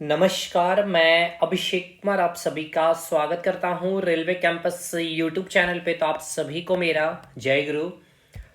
नमस्कार, मैं अभिषेक कुमार आप सभी का स्वागत करता हूं रेलवे कैंपस यूट्यूब चैनल पे। तो आप सभी को मेरा जय गुरु।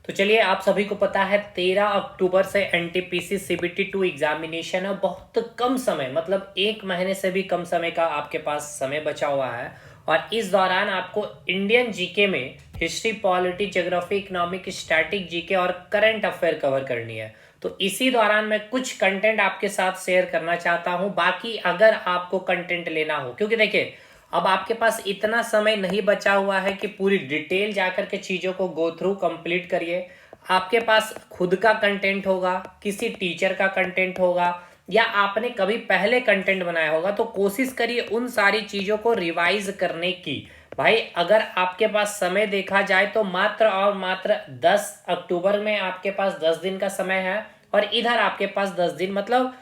तो चलिए, आप सभी को पता है 13 अक्टूबर से एनटीपीसी सीबीटी 2 एग्जामिनेशन है। बहुत कम समय, मतलब एक महीने से भी कम समय का आपके पास समय बचा हुआ है। और इस दौरान आपको इंडियन जीके में history, polity, geography, economic, static GK और करंट अफेयर कवर करनी है। तो इसी दौरान मैं कुछ कंटेंट आपके साथ शेयर करना चाहता हूं। बाकी अगर आपको कंटेंट लेना हो, क्योंकि देखिए अब आपके पास इतना समय नहीं बचा हुआ है कि पूरी डिटेल जाकर के चीज़ों को गो थ्रू कंप्लीट करिए। आपके पास खुद का कंटेंट होगा, किसी टीचर का कंटेंट होगा, या आपने कभी पहले कंटेंट बनाया होगा, तो कोशिश करिए उन सारी चीज़ों को रिवाइज करने की। भाई अगर आपके पास समय देखा जाए तो मात्र और मात्र 10 अक्टूबर में आपके पास 10 दिन का समय है, और इधर आपके पास 10 दिन, मतलब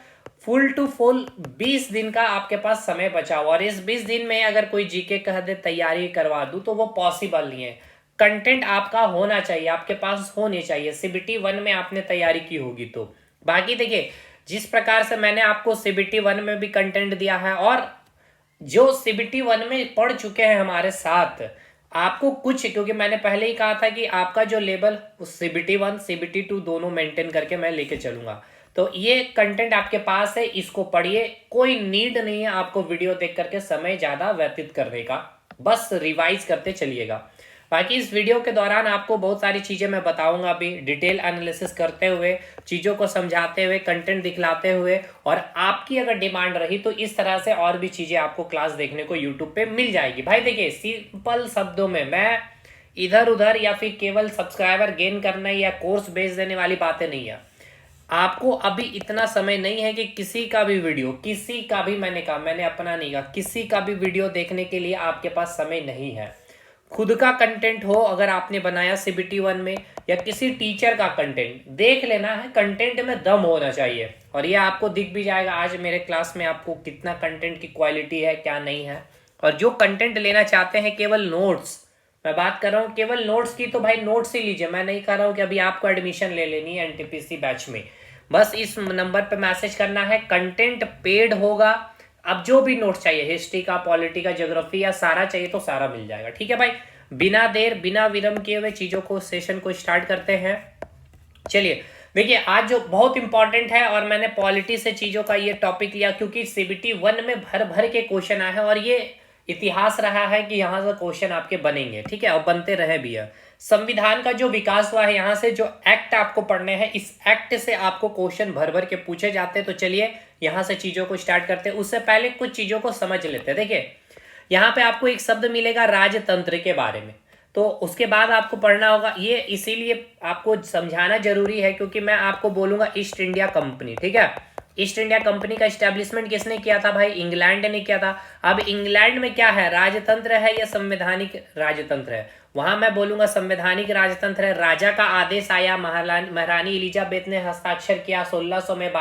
फुल टू फुल 20 दिन का आपके पास समय बचा हुआ। और इस 20 दिन में अगर कोई जीके कह दे तैयारी करवा दूं तो वो पॉसिबल नहीं है। कंटेंट आपका होना चाहिए, आपके पास होने चाहिए। सीबीटी 1 में आपने तैयारी की होगी तो। बाकी देखिए, जिस प्रकार से मैंने आपको सीबीटी 1 में भी कंटेंट दिया है, और जो सीबीटी 1 में पढ़ चुके हैं हमारे साथ, आपको कुछ, क्योंकि मैंने पहले ही कहा था कि आपका जो लेवल सीबीटी 1 सीबीटी 2 दोनों मेंटेन करके मैं लेके चलूंगा। तो ये कंटेंट आपके पास है, इसको पढ़िए। कोई नीड नहीं है आपको वीडियो देख करके समय ज्यादा व्यतीत करने का, बस रिवाइज करते चलिएगा। बाकी इस वीडियो के दौरान आपको बहुत सारी चीज़ें मैं बताऊंगा, अभी डिटेल एनालिसिस करते हुए, चीज़ों को समझाते हुए, कंटेंट दिखलाते हुए। और आपकी अगर डिमांड रही तो इस तरह से और भी चीज़ें आपको क्लास देखने को यूट्यूब पे मिल जाएगी। भाई देखिए, सिंपल शब्दों में, मैं इधर उधर या फिर केवल सब्सक्राइबर गेन करना या कोर्स बेच देने वाली बातें नहीं है। आपको अभी इतना समय नहीं है कि किसी का भी वीडियो, किसी का भी, मैंने कहा, मैंने अपना नहीं कहा, किसी का भी वीडियो देखने के लिए आपके पास समय नहीं है। खुद का कंटेंट हो, अगर आपने बनाया सीबीटी 1 में, या किसी टीचर का कंटेंट देख लेना है। कंटेंट में दम होना चाहिए, और ये आपको दिख भी जाएगा आज मेरे क्लास में आपको कितना कंटेंट की क्वालिटी है, क्या नहीं है। और जो कंटेंट लेना चाहते हैं केवल नोट्स, मैं बात कर रहा हूँ केवल नोट्स की, तो भाई नोट्स ही लीजिए। मैं नहीं कह रहा हूँ कि अभी आपको एडमिशन ले लेनी है एनटीपीसी बैच में। बस इस नंबर पे मैसेज करना है, कंटेंट पेड होगा। अब जो भी नोट्स चाहिए, हिस्ट्री का, पॉलिटी का, ज्योग्राफी या सारा चाहिए तो सारा मिल जाएगा। ठीक है भाई, बिना देर बिना विलंब किए हुए चीज़ों को, सेशन को स्टार्ट करते हैं। चलिए देखिए, आज जो बहुत इंपॉर्टेंट है, और मैंने पॉलिटी से चीज़ों का ये टॉपिक लिया क्योंकि सीबीटी 1 में भर भर के क्वेश्चन आए हैं, और ये इतिहास रहा है कि यहाँ से क्वेश्चन आपके बनेंगे। ठीक है, और बनते रहे भी है। संविधान का जो विकास हुआ है, यहाँ से जो एक्ट आपको पढ़ने हैं, इस एक्ट से आपको क्वेश्चन भर भर के पूछे जाते हैं। तो चलिए यहाँ से चीज़ों को स्टार्ट करते हैं। उससे पहले कुछ चीज़ों को समझ लेते हैं। देखिए, यहाँ पे आपको एक शब्द मिलेगा राजतंत्र के बारे में, तो उसके बाद आपको पढ़ना होगा। ये इसीलिए आपको समझाना जरूरी है क्योंकि मैं आपको बोलूंगा ईस्ट इंडिया कंपनी। ठीक है, ईस्ट इंडिया कंपनी का एस्टेब्लिशमेंट किसने किया था भाई? इंग्लैंड ने किया था। अब इंग्लैंड में क्या है, राजतंत्र है या संवैधानिक राजतंत्र है? वहां मैं बोलूंगा संवैधानिक राजतंत्र है। राजा का आदेश आया, महारानी एलिजाबेथ ने हस्ताक्षर किया 1600 में,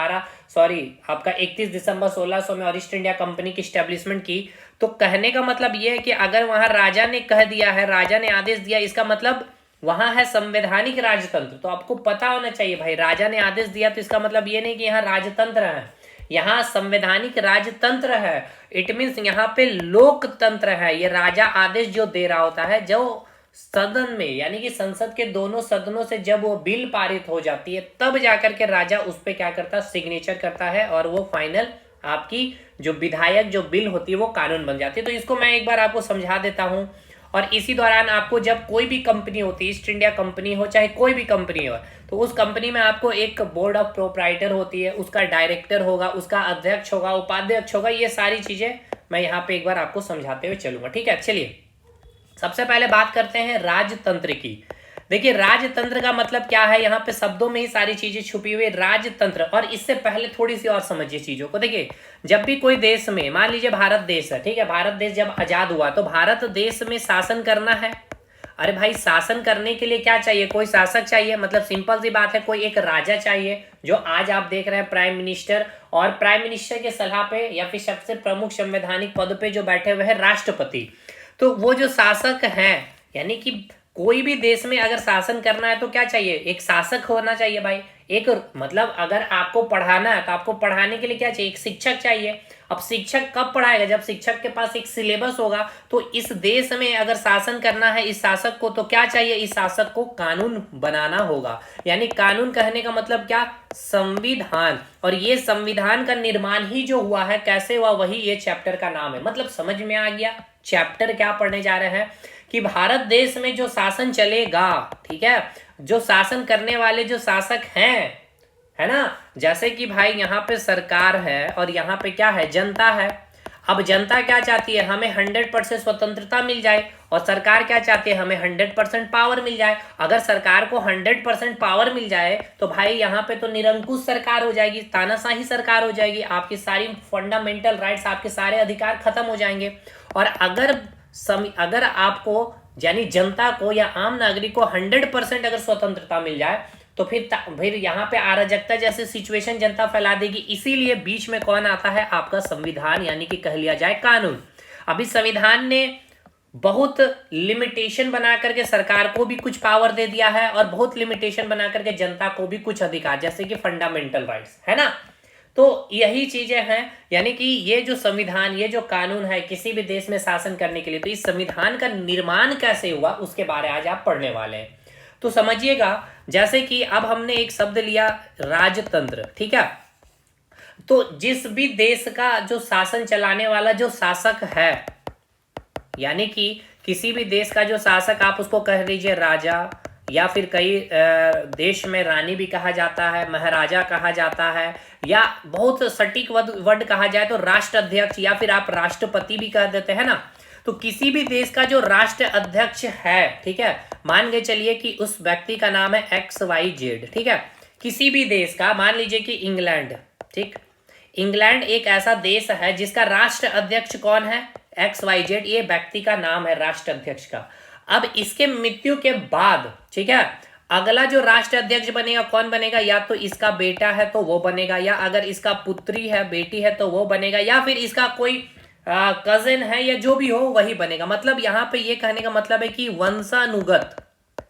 31 दिसंबर 1600 में, और ईस्ट इंडिया कंपनी की स्टैब्लिशमेंट की। तो कहने का मतलब यह है कि अगर वहां राजा ने कह दिया है, राजा ने आदेश दिया, इसका मतलब वहां है संवैधानिक राजतंत्र। तो आपको पता होना चाहिए भाई, राजा ने आदेश दिया तो इसका मतलब ये नहीं कि यहाँ राजतंत्र है, यहाँ संवैधानिक राजतंत्र है। इट मीन्स यहाँ पे लोकतंत्र है। ये राजा आदेश जो दे रहा होता है, जो सदन में, यानी कि संसद के दोनों सदनों से जब वो बिल पारित हो जाती है, तब जाकर के राजा उस पर क्या करता है, सिग्नेचर करता है, और वो फाइनल आपकी जो विधायक जो बिल होती है वो कानून बन जाती है। तो इसको मैं एक बार आपको समझा देता हूं। और इसी दौरान आपको, जब कोई भी कंपनी होती है, ईस्ट इंडिया कंपनी हो चाहे कोई भी कंपनी हो, तो उस कंपनी में आपको एक बोर्ड ऑफ प्रोप्राइटर होती है, उसका डायरेक्टर होगा, उसका अध्यक्ष होगा, उपाध्यक्ष होगा। ये सारी चीजें मैं यहाँ पे एक बार आपको समझाते हुए चलूंगा। ठीक है, चलिए सबसे पहले बात करते हैं राजतंत्र की। देखिए, राजतंत्र का मतलब क्या है, यहाँ पे शब्दों में ही सारी चीजें छुपी हुई। राजतंत्र, और इससे पहले थोड़ी सी और समझिए चीजों को। देखिए, जब भी कोई देश में, मान लीजिए भारत देश है, ठीक है, भारत देश जब आजाद हुआ तो भारत देश में शासन करना है। अरे भाई, शासन करने के लिए क्या चाहिए? कोई शासक चाहिए, मतलब सिंपल सी बात है, कोई एक राजा चाहिए, जो आज आप देख रहे हैं प्राइम मिनिस्टर, और प्राइम मिनिस्टर के सलाह पे या फिर सबसे प्रमुख संवैधानिक पद पे जो बैठे हुए हैं राष्ट्रपति। तो वो जो शासक हैं, यानी कि कोई भी देश में अगर शासन करना है तो क्या चाहिए? एक शासक होना चाहिए भाई। एक, मतलब अगर आपको पढ़ाना है तो आपको पढ़ाने के लिए क्या चाहिए? एक शिक्षक चाहिए। अब शिक्षक कब पढ़ाएगा? जब शिक्षक के पास एक सिलेबस होगा। तो इस देश में अगर शासन करना है इस शासक को, तो क्या चाहिए? इस शासक को कानून बनाना होगा। यानी कानून कहने का मतलब क्या? संविधान। और ये संविधान का निर्माण ही जो हुआ है, कैसे हुआ, वही ये चैप्टर का नाम है। मतलब समझ में आ गया चैप्टर क्या पढ़ने जा रहे हैं? कि भारत देश में जो शासन चलेगा, ठीक है, जो शासन करने वाले जो शासक हैं, है ना, जैसे कि भाई यहाँ पे सरकार है और यहाँ पे क्या है? जनता है। अब जनता क्या चाहती है? हमें 100% स्वतंत्रता मिल जाए। और सरकार क्या चाहती है? हमें 100% पावर मिल जाए। अगर सरकार को 100% पावर मिल जाए तो भाई यहाँ पे तो निरंकुश सरकार हो जाएगी, तानाशाही सरकार हो जाएगी, आपकी सारी फंडामेंटल राइट्स, आपके सारे अधिकार खत्म हो जाएंगे। और अगर आपको यानी जनता को या आम नागरिक को 100% अगर स्वतंत्रता मिल जाए तो फिर यहाँ पे अराजकता जैसे सिचुएशन जनता फैला देगी। इसीलिए बीच में कौन आता है? आपका संविधान, यानी कि कह लिया जाए कानून। अभी संविधान ने बहुत लिमिटेशन बना करके सरकार को भी कुछ पावर दे दिया है और बहुत लिमिटेशन बना करके जनता को भी कुछ अधिकार, जैसे कि फंडामेंटल राइट्स, है ना। तो यही चीजें हैं, यानी कि ये जो संविधान, ये जो कानून है किसी भी देश में शासन करने के लिए, तो इस संविधान का निर्माण कैसे हुआ उसके बारे में आज आप पढ़ने वाले हैं। तो समझिएगा, जैसे कि अब हमने एक शब्द लिया राजतंत्र, ठीक है। तो जिस भी देश का जो शासन चलाने वाला जो शासक है, यानी कि किसी भी देश का जो शासक, आप उसको कह लीजिए राजा, या फिर कई देश में रानी भी कहा जाता है, महाराजा कहा जाता है, या बहुत सटीक वर्ड कहा जाए तो राष्ट्र अध्यक्ष, या फिर आप राष्ट्रपति भी कह देते हैं ना। तो किसी भी देश का जो राष्ट्र अध्यक्ष है, ठीक है, मान के चलिए कि उस व्यक्ति का नाम है XYZ, ठीक है। किसी भी देश का, मान लीजिए कि इंग्लैंड, ठीक, इंग्लैंड एक ऐसा देश है जिसका राष्ट्र अध्यक्ष कौन है? XYZ, ये व्यक्ति का नाम है राष्ट्र अध्यक्ष का। अब इसके मृत्यु के बाद, ठीक है, अगला जो राष्ट्र अध्यक्ष बनेगा कौन बनेगा? या तो इसका बेटा है तो वो बनेगा, या अगर इसका पुत्री है, बेटी है तो वो बनेगा, या फिर इसका कोई कजिन है या जो भी हो वही बनेगा। मतलब यहाँ पे ये कहने का मतलब है कि वंशानुगत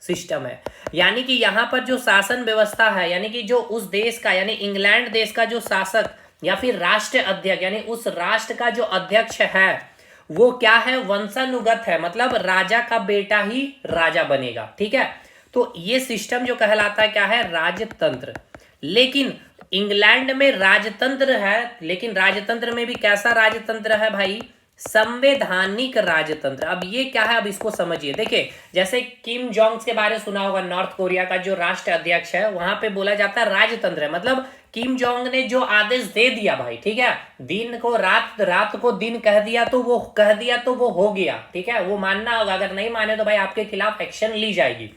सिस्टम है। यानी कि यहाँ पर जो शासन व्यवस्था है, यानी कि जो उस देश का, यानी इंग्लैंड देश का जो शासक या फिर राष्ट्र अध्यक्ष, यानी उस राष्ट्र का जो अध्यक्ष है, वो क्या है? वंशानुगत है। मतलब राजा का बेटा ही राजा बनेगा, ठीक है। तो ये सिस्टम जो कहलाता है क्या है? राजतंत्र। लेकिन इंग्लैंड में राजतंत्र है, लेकिन राजतंत्र में भी कैसा राजतंत्र है भाई? संवैधानिक राजतंत्र। अब ये क्या है? अब इसको समझिए। देखिए, जैसे किम जोंग के बारे में सुना होगा, नॉर्थ कोरिया का जो राष्ट्र अध्यक्ष है, वहां पे बोला जाता है राजतंत्र है। मतलब किम जोंग ने जो आदेश दे दिया भाई, ठीक है, दिन को रात, रात को दिन कह दिया तो वो कह दिया तो वो हो गया, ठीक है। वो मानना होगा, अगर नहीं माने तो भाई आपके खिलाफ एक्शन ली जाएगी।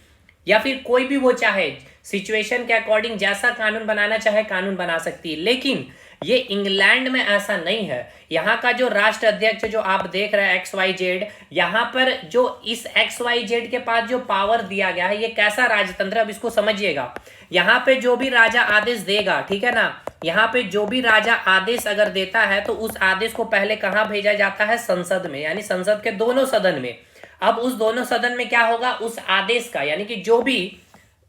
या फिर कोई भी वो चाहे सिचुएशन के अकॉर्डिंग जैसा कानून बनाना चाहे कानून बना सकती है। लेकिन ये इंग्लैंड में ऐसा नहीं है। यहाँ का जो राष्ट्र अध्यक्ष जो आप देख रहे हैं XYZ, यहाँ पर जो इस XYZ के पास जो पावर दिया गया है, ये कैसा राजतंत्र, अब इसको समझिएगा। यहाँ पे जो भी राजा आदेश देगा, ठीक है ना, यहाँ पे जो भी राजा आदेश अगर देता है तो उस आदेश को पहले कहाँ भेजा जाता है? संसद में, यानी संसद के दोनों सदन में। अब उस दोनों सदन में क्या होगा? उस आदेश का, यानी कि जो भी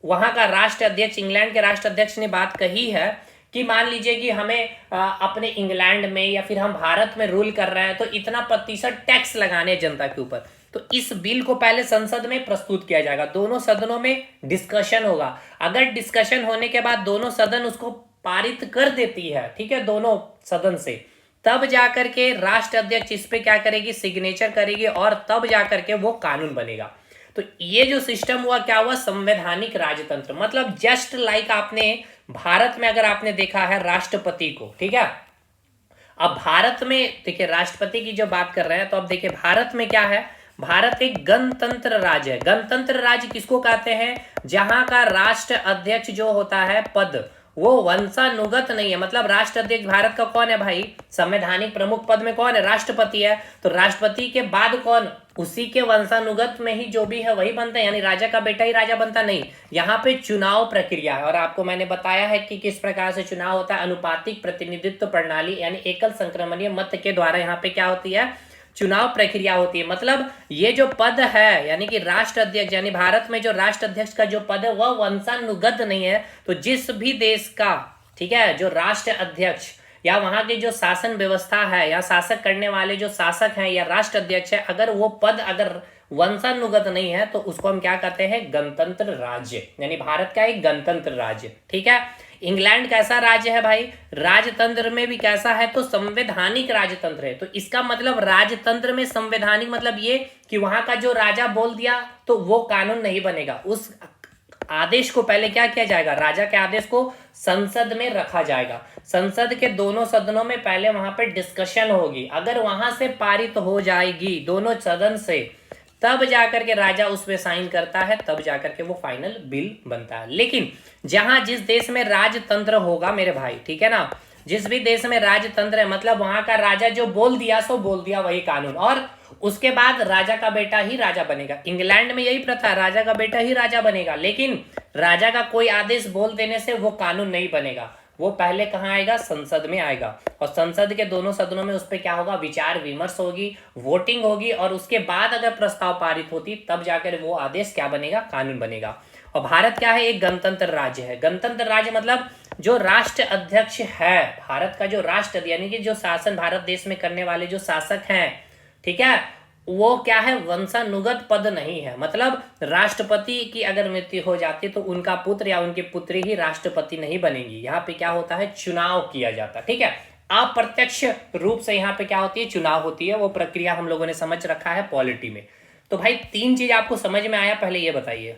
वहां का राष्ट्र अध्यक्ष, इंग्लैंड के राष्ट्र अध्यक्ष ने बात कही है कि मान लीजिए कि हमें अपने इंग्लैंड में या फिर हम भारत में रूल कर रहे हैं तो इतना प्रतिशत टैक्स लगाने जनता के ऊपर, तो इस बिल को पहले संसद में प्रस्तुत किया जाएगा, दोनों सदनों में डिस्कशन होगा। अगर डिस्कशन होने के बाद दोनों सदन उसको पारित कर देती है, ठीक है, दोनों सदन से, तब जाकर के राष्ट्र अध्यक्ष इस पे क्या करेगी? सिग्नेचर करेगी, और तब जाकर के वो कानून बनेगा। तो ये जो सिस्टम हुआ क्या हुआ? संवैधानिक राजतंत्र। मतलब जस्ट लाइक आपने भारत में अगर आपने देखा है राष्ट्रपति को, ठीक है, अब भारत में देखिए राष्ट्रपति की जो बात कर रहे हैं, तो अब देखिए भारत में क्या है? भारत एक गणतंत्र राज्य है। गणतंत्र राज्य किसको कहते हैं? जहां का राष्ट्र अध्यक्ष जो होता है पद, वो वंशानुगत नहीं है। मतलब राष्ट्र अध्यक्ष भारत का कौन है भाई? संवैधानिक प्रमुख पद में कौन है? राष्ट्रपति है। तो राष्ट्रपति के बाद कौन? उसी के वंशानुगत में ही जो भी है वही बनता है, यानी राजा का बेटा ही राजा बनता नहीं। यहाँ पे चुनाव प्रक्रिया है, और आपको मैंने बताया है कि किस प्रकार से चुनाव होता है। अनुपातिक प्रतिनिधित्व प्रणाली, यानी एकल संक्रमणीय मत के द्वारा यहाँ पे क्या होती है? चुनाव प्रक्रिया होती है। मतलब ये जो पद है, यानी कि राष्ट्र अध्यक्ष, यानी भारत में जो राष्ट्र अध्यक्ष का जो पद है वह वंशानुगत नहीं है। तो जिस भी देश का, ठीक है, जो राष्ट्र अध्यक्ष या वहां की जो शासन व्यवस्था है या शासक करने वाले जो शासक हैं या राष्ट्र अध्यक्ष है, अगर वो पद अगर वंशानुगत नहीं है तो उसको हम क्या कहते हैं, गणतंत्र राज्य, यानी भारत का एक गणतंत्र राज्य। ठीक है। इंग्लैंड कैसा राज्य है भाई, राजतंत्र में भी कैसा है, तो संवैधानिक राजतंत्र है। तो इसका मतलब राजतंत्र में संवैधानिक मतलब ये कि वहां का जो राजा बोल दिया तो वो कानून नहीं बनेगा, उस आदेश को पहले क्या किया जाएगा, राजा के आदेश को संसद में रखा जाएगा। संसद के दोनों सदनों में पहले वहां पे डिस्कशन होगी, अगर वहां से पारित हो जाएगी दोनों सदन से, तब जाकर के राजा उसमें साइन करता है, तब जाकर के वो फाइनल बिल बनता है। लेकिन जहां जिस देश में राजतंत्र होगा मेरे भाई, ठीक है ना, जिस भी देश में राजतंत्र है मतलब वहां का राजा जो बोल दिया सो बोल दिया वही कानून, और उसके बाद राजा का बेटा ही राजा बनेगा। इंग्लैंड में यही प्रथा, राजा का बेटा ही राजा बनेगा, लेकिन राजा का कोई आदेश बोल देने से वो कानून नहीं बनेगा, वो पहले कहाँ आएगा, संसद में आएगा, और संसद के दोनों सदनों में उस पर क्या होगा, विचार विमर्श होगी, वोटिंग होगी, और उसके बाद अगर प्रस्ताव पारित होती तब जाकर वो आदेश क्या बनेगा, कानून बनेगा। और भारत क्या है, एक गणतंत्र राज्य है। गणतंत्र राज्य मतलब जो राष्ट्र अध्यक्ष है, भारत का जो राष्ट्र यानी कि जो शासन भारत देश में करने वाले जो शासक हैं, ठीक है, वो क्या है, वंशानुगत पद नहीं है। मतलब राष्ट्रपति की अगर मृत्यु हो जाती तो उनका पुत्र या उनकी पुत्री ही राष्ट्रपति नहीं बनेगी। यहाँ पे क्या होता है, चुनाव किया जाता है। ठीक है, अप्रत्यक्ष रूप से यहाँ पे क्या होती है, चुनाव होती है। वो प्रक्रिया हम लोगों ने समझ रखा है पॉलिटी में। तो भाई 3 चीज आपको समझ में आया, पहले ये बताइए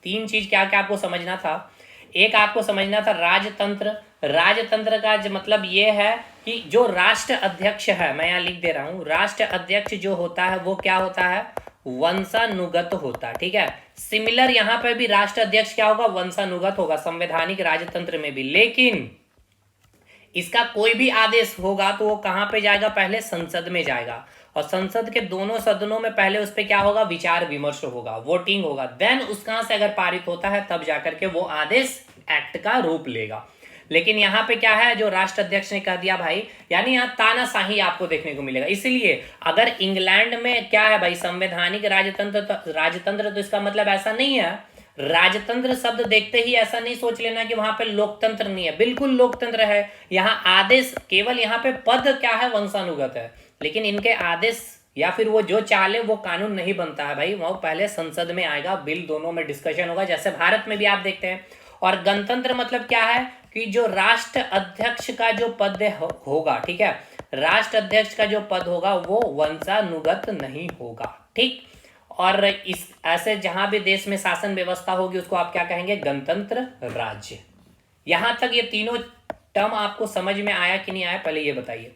3 चीज क्या क्या आपको समझना था। एक आपको समझना था राजतंत्र। राजतंत्र का मतलब ये है कि जो राष्ट्र अध्यक्ष है, मैं यहाँ लिख दे रहा हूं, राष्ट्र अध्यक्ष जो होता है वो क्या होता है, वंशानुगत होता है। ठीक है, सिमिलर यहाँ पे भी राष्ट्र अध्यक्ष क्या होगा, वंशानुगत होगा, संवैधानिक राजतंत्र में भी। लेकिन इसका कोई भी आदेश होगा तो वो कहां पे जाएगा, पहले संसद में जाएगा, और संसद के दोनों सदनों में पहले उस पर क्या होगा, विचार विमर्श होगा, वोटिंग होगा, देन उसका से अगर पारित होता है तब जाकर के वो आदेश एक्ट का रूप लेगा। लेकिन यहाँ पे क्या है, जो राष्ट्र अध्यक्ष ने कह दिया भाई, यानी यहाँ तानाशाही आपको देखने को मिलेगा। इसीलिए अगर इंग्लैंड में क्या है भाई, संवैधानिक राजतंत्र, तो इसका मतलब ऐसा नहीं है, राजतंत्र शब्द देखते ही ऐसा नहीं सोच लेना कि वहां पे लोकतंत्र नहीं है, बिल्कुल लोकतंत्र है। यहाँ आदेश केवल, यहाँ पे पद क्या है, वंशानुगत है, लेकिन इनके आदेश या फिर वो जो चाले वो कानून नहीं बनता है भाई, वो पहले संसद में आएगा, बिल दोनों में डिस्कशन होगा, जैसे भारत में भी आप देखते हैं। और गणतंत्र मतलब क्या है कि जो राष्ट्र अध्यक्ष का जो पद होगा, ठीक है, राष्ट्र अध्यक्ष का जो पद होगा वो वंशानुगत नहीं होगा। ठीक, और इस ऐसे जहां भी देश में शासन व्यवस्था होगी उसको आप क्या कहेंगे, गणतंत्र राज्य। यहां तक ये तीनों टर्म आपको समझ में आया कि नहीं आया, पहले ये बताइए।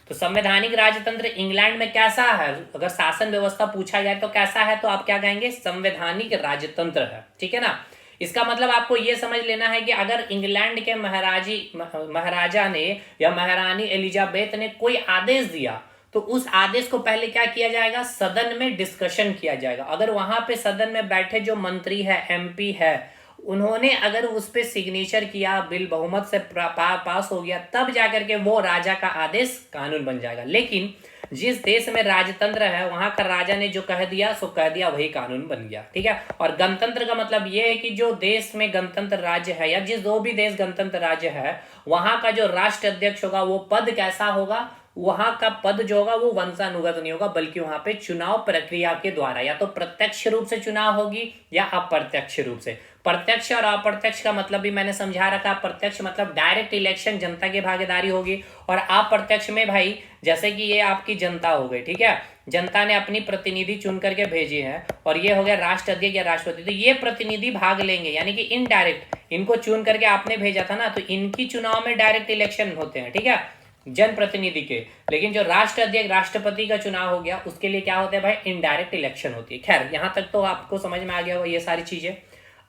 तो संवैधानिक राजतंत्र इंग्लैंड में कैसा है, अगर शासन व्यवस्था पूछा जाए तो कैसा है, तो आप क्या कहेंगे, संवैधानिक राजतंत्र है। ठीक है ना, इसका मतलब आपको यह समझ लेना है कि अगर इंग्लैंड के महाराजा ने या महारानी एलिजाबेथ ने कोई आदेश दिया तो उस आदेश को पहले क्या किया जाएगा, सदन में डिस्कशन किया जाएगा। अगर वहां पे सदन में बैठे जो मंत्री है, एमपी है, उन्होंने अगर उस पर सिग्नेचर किया, बिल बहुमत से पास हो गया, तब जाकर के वो राजा का आदेश कानून बन जाएगा। लेकिन जिस देश में राजतंत्र है वहां का राजा ने जो कह दिया सो कह दिया, वही कानून बन गया। ठीक है, और गणतंत्र का मतलब ये है कि जो देश में गणतंत्र राज्य है या जिस दो भी देश गणतंत्र राज्य है वहां का जो राष्ट्र अध्यक्ष होगा वो पद कैसा होगा, वहां का पद जो होगा वो वंशानुगत नहीं होगा, बल्कि वहां पे चुनाव प्रक्रिया के द्वारा या तो प्रत्यक्ष रूप से चुनाव होगी या अप्रत्यक्ष रूप से। प्रत्यक्ष और अप्रत्यक्ष का मतलब भी मैंने समझा रखा। प्रत्यक्ष मतलब डायरेक्ट इलेक्शन, जनता की भागीदारी होगी, और अप्रत्यक्ष में भाई जैसे कि ये आपकी जनता हो गई, ठीक है, जनता ने अपनी प्रतिनिधि चुन करके भेजे हैं, और ये हो गया राष्ट्र अध्यक्ष या राष्ट्रपति, तो ये प्रतिनिधि भाग लेंगे, यानी कि इनडायरेक्ट इनको चुन करके आपने भेजा था ना, तो इनकी चुनाव में डायरेक्ट इलेक्शन होते हैं, ठीक है, जनप्रतिनिधि के। लेकिन जो राष्ट्र अध्यक्ष राष्ट्रपति का चुनाव हो गया उसके लिए क्या होता है भाई, इनडायरेक्ट इलेक्शन होती है। खैर यहां तक तो आपको समझ में आ गया ये सारी चीजें।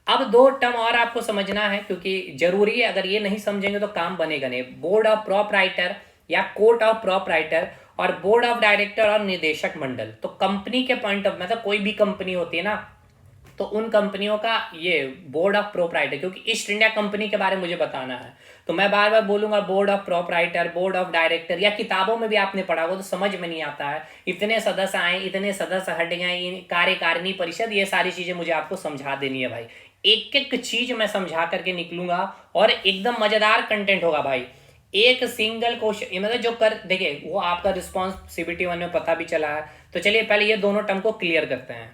अब 2 टर्म और आपको समझना है क्योंकि जरूरी है, अगर ये नहीं समझेंगे तो काम बनेगा नहीं। बोर्ड ऑफ प्रॉपराइटर या कोर्ट ऑफ प्रॉपराइटर, और बोर्ड ऑफ डायरेक्टर और निदेशक मंडल। तो कंपनी के पॉइंट ऑफ, मतलब कोई भी कंपनी होती है ना, तो उन कंपनियों का ये बोर्ड ऑफ प्रोपराइटर, क्योंकि ईस्ट इंडिया कंपनी के बारे में मुझे बताना है तो मैं बार बार बोलूंगा board of proprietor, board of director, या किताबों में भी आपने पढ़ा होगा तो समझ में नहीं आता है, इतने सदस्य आए, इतने सदस्य हट गए, कार्यकारिणी परिषद, ये सारी चीजें मुझे आपको समझा देनी है भाई। एक एक चीज मैं समझा करके निकलूंगा और एकदम मजेदार कंटेंट होगा भाई। एक सिंगल क्वेश्चन, मतलब जो कर देखिए वो आपका रिस्पॉन्स CBT 1 में पता भी चला है। तो चलिए पहले ये दोनों टर्म को क्लियर करते हैं।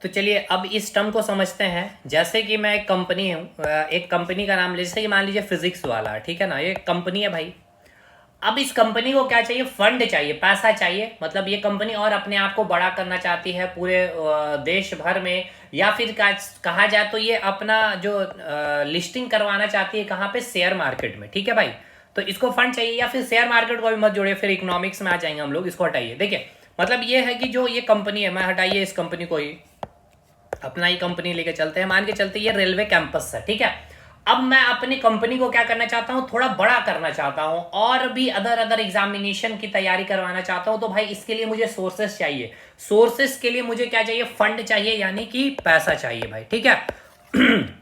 तो चलिए अब इस टर्म को समझते हैं। जैसे कि मैं एक कंपनी हूँ, एक कंपनी का नाम ले, जैसे कि मान लीजिए फिजिक्स वाला, ठीक है ना, ये कंपनी है भाई। अब इस कंपनी को क्या चाहिए, फंड चाहिए, पैसा चाहिए। मतलब ये कंपनी और अपने आप को बड़ा करना चाहती है पूरे देश भर में, या फिर कहा जाए तो ये अपना जो लिस्टिंग करवाना चाहती है, कहाँ पे, शेयर मार्केट में, ठीक है भाई। तो इसको फंड चाहिए, या फिर शेयर मार्केट को भी मत जोड़िए, फिर इकोनॉमिक्स में आ जाएंगे हम लोग, इसको हटाइए। देखिए मतलब ये है कि जो ये कंपनी है, मैं हटाइए इस कंपनी को ही, अपना ही कंपनी लेके चलते हैं, मान के चलते ये रेलवे कैंपस है, ठीक है। अब मैं अपनी कंपनी को क्या करना चाहता हूँ, थोड़ा बड़ा करना चाहता हूँ, और भी अदर अदर एग्जामिनेशन की तैयारी करवाना चाहता हूँ। तो भाई इसके लिए मुझे सोर्सेस चाहिए। सोर्सेस के लिए मुझे क्या चाहिए, फंड चाहिए, यानी कि पैसा चाहिए भाई, ठीक है।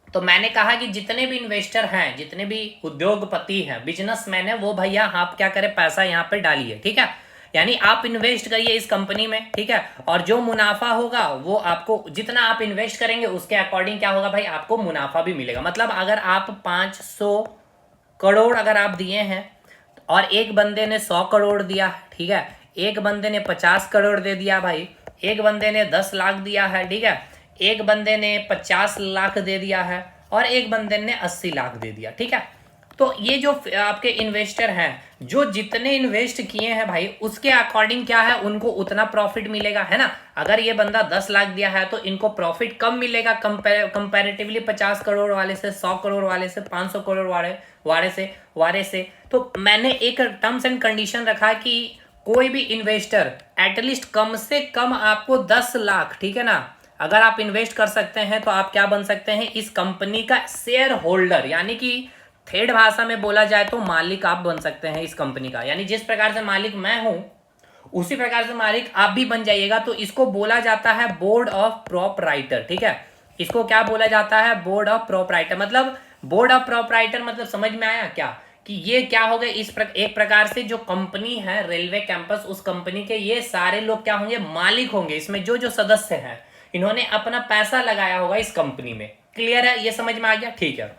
तो मैंने कहा कि जितने भी इन्वेस्टर हैं, जितने भी उद्योगपति हैं, बिजनेसमैन है, वो भैया आप क्या करें, पैसा यहाँ पे डालिए, ठीक है। यानी आप इन्वेस्ट करिए इस कंपनी में, ठीक है। और जो मुनाफा होगा वो आपको, जितना आप इन्वेस्ट करेंगे उसके अकॉर्डिंग क्या होगा भाई, आपको मुनाफा भी मिलेगा। मतलब अगर आप 500 करोड़ अगर आप दिए हैं, और एक बंदे ने 100 करोड़ दिया, ठीक है, एक बंदे ने 50 करोड़ दे दिया भाई, एक बंदे ने 10 लाख दिया है, ठीक है, एक बंदे ने 50 लाख दे दिया है, और एक बंदे ने 80 लाख दे दिया, ठीक है। तो ये जो आपके इन्वेस्टर हैं, जो जितने इन्वेस्ट किए हैं भाई, उसके अकॉर्डिंग क्या है, उनको उतना प्रॉफिट मिलेगा, है ना। अगर ये बंदा 10 लाख दिया है तो इनको प्रॉफिट कम मिलेगा कंपैरेटिवली 50 करोड़ वाले से, 100 करोड़ वाले से, 500 करोड़ वाले से। तो मैंने एक टर्म्स एंड कंडीशन रखा कि कोई भी इन्वेस्टर एटलीस्ट कम से कम आपको 10 लाख, ठीक है ना, अगर आप इन्वेस्ट कर सकते हैं तो आप क्या बन सकते हैं, इस कंपनी का शेयर होल्डर, यानी कि थेड भाषा में बोला जाए तो मालिक आप बन सकते हैं इस कंपनी का। यानी जिस प्रकार से मालिक मैं हूं, उसी प्रकार से मालिक आप भी बन जाइएगा। तो इसको बोला जाता है बोर्ड ऑफ प्रोपराइटर, ठीक है। इसको क्या बोला जाता है, बोर्ड ऑफ प्रोपराइटर। मतलब बोर्ड ऑफ प्रोपराइटर मतलब समझ में आया क्या, कि ये क्या हो गए, एक प्रकार से जो कंपनी है रेलवे कैंपस, उस कंपनी के ये सारे लोग क्या होंगे, मालिक होंगे। इसमें जो जो सदस्य हैं, इन्होंने अपना पैसा लगाया होगा इस कंपनी में। क्लियर है, ये समझ में आ गया, ठीक है।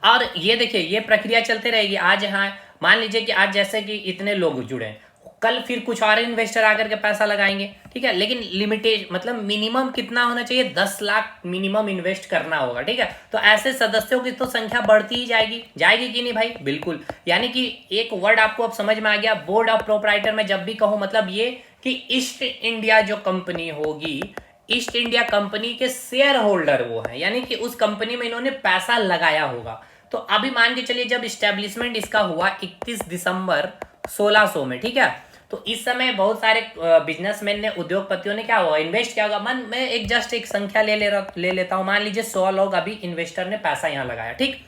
और ये देखिए ये प्रक्रिया चलते रहेगी। आज यहाँ मान लीजिए कि आज जैसे कि इतने लोग जुड़े, कल फिर कुछ और इन्वेस्टर आकर के पैसा लगाएंगे, ठीक है। लेकिन लिमिटेड मतलब मिनिमम कितना होना चाहिए, 10 लाख मिनिमम इन्वेस्ट करना होगा, ठीक है। तो ऐसे सदस्यों की तो संख्या बढ़ती ही जाएगी कि नहीं भाई, बिल्कुल। यानी कि एक वर्ड आपको अब समझ में आ गया, बोर्ड ऑफ प्रोपराइटर में जब भी कहूं मतलब ये कि ईस्ट इंडिया जो कंपनी होगी, ईस्ट इंडिया कंपनी के शेयर होल्डर वो है, यानी कि उस कंपनी में इन्होंने पैसा लगाया होगा। तो अभी मान के चलिए जब स्टैब्लिशमेंट इसका हुआ 31 दिसंबर 1600 में, ठीक है। तो इस समय बहुत सारे बिजनेसमैन ने, उद्योगपतियों ने क्या हुआ, इन्वेस्ट किया होगा। मैं एक जस्ट एक संख्या ले लेता हूं, मान लीजिए 100 लोग अभी इन्वेस्टर ने पैसा यहां लगाया, ठीक।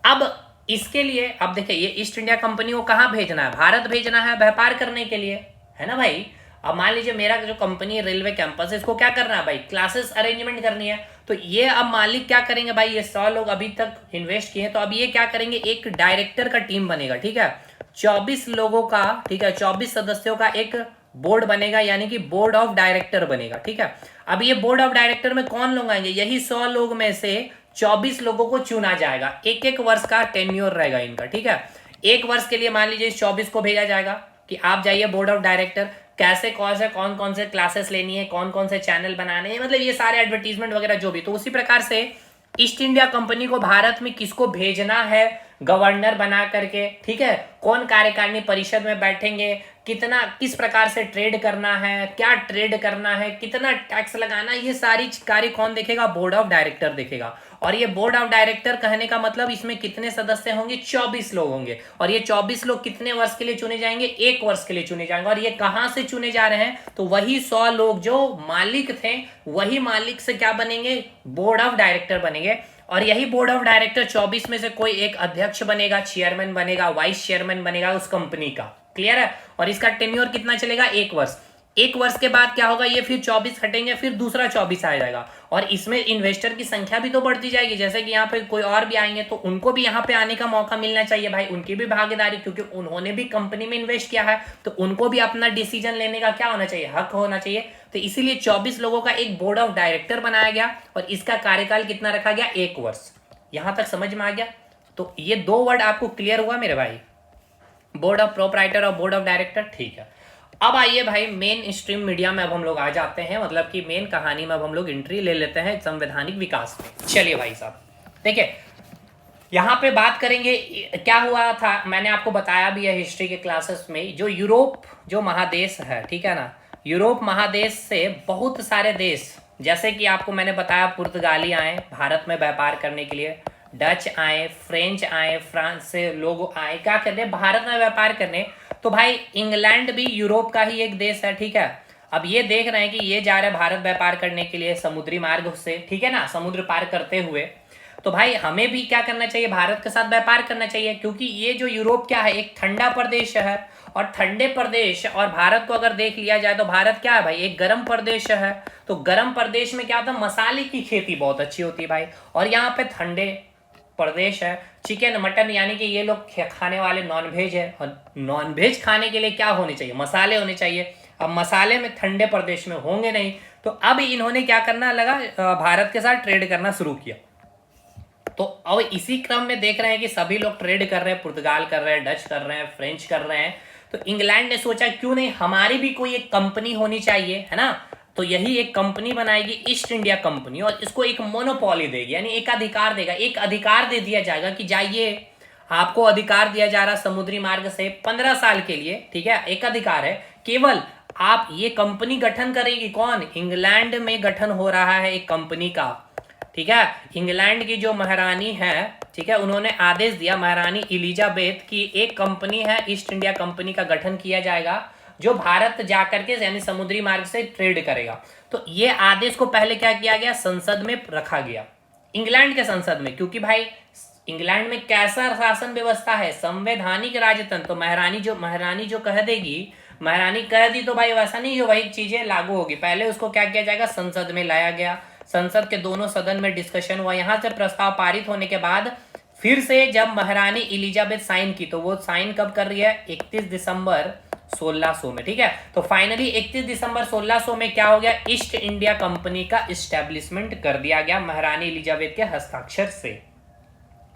अब इसके लिए अब देखिए ये ईस्ट इंडिया कंपनी को कहां भेजना है, भारत भेजना है व्यापार करने के लिए, है ना भाई। अब मान लीजिए मेरा जो कंपनी है रेलवे कैंपस, इसको क्या करना है भाई, क्लासेस अरेंजमेंट करनी है। तो ये अब मालिक क्या करेंगे भाई, ये 100 लोग अभी तक इन्वेस्ट किए, तो अब ये क्या करेंगे, एक डायरेक्टर का टीम बनेगा, ठीक है। 24 लोगों का, ठीक है, 24 सदस्यों का एक बोर्ड बनेगा, यानी कि बोर्ड ऑफ डायरेक्टर बनेगा, ठीक है। अब ये बोर्ड ऑफ डायरेक्टर में कौन लोग आएंगे, यही 100 लोग में से 24 लोगों को चुना जाएगा। एक एक वर्ष का टेन्योर रहेगा इनका, ठीक है। एक वर्ष के लिए मान लीजिए इस 24 को भेजा जाएगा कि आप जाइए बोर्ड ऑफ डायरेक्टर, कैसे कौन कौन से क्लासेस लेनी है, कौन कौन से चैनल बनाने हैं, मतलब ये सारे एडवर्टीजमेंट वगैरह जो भी। तो उसी प्रकार से ईस्ट इंडिया कंपनी को भारत में किसको भेजना है, गवर्नर बना करके, ठीक है, कौन कार्यकारिणी परिषद में बैठेंगे, कितना किस प्रकार से ट्रेड करना है, क्या ट्रेड करना है, कितना टैक्स लगाना है, ये सारी कार्य कौन देखेगा, बोर्ड ऑफ डायरेक्टर देखेगा। और ये बोर्ड ऑफ डायरेक्टर कहने का मतलब इसमें कितने सदस्य होंगे, 24 लोग होंगे। और ये 24 लोग कितने वर्ष के लिए चुने जाएंगे, एक वर्ष के लिए चुने जाएंगे। और ये कहां से चुने जा रहे हैं, तो वही 100 लोग जो मालिक थे, वही मालिक से क्या बनेंगे, बोर्ड ऑफ डायरेक्टर बनेंगे। और यही बोर्ड ऑफ डायरेक्टर 24 में से कोई एक अध्यक्ष बनेगा, चेयरमैन बनेगा, वाइस चेयरमैन बनेगा उस कंपनी का। क्लियर है। और इसका टेन्योर कितना चलेगा, एक वर्ष। एक वर्ष के बाद क्या होगा, ये फिर 24 हटेंगे, फिर दूसरा 24 आ जाएगा। और इसमें इन्वेस्टर की संख्या भी तो बढ़ती जाएगी, जैसे कि यहाँ पे कोई और भी आएंगे तो उनको भी यहाँ पे आने का मौका मिलना चाहिए भाई, उनकी भी भागीदारी, क्योंकि उन्होंने भी कंपनी में इन्वेस्ट किया है, तो उनको भी अपना डिसीजन लेने का क्या होना चाहिए, हक होना चाहिए। तो इसीलिए 24 लोगों का एक बोर्ड ऑफ डायरेक्टर बनाया गया, और इसका कार्यकाल कितना रखा गया, एक वर्ष। यहां तक समझ में आ गया। तो ये 2 वर्ड आपको क्लियर हुआ मेरे भाई, बोर्ड ऑफ प्रोप्राइटर और बोर्ड ऑफ डायरेक्टर, ठीक है। अब आइए भाई मेन स्ट्रीम मीडिया में अब हम लोग आ जाते हैं, मतलब कि मेन कहानी में अब हम लोग एंट्री ले लेते हैं संवैधानिक विकास में। चलिए भाई साहब देखिए, यहाँ पे बात करेंगे क्या हुआ था, मैंने आपको बताया भी है हिस्ट्री के क्लासेस में, जो यूरोप जो महादेश है, ठीक है ना, यूरोप महादेश से बहुत सारे देश, जैसे कि आपको मैंने बताया पुर्तगाली आए भारत में व्यापार करने के लिए, डच आए, फ्रेंच आए, फ्रांस से लोग आए क्या करने भारत में व्यापार करने। तो भाई इंग्लैंड भी यूरोप का ही एक देश है, ठीक है। अब ये देख रहे हैं कि ये जा रहे हैं भारत व्यापार करने के लिए समुद्री मार्ग से, ठीक है ना, समुद्र पार करते हुए। तो भाई हमें भी क्या करना चाहिए, भारत के साथ व्यापार करना चाहिए, क्योंकि ये जो यूरोप क्या है, एक ठंडा प्रदेश है, और ठंडे प्रदेश और भारत को अगर देख लिया जाए तो भारत क्या है भाई, एक गर्म प्रदेश है। तो गर्म प्रदेश में क्या होता है, मसाले की खेती बहुत अच्छी होती है भाई, और यहाँ पे ठंडे प्रदेश है, चिकन मटन यानी कि ये लोग खाने वाले नॉनवेज है, और नॉनवेज खाने के लिए क्या होने चाहिए, मसाले होने चाहिए। अब मसाले में ठंडे प्रदेश में होंगे नहीं, तो अब इन्होंने क्या करना लगा, भारत के साथ ट्रेड करना शुरू किया। तो अब इसी क्रम में देख रहे हैं कि सभी लोग ट्रेड कर रहे हैं, पुर्तगाल कर रहे हैं, डच कर रहे हैं, फ्रेंच कर रहे हैं। तो इंग्लैंड ने सोचा क्यों नहीं हमारी भी कोई एक कंपनी होनी चाहिए, है ना। तो यही एक कंपनी बनाएगी ईस्ट इंडिया कंपनी, और इसको एक मोनोपोली देगी, यानी एक अधिकार देगा, एक अधिकार दे दिया जाएगा कि जाइए आपको अधिकार दिया जा रहा समुद्री मार्ग से 15 साल के लिए, ठीक है, एक अधिकार है, केवल आप ये कंपनी गठन करेगी, कौन, इंग्लैंड में गठन हो रहा है एक कंपनी का, ठीक है। इंग्लैंड की जो महारानी है, ठीक है, उन्होंने आदेश दिया, महारानी एलिजाबेथ की एक कंपनी है ईस्ट इंडिया कंपनी का गठन किया जाएगा, जो भारत जाकर के यानी समुद्री मार्ग से ट्रेड करेगा। तो ये आदेश को पहले क्या किया गया, संसद में रखा गया, इंग्लैंड के संसद में, क्योंकि भाई इंग्लैंड में कैसा शासन व्यवस्था है, संवैधानिक राजतंत्र। तो महारानी जो कह देगी, महारानी कह दी तो भाई वैसा नहीं जो वही चीजें लागू होगी, पहले उसको क्या किया जाएगा, संसद में लाया गया, संसद के दोनों सदन में डिस्कशन हुआ, यहां से प्रस्ताव पारित होने के बाद फिर से जब महारानी एलिजाबेथ साइन की, तो वो साइन कब कर रही है, 31 दिसंबर 1600 में, ठीक है। तो फाइनली 31 दिसंबर 1600 में क्या हो गया, ईस्ट इंडिया कंपनी का इस्टेब्लिशमेंट कर दिया गया महारानी एलिजाबेथ के हस्ताक्षर से,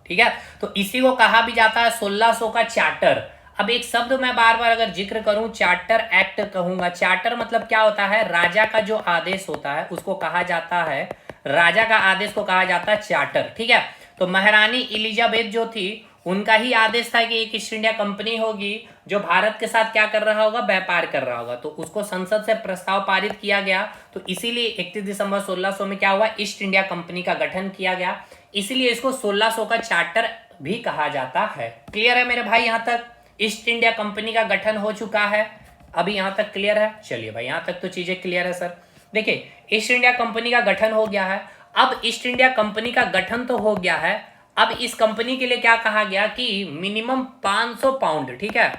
ठीक है। तो इसी को कहा भी जाता है 1600 का चार्टर। अब एक शब्द मैं बार बार अगर जिक्र करूं, चार्टर एक्ट कहूंगा। चार्टर मतलब क्या होता है, राजा का जो आदेश होता है उसको कहा जाता है, राजा का आदेश को कहा जाता है चार्टर, ठीक है। तो महारानी एलिजाबेथ जो थी उनका ही आदेश था कि एक ईस्ट इंडिया कंपनी होगी जो भारत के साथ क्या कर रहा होगा, व्यापार कर रहा होगा। तो उसको संसद से प्रस्ताव पारित किया गया, तो इसीलिए 31 दिसंबर 1600 में क्या हुआ, ईस्ट इंडिया कंपनी का गठन किया गया, इसीलिए इसको 1600 का चार्टर भी कहा जाता है। क्लियर है मेरे भाई, यहां तक ईस्ट इंडिया कंपनी का गठन हो चुका है, अभी यहां तक क्लियर है। चलिए भाई यहां तक तो चीजें क्लियर है सर। देखिए ईस्ट इंडिया कंपनी का गठन हो गया है। अब ईस्ट इंडिया कंपनी का गठन तो हो गया है, अब इस कंपनी के लिए क्या कहा गया कि मिनिमम 500 पाउंड, ठीक है,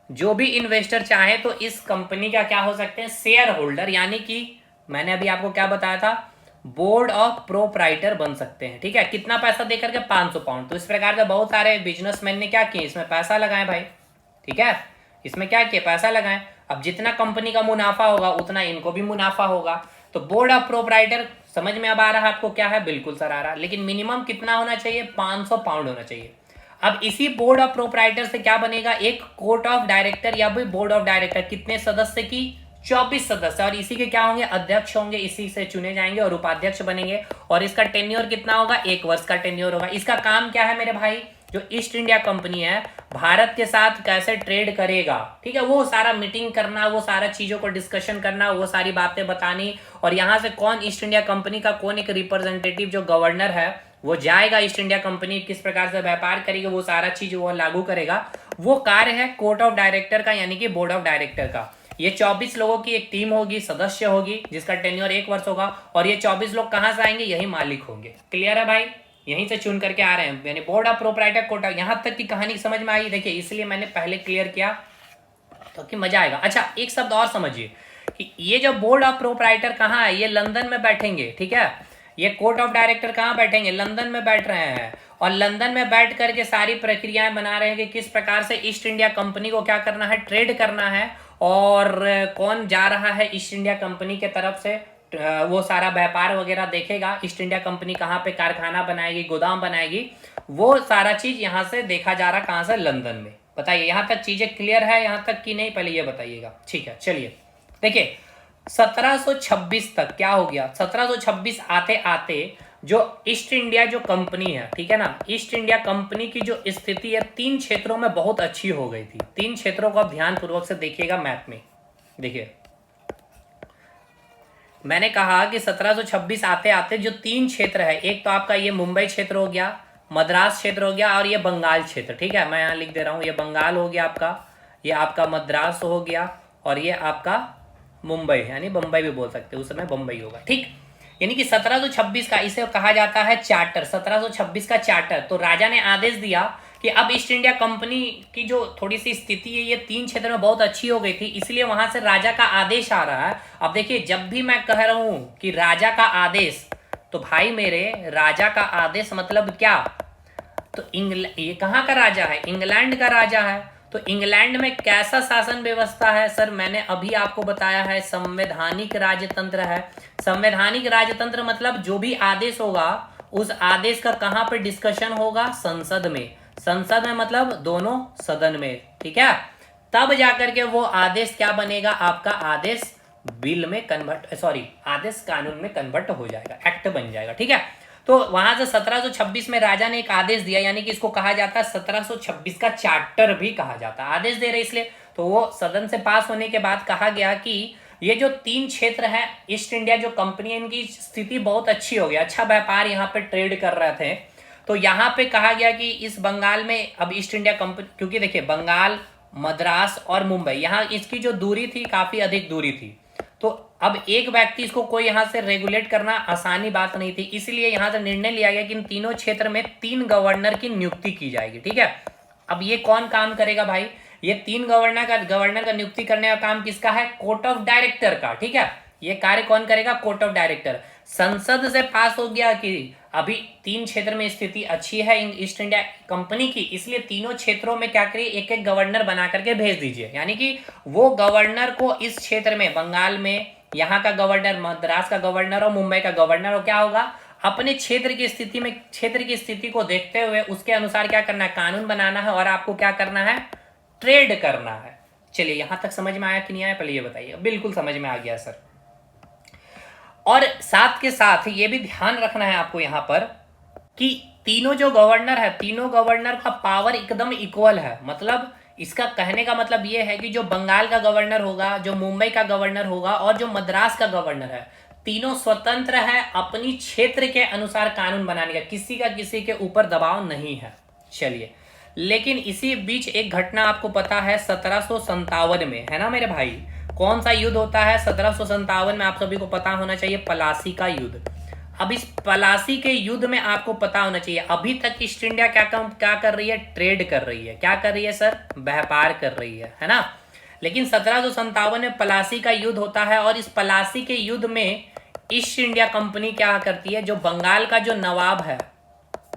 जो भी इन्वेस्टर चाहे तो इस कंपनी का क्या हो सकते हैं, शेयर होल्डर, यानी कि मैंने अभी आपको क्या बताया था, बोर्ड ऑफ प्रोप्राइटर बन सकते हैं, ठीक है। कितना पैसा देकर के, 500 पाउंड। तो इस प्रकार से बहुत सारे बिजनेसमैन ने क्या किए, इसमें पैसा लगाए भाई, ठीक है, इसमें क्या किया, पैसा लगाए। अब जितना कंपनी का मुनाफा होगा उतना इनको भी मुनाफा होगा। तो बोर्ड ऑफ प्रोप्राइटर समझ में अब आ रहा है आपको क्या है, बिल्कुल सर आ रहा है, लेकिन मिनिमम कितना होना चाहिए, 500 पाउंड होना चाहिए। अब इसी बोर्ड ऑफ प्रोप्राइटर से क्या बनेगा, एक कोर्ट ऑफ डायरेक्टर या फिर बोर्ड ऑफ डायरेक्टर, कितने सदस्य की, 24 सदस्य, और इसी के क्या होंगे, अध्यक्ष होंगे, इसी से चुने जाएंगे और उपाध्यक्ष बनेंगे। और इसका टेन्योर कितना होगा, 1 वर्ष का टेन्योर होगा। इसका काम क्या है मेरे भाई, जो ईस्ट इंडिया कंपनी है भारत के साथ कैसे ट्रेड करेगा, ठीक है, वो सारा मीटिंग करना, वो सारा चीजों को डिस्कशन करना, वो सारी बातें बतानी, और यहाँ से कौन ईस्ट इंडिया कंपनी का कौन एक रिप्रेजेंटेटिव जो गवर्नर है वो जाएगा, ईस्ट इंडिया कंपनी किस प्रकार से व्यापार करेगी, वो सारा चीज वो लागू करेगा। वो कार्य है कोर्ट ऑफ डायरेक्टर का, यानी कि बोर्ड ऑफ डायरेक्टर का। ये 24 लोगों की एक टीम होगी, सदस्य होगी, जिसका टेन्योर 1 वर्ष होगा, और ये 24 लोग कहां से आएंगे, यही मालिक होंगे। क्लियर है भाई, यहीं से चुन करके आ रहे हैं, यानी बोर्ड ऑफ प्रोप्राइटर कोर्ट। यहां तक की कहानी समझ में आई, देखिए इसलिए मैंने पहले क्लियर किया तो कि मजा आएगा। अच्छा एक शब्द और समझिए कि ये जो बोर्ड ऑफ प्रोप्राइटर कहाँ है, ये लंदन में बैठेंगे, ठीक है। ये कोर्ट ऑफ डायरेक्टर कहाँ बैठेंगे, लंदन में बैठ रहे हैं, और लंदन में बैठ करके सारी प्रक्रियाएं बना रहे हैं कि किस प्रकार से ईस्ट इंडिया कंपनी को क्या करना है, ट्रेड करना है, और कौन जा रहा है ईस्ट इंडिया कंपनी के तरफ से वो सारा व्यापार वगैरह देखेगा, ईस्ट इंडिया कंपनी कहाँ पे कारखाना बनाएगी, गोदाम बनाएगी, वो सारा चीज यहाँ से देखा जा रहा, कहाँ से, लंदन में। बताइए यहाँ तक चीजें क्लियर है यहाँ तक कि नहीं, पहले ये बताइएगा। ठीक है, चलिए देखिए 1726 तक क्या हो गया, 1726 आते आते जो ईस्ट इंडिया जो कंपनी है, ठीक है ना, ईस्ट इंडिया कंपनी की जो स्थिति है 3 क्षेत्रों में बहुत अच्छी हो गई थी। 3 क्षेत्रों को आप ध्यान पूर्वक से देखिएगा मैप में। देखिए मैंने कहा कि 1726 आते आते जो 3 क्षेत्र है, एक तो आपका ये मुंबई क्षेत्र हो गया, मद्रास क्षेत्र हो गया, और ये बंगाल क्षेत्र। ठीक है, मैं यहाँ लिख दे रहा हूँ, ये बंगाल हो गया आपका, ये आपका मद्रास हो गया, और ये आपका मुंबई, यानी बम्बई भी बोल सकते हो, उस समय बम्बई होगा। ठीक, यानी कि 1726 का इसे कहा जाता है चार्टर, 1726 का चार्टर। तो राजा ने आदेश दिया कि अब ईस्ट इंडिया कंपनी की जो थोड़ी सी स्थिति है ये 3 क्षेत्र में बहुत अच्छी हो गई थी, इसलिए वहां से राजा का आदेश आ रहा है। अब देखिए जब भी मैं कह रहा हूं कि राजा का आदेश, तो भाई मेरे राजा का आदेश मतलब क्या, तो ये कहाँ का राजा है, इंग्लैंड का राजा है। तो इंग्लैंड में कैसा शासन व्यवस्था है सर, मैंने अभी आपको बताया है, संवैधानिक राजतंत्र है। संवैधानिक राजतंत्र मतलब जो भी आदेश होगा उस आदेश का कहां पर डिस्कशन होगा, संसद में। संसद में मतलब दोनों सदन में, ठीक है, तब जाकर के वो आदेश क्या बनेगा, आपका आदेश बिल में कन्वर्ट, सॉरी आदेश कानून में कन्वर्ट हो जाएगा, एक्ट बन जाएगा। ठीक है, तो वहां से 1726 में राजा ने एक आदेश दिया, यानी कि इसको कहा जाता है 1726 का चार्टर भी कहा जाता है, आदेश दे रहे इसलिए। तो वो सदन से पास होने के बाद कहा गया कि ये जो 3 क्षेत्र है ईस्ट इंडिया जो कंपनी है, इनकी स्थिति बहुत अच्छी हो गई, अच्छा व्यापार यहाँ पे ट्रेड कर रहे थे। तो यहाँ पे कहा गया कि इस बंगाल में अब ईस्ट इंडिया कंपनी, क्योंकि देखिए बंगाल, मद्रास और मुंबई, यहाँ इसकी जो दूरी थी काफी अधिक दूरी थी, तो अब एक व्यक्ति इसको कोई यहाँ से रेगुलेट करना आसानी बात नहीं थी, इसलिए यहाँ से निर्णय लिया गया कि इन तीनों क्षेत्र में 3 गवर्नर की नियुक्ति की जाएगी। ठीक है, अब ये कौन काम करेगा भाई, ये 3 गवर्नर का नियुक्ति करने का काम किसका है, कोर्ट ऑफ डायरेक्टर का। ठीक है, ये कार्य कौन करेगा, कोर्ट ऑफ डायरेक्टर। संसद से पास हो गया कि अभी 3 क्षेत्र में स्थिति अच्छी है ईस्ट इंडिया कंपनी की, इसलिए तीनों क्षेत्रों में क्या करिए, एक एक गवर्नर बना करके भेज दीजिए, यानी कि वो गवर्नर को इस क्षेत्र में, बंगाल में यहाँ का गवर्नर, मद्रास का गवर्नर और मुंबई का गवर्नर, और क्या होगा, अपने क्षेत्र की स्थिति में, क्षेत्र की स्थिति को देखते हुए उसके अनुसार क्या करना है, कानून बनाना है, और आपको क्या करना है, ट्रेड करना है। चलिए यहां तक समझ में आया कि नहीं आया, पहले ये बताइए। बिल्कुल समझ में आ गया सर। और साथ के साथ ये भी ध्यान रखना है आपको यहाँ पर कि तीनों जो गवर्नर है, तीनों गवर्नर का पावर एकदम इक्वल है। मतलब इसका कहने का मतलब ये है कि जो बंगाल का गवर्नर होगा, जो मुंबई का गवर्नर होगा और जो मद्रास का गवर्नर है, तीनों स्वतंत्र है अपनी क्षेत्र के अनुसार कानून बनाने का, किसी का किसी के ऊपर दबाव नहीं है। चलिए, लेकिन इसी बीच एक घटना आपको पता है 1757 में, है ना मेरे भाई, कौन सा युद्ध होता है 1757 में, आप सभी को पता होना चाहिए, पलासी का युद्ध। अब इस पलासी के युद्ध में आपको पता होना चाहिए, अभी तक ईस्ट इंडिया क्या कर रही है, ट्रेड कर रही है। क्या कर रही है सर, व्यापार कर रही है ना। लेकिन 1757 में पलासी का युद्ध होता है, और इस पलासी के युद्ध में ईस्ट इंडिया कंपनी क्या करती है, जो बंगाल का जो नवाब है,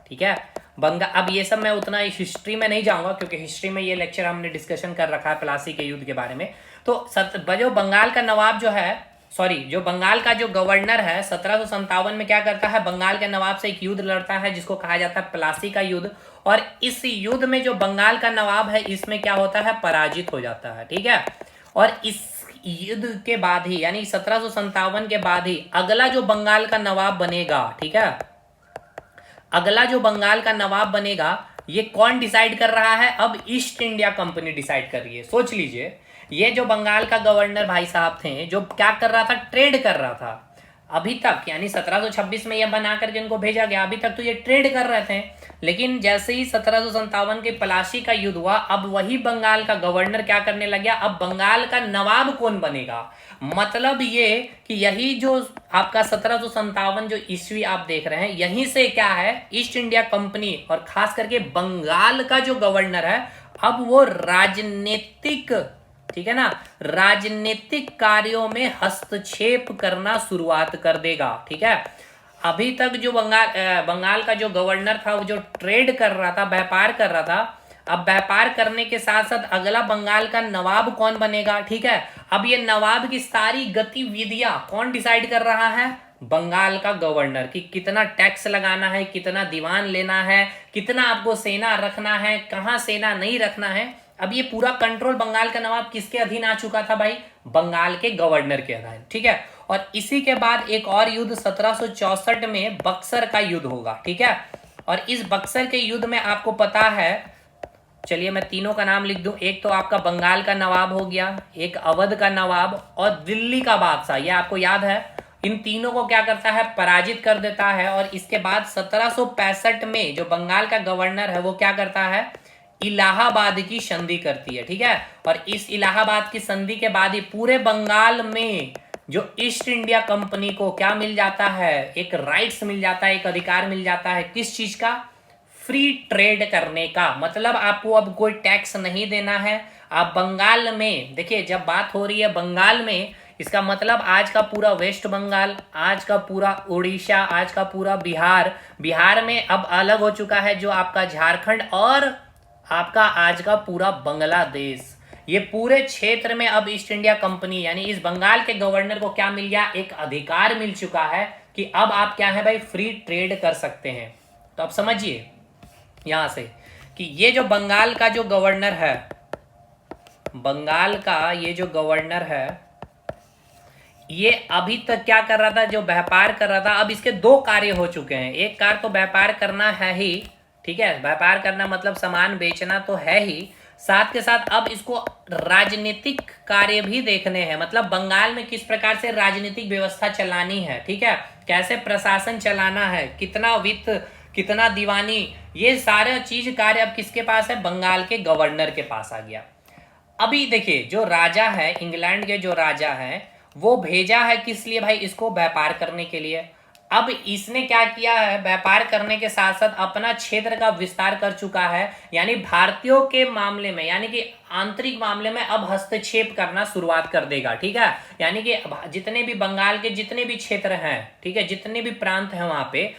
ठीक है, बंगाल, अब ये सब मैं उतना हिस्ट्री में नहीं जाऊंगा क्योंकि हिस्ट्री में ये लेक्चर हमने डिस्कशन कर रखा है पलासी के युद्ध के बारे में। तो जो बंगाल का नवाब जो है, सॉरी जो बंगाल का जो गवर्नर है 1757 में क्या करता है, बंगाल के नवाब से एक युद्ध लड़ता है जिसको कहा जाता है पलासी का युद्ध। और इस युद्ध में जो बंगाल का नवाब है इसमें क्या होता है, पराजित हो जाता है। ठीक है, और इस युद्ध के बाद ही, यानी 1757 के बाद ही अगला जो बंगाल का नवाब बनेगा, ठीक है, अगला जो बंगाल का नवाब बनेगा, ये कौन डिसाइड कर रहा है, अब ईस्ट इंडिया कंपनी डिसाइड कर रही है। सोच लीजिए, ये जो बंगाल का गवर्नर भाई साहब थे, जो क्या कर रहा था, ट्रेड कर रहा था अभी तक, यानी 1726 में ये बना करके इनको भेजा गया, अभी तक तो ये ट्रेड कर रहे थे। लेकिन जैसे ही 1757 के पलासी का युद्ध हुआ, अब वही बंगाल का गवर्नर क्या करने लग गया, अब बंगाल का नवाब कौन बनेगा। मतलब ये कि यही जो आपका 1757 जो ईस्वी आप देख रहे हैं, यहीं से क्या है, ईस्ट इंडिया कंपनी और खास करके बंगाल का जो गवर्नर है, अब वो राजनीतिक, ठीक है ना, राजनीतिक कार्यों में हस्तक्षेप करना शुरुआत कर देगा। ठीक है, अभी तक जो बंगाल का जो गवर्नर था, वो जो ट्रेड कर रहा था, व्यापार कर रहा था, अब व्यापार करने के साथ साथ अगला बंगाल का नवाब कौन बनेगा, ठीक है। अब ये नवाब की सारी गतिविधियां कौन डिसाइड कर रहा है, बंगाल का गवर्नर, कि कितना टैक्स लगाना है, कितना दीवान लेना है, कितना आपको सेना रखना है, कहाँ सेना नहीं रखना है। अब ये पूरा कंट्रोल बंगाल का नवाब किसके अधीन आ चुका था भाई, बंगाल के गवर्नर के अधीन, ठीक है। और इसी के बाद एक और युद्ध 1764 में बक्सर का युद्ध होगा, ठीक है। और इस बक्सर के युद्ध में आपको पता है, चलिए मैं तीनों का नाम लिख दूं, एक तो आपका बंगाल का नवाब हो गया, एक अवध का नवाब और दिल्ली का बादशाह, ये आपको याद है। इन तीनों को क्या करता है, पराजित कर देता है। और इसके बाद 1765 में जो बंगाल का गवर्नर है वो क्या करता है, इलाहाबाद की संधि करती है, ठीक है। और इस इलाहाबाद की संधि के बाद ही पूरे बंगाल में जो ईस्ट इंडिया कंपनी को क्या मिल जाता है, एक राइट्स मिल जाता है, एक अधिकार मिल जाता है, किस चीज का, फ्री ट्रेड करने का। मतलब आपको अब कोई टैक्स नहीं देना है। आप बंगाल में देखिए, जब बात हो रही है बंगाल में, इसका मतलब आज का पूरा वेस्ट बंगाल, आज का पूरा उड़ीसा, आज का पूरा बिहार, बिहार में अब अलग हो चुका है जो आपका झारखंड, और आपका आज का पूरा बांग्लादेश, ये पूरे क्षेत्र में अब ईस्ट इंडिया कंपनी यानी इस बंगाल के गवर्नर को क्या मिल गया, एक अधिकार मिल चुका है कि अब आप क्या है भाई, फ्री ट्रेड कर सकते हैं। तो अब समझिए यहां से कि ये जो बंगाल का जो गवर्नर है, बंगाल का ये जो गवर्नर है, ये अभी तक क्या कर रहा था, जो व्यापार कर रहा था, अब इसके दो कार्य हो चुके हैं। एक कार्य तो व्यापार करना है ही, ठीक है, व्यापार करना मतलब सामान बेचना तो है ही, साथ के साथ अब इसको राजनीतिक कार्य भी देखने हैं। मतलब बंगाल में किस प्रकार से राजनीतिक व्यवस्था चलानी है, ठीक है, कैसे प्रशासन चलाना है, कितना वित्त, कितना दीवानी, ये सारा चीज कार्य अब किसके पास है, बंगाल के गवर्नर के पास आ गया। अभी देखिए जो राजा है, इंग्लैंड के जो राजा है, वो भेजा है किस लिए भाई, इसको व्यापार करने के लिए। अब इसने क्या किया है, व्यापार करने के साथ साथ अपना क्षेत्र का विस्तार कर चुका है, यानी भारतीयों के मामले में, यानी कि आंतरिक मामले में अब हस्तक्षेप करना शुरुआत कर देगा, ठीक है। यानी कि जितने भी बंगाल के जितने भी क्षेत्र हैं, ठीक है, जितने भी प्रांत हैं वहां पे,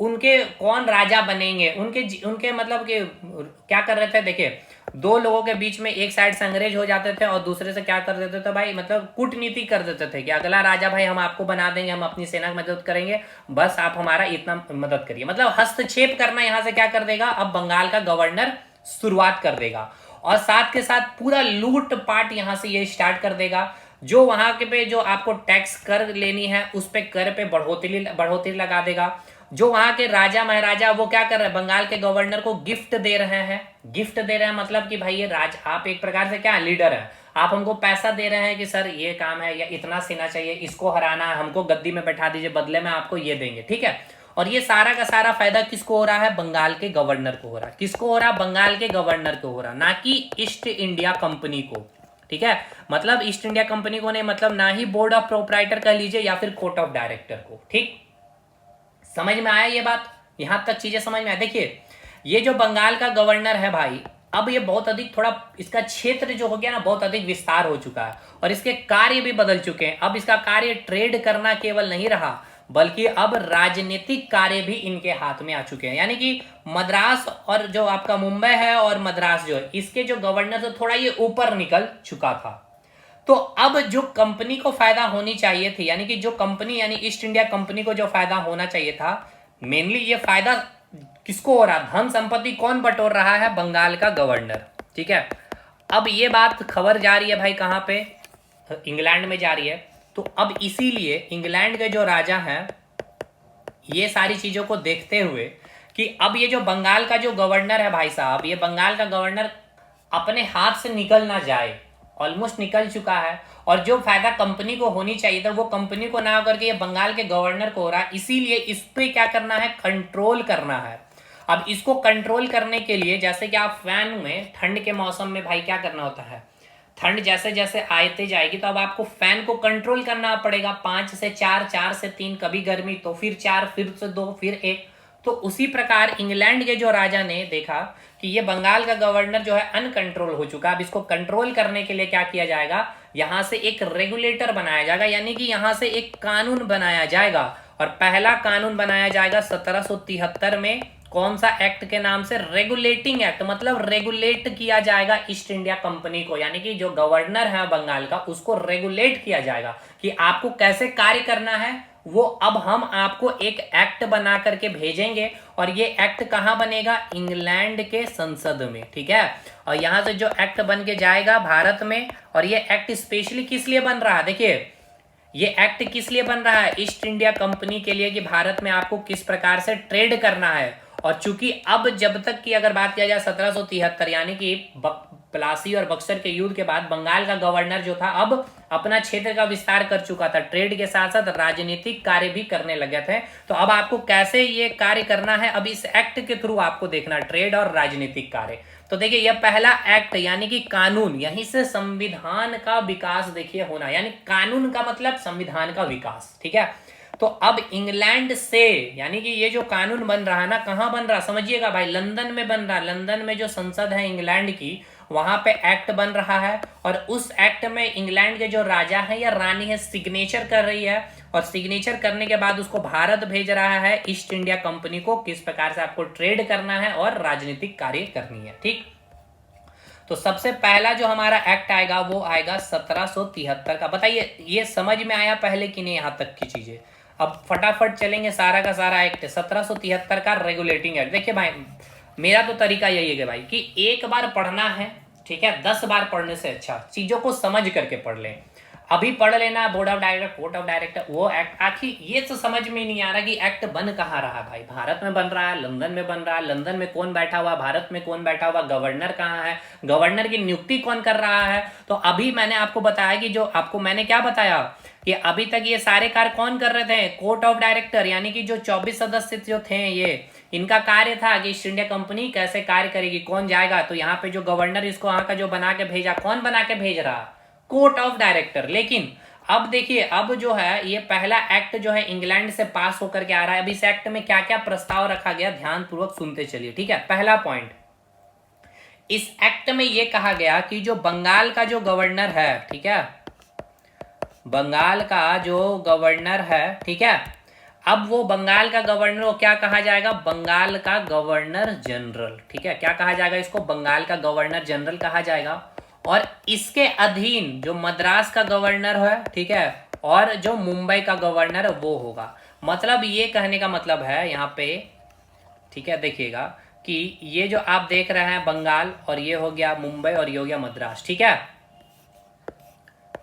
उनके कौन राजा बनेंगे, उनके मतलब कि क्या कर रहे थे, देखिए दो लोगों के बीच में एक साइड से अंग्रेज हो जाते थे और दूसरे से क्या कर देते थे भाई, मतलब कूटनीति कर देते थे कि अगला राजा भाई हम आपको बना देंगे, हम अपनी सेना की मदद करेंगे, बस आप हमारा इतना मदद करिए। मतलब हस्तक्षेप करना यहां से क्या कर देगा, अब बंगाल का गवर्नर शुरुआत कर देगा। और साथ के साथ पूरा लूट पाट यहां से ये स्टार्ट कर देगा। जो वहां के पे जो आपको टैक्स कर लेनी है उस पे कर पे बढ़ोतरी लगा देगा। जो वहां के राजा महाराजा वो क्या कर रहे हैं, बंगाल के गवर्नर को गिफ्ट दे रहे हैं, गिफ्ट दे रहे हैं मतलब कि भाई ये राज आप एक प्रकार से क्या लीडर है, आप हमको पैसा दे रहे हैं कि सर ये काम है या इतना सेना चाहिए, इसको हराना है, हमको गद्दी में बैठा दीजिए, बदले में आपको ये देंगे, ठीक है। और ये सारा का सारा फायदा किसको हो रहा है, बंगाल के गवर्नर को हो रहा है। किसको हो रहा है, बंगाल के गवर्नर को हो रहा, ना कि ईस्ट इंडिया कंपनी को, ठीक है। मतलब ईस्ट इंडिया कंपनी को नहीं, मतलब ना ही बोर्ड ऑफ प्रोप्राइटर कह लीजिए या फिर कोर्ट ऑफ डायरेक्टर को, ठीक। समझ में आया ये बात, यहां तक चीजें समझ में आया। देखिए ये जो बंगाल का गवर्नर है भाई, अब ये बहुत अधिक थोड़ा इसका क्षेत्र जो हो गया ना बहुत अधिक विस्तार हो चुका है और इसके कार्य भी बदल चुके हैं। अब इसका कार्य ट्रेड करना केवल नहीं रहा, बल्कि अब राजनीतिक कार्य भी इनके हाथ में आ चुके हैं। यानी कि मद्रास और जो आपका मुंबई है और मद्रास जो है, इसके जो गवर्नर से थोड़ा ये ऊपर निकल चुका था। तो अब जो कंपनी को फायदा होनी चाहिए थी, यानी कि जो कंपनी यानी ईस्ट इंडिया कंपनी को जो फायदा होना चाहिए था, मेनली ये फायदा किसको हो रहा, धन संपत्ति कौन बटोर रहा है, बंगाल का गवर्नर, ठीक है। अब ये बात खबर जा रही है भाई कहां पे, इंग्लैंड में जा रही है। तो अब इसीलिए इंग्लैंड के जो राजा हैं ये सारी चीजों को देखते हुए कि अब ये जो बंगाल का जो गवर्नर है भाई साहब, ये बंगाल का गवर्नर अपने हाथ से निकल ना जाए, ऑलमोस्ट निकल चुका है, और जो फायदा कंपनी को होनी चाहिए था वो कंपनी को ना होकर के ये बंगाल के गवर्नर को हो रहा है। इसीलिए इस पे क्या करना है, कंट्रोल करना है। अब इसको कंट्रोल करने के लिए जैसे कि आप फैन में ठंड के मौसम में भाई क्या करना होता है, ठंड जैसे जैसे आते जाएगी तो अब आपको फैन को कंट्रोल करना पड़ेगा, 5 से 4, 4 से 3, कभी गर्मी तो फिर 4, फिर से 2, फिर 1। तो उसी प्रकार इंग्लैंड के जो राजा ने देखा कि ये बंगाल का गवर्नर जो है अनकंट्रोल हो चुका, अब इसको कंट्रोल करने के लिए क्या किया जाएगा, यहां से एक रेगुलेटर बनाया जाएगा, यानी कि यहां से एक कानून बनाया जाएगा। और पहला कानून बनाया जाएगा 1773 में, कौन सा एक्ट के नाम से? रेगुलेटिंग एक्ट, मतलब रेगुलेट किया जाएगा ईस्ट इंडिया कंपनी को, यानी कि जो गवर्नर है बंगाल का उसको रेगुलेट किया जाएगा कि आपको कैसे कार्य करना है। वो अब हम आपको एक एक्ट बना करके भेजेंगे और ये एक्ट कहाँ बनेगा? इंग्लैंड के संसद में, ठीक है। और यहां से जो एक्ट बन के जाएगा भारत में, और ये एक्ट स्पेशली किस लिए बन रहा है? देखिए ये एक्ट किस लिए बन रहा है? ईस्ट इंडिया कंपनी के लिए, कि भारत में आपको किस प्रकार से ट्रेड करना है। और चूंकि अब जब तक की अगर बात किया जाए 1773 यानी कि प्लासी और बक्सर के युद्ध के बाद बंगाल का गवर्नर जो था अब अपना क्षेत्र का विस्तार कर चुका था, ट्रेड के साथ साथ राजनीतिक कार्य भी करने लगे थे। तो अब आपको कैसे ये कार्य करना है, अब इस एक्ट के थ्रू आपको देखना, ट्रेड और राजनीतिक कार्य। तो देखिए यह पहला एक्ट यानी कि कानून, यहीं से संविधान का विकास देखिए होना, यानी कानून का मतलब संविधान का विकास, ठीक है। तो अब इंग्लैंड से, यानी कि ये जो कानून बन रहा है ना, कहां बन रहा समझिएगा भाई? लंदन में बन रहा है। लंदन में जो संसद है इंग्लैंड की, वहां पे एक्ट बन रहा है और उस एक्ट में इंग्लैंड के जो राजा है या रानी है सिग्नेचर कर रही है, और सिग्नेचर करने के बाद उसको भारत भेज रहा है ईस्ट इंडिया कंपनी को, किस प्रकार से आपको ट्रेड करना है और राजनीतिक कार्य करनी है, ठीक। तो सबसे पहला जो हमारा एक्ट आएगा वो आएगा 1773 का। बताइए ये समझ में आया पहले कि नहीं यहां तक की चीजें? अब फटाफट चलेंगे सारा का सारा एक्ट 1773 का रेगुलेटिंग एक्ट। देखिए भाई मेरा तो तरीका यही है कि भाई कि एक बार पढ़ना है, ठीक है, 10 बार पढ़ने से अच्छा चीजों को समझ करके पढ़ लें। अभी पढ़ लेना board of director, court of director, वो एक्ट, आखिर ये तो समझ में नहीं आ रहा कि एक्ट बन कहाँ रहा भाई? भारत में बन रहा है, लंदन में बन रहा है, लंदन में कौन बैठा हुआ, भारत में कौन बैठा हुआ, गवर्नर कहाँ है, गवर्नर की नियुक्ति कौन कर रहा है? तो अभी मैंने आपको बताया कि जो आपको मैंने क्या बताया कि अभी तक ये सारे कार्य कौन कर रहे थे? कोर्ट ऑफ डायरेक्टर, यानी कि जो 24 सदस्य जो थे ये, इनका कार्य था कि ईस्ट इंडिया कंपनी कैसे कार्य करेगी, कौन जाएगा। तो यहाँ पे जो गवर्नर इसको यहाँ का जो बना के भेजा, कौन बना के भेज रहा? Court of director. लेकिन अब देखिए अब जो है ये पहला एक्ट जो है इंग्लैंड से पास होकर के आ रहा है। अब इस एक्ट में क्या क्या प्रस्ताव रखा गया ध्यान पूर्वक सुनते चलिए, ठीक है। पहला पॉइंट, इस एक्ट में यह कहा गया कि जो बंगाल का जो गवर्नर है, ठीक है, बंगाल का जो गवर्नर है, ठीक है, अब वो बंगाल का गवर्नर को क्या कहा जाएगा? बंगाल का गवर्नर जनरल, ठीक है। क्या कहा जाएगा इसको? बंगाल का गवर्नर जनरल कहा जाएगा। और इसके अधीन जो मद्रास का गवर्नर है, ठीक है, और जो मुंबई का गवर्नर है वो होगा। मतलब ये कहने का मतलब है यहाँ पे, ठीक है, देखिएगा कि ये जो आप देख रहे हैं बंगाल, और ये हो गया मुंबई, और ये हो गया मद्रास, ठीक है,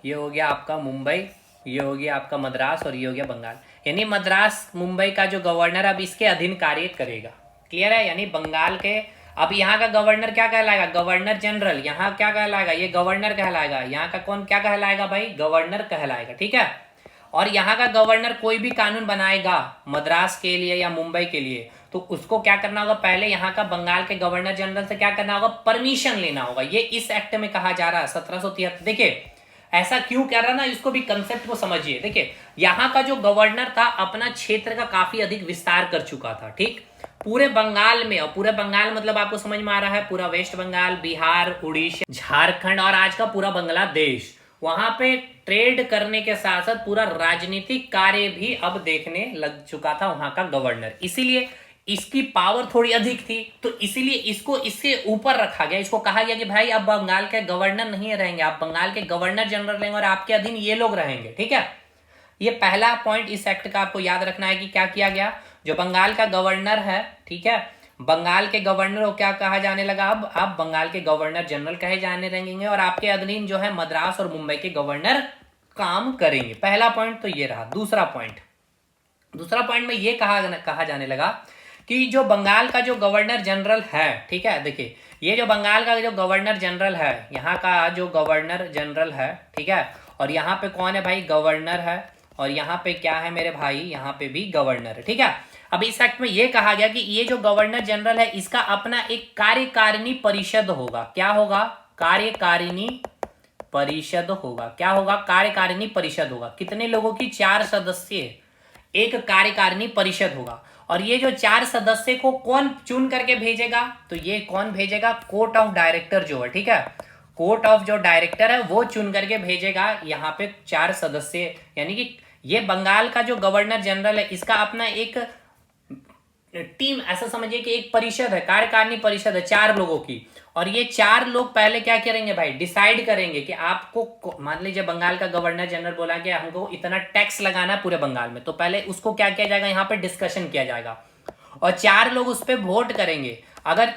ये हो गया आपका मुंबई, ये हो गया आपका मद्रास, और ये हो गया बंगाल। यानी मद्रास मुंबई का जो गवर्नर अब इसके अधीन कार्य करेगा। क्लियर है? यानी बंगाल के, अब यहाँ का गवर्नर क्या कहलाएगा? Governor general. यहाँ क्या कहलाएगा? ये गवर्नर कहलाएगा। यहाँ का कौन क्या कहलाएगा भाई? गवर्नर कहलाएगा, ठीक है। और यहाँ का गवर्नर कोई भी कानून बनाएगा मद्रास के लिए या मुंबई के लिए, तो उसको क्या करना होगा? पहले यहाँ का बंगाल के गवर्नर जनरल से क्या करना होगा? परमिशन लेना होगा। ये इस एक्ट में कहा जा रहा है 1773। देखिए ऐसा क्यों कह रहा ना, इसको भी कंसेप्ट को समझिए। देखिए यहाँ का जो गवर्नर था अपना क्षेत्र का काफी अधिक विस्तार कर चुका था, ठीक, पूरे बंगाल में। और पूरे बंगाल मतलब आपको समझ में आ रहा है पूरा वेस्ट बंगाल, बिहार, उड़ीसा, झारखंड और आज का पूरा बांग्लादेश, वहां पे ट्रेड करने के साथ साथ पूरा राजनीतिक कार्य भी अब देखने लग चुका था वहां का गवर्नर। इसीलिए इसकी पावर थोड़ी अधिक थी, तो इसीलिए इसको इससे ऊपर रखा गया। इसको कहा गया कि भाई अब बंगाल के गवर्नर नहीं रहेंगे, आप बंगाल के गवर्नर जनरल रहेंगे और आपके अधीन ये लोग रहेंगे, ठीक है। ये पहला पॉइंट इस एक्ट का आपको याद रखना है कि क्या किया गया। जो बंगाल का गवर्नर है, ठीक है, बंगाल के गवर्नर को क्या कहा जाने लगा? अब आप बंगाल के गवर्नर जनरल कहे जाने लगेंगे, और आपके अधीन जो है मद्रास और मुंबई के गवर्नर काम करेंगे। पहला पॉइंट तो ये रहा। दूसरा पॉइंट में ये कहा जाने लगा कि जो बंगाल का जो गवर्नर जनरल है, ठीक है, देखिए ये जो बंगाल का जो गवर्नर जनरल है, यहाँ का जो गवर्नर जनरल है, ठीक है, और यहाँ पे कौन है भाई? गवर्नर है, और यहाँ पे क्या है मेरे भाई? यहाँ पे भी गवर्नर है, ठीक है। अब इस एक्ट में ये कहा गया कि ये जो गवर्नर जनरल है इसका अपना एक कार्यकारिणी परिषद होगा। क्या होगा? कार्यकारिणी परिषद होगा। क्या होगा? कार्यकारिणी परिषद होगा। कितने लोगों की? 4 सदस्य एक कार्यकारिणी परिषद होगा। और ये जो 4 सदस्य को कौन चुन करके भेजेगा? तो ये कौन भेजेगा? कोर्ट ऑफ डायरेक्टर जो है, ठीक है, कोर्ट ऑफ जो डायरेक्टर है वो चुन करके भेजेगा यहाँ पे 4 सदस्य। यानी कि ये बंगाल का जो गवर्नर जनरल है इसका अपना एक टीम ऐसा समझिए कि एक परिषद है, कार्यकारिणी परिषद है 4 लोगों की, और ये 4 लोग पहले क्या करेंगे भाई, डिसाइड करेंगे कि आपको, मान लीजिए बंगाल का गवर्नर जनरल बोला कि हमको इतना टैक्स लगाना है पूरे बंगाल में, तो पहले उसको क्या किया जाएगा, यहाँ पे डिस्कशन किया जाएगा और 4 लोग उस पर वोट करेंगे। अगर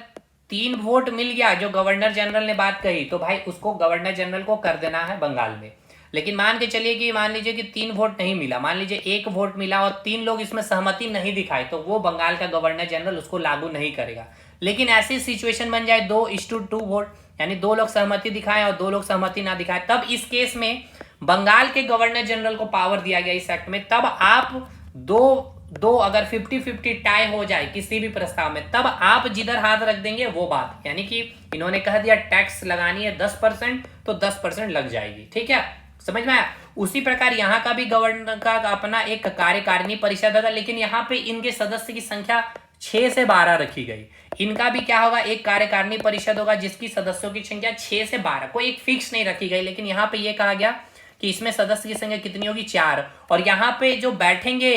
3 वोट मिल गया जो गवर्नर जनरल ने बात कही, तो भाई उसको गवर्नर जनरल को कर देना है बंगाल में। लेकिन मान के चलिए कि मान लीजिए कि 3 वोट नहीं मिला, मान लीजिए 1 वोट मिला और 3 लोग इसमें सहमति नहीं दिखाए, तो वो बंगाल का गवर्नर जनरल उसको लागू नहीं करेगा। लेकिन ऐसी सिचुएशन बन जाए 2:2 वोट, यानी 2 लोग सहमति दिखाएं और 2 लोग सहमति ना दिखाएं, तब इस केस में बंगाल के गवर्नर जनरल को पावर दिया गया इस एक्ट में। तब आप दो अगर 50-50 टाई हो जाए किसी भी प्रस्ताव में, तब आप जिधर हाथ रख देंगे वो बात, यानी कि इन्होंने कह दिया टैक्स लगानी है 10%, तो 10% लग जाएगी। ठीक है, समझ में आया। उसी प्रकार यहाँ का भी गवर्नर का अपना एक कार्यकारिणी परिषद होगा, लेकिन यहाँ पे इनके सदस्य की संख्या 6 से 12 रखी गई। इनका भी क्या होगा, एक कार्यकारिणी परिषद होगा जिसकी सदस्यों की संख्या 6 से 12, कोई एक फिक्स नहीं रखी गई, लेकिन यहाँ पे ये कहा गया कि इसमें सदस्य की संख्या कितनी होगी, 4। और यहाँ पे जो बैठेंगे,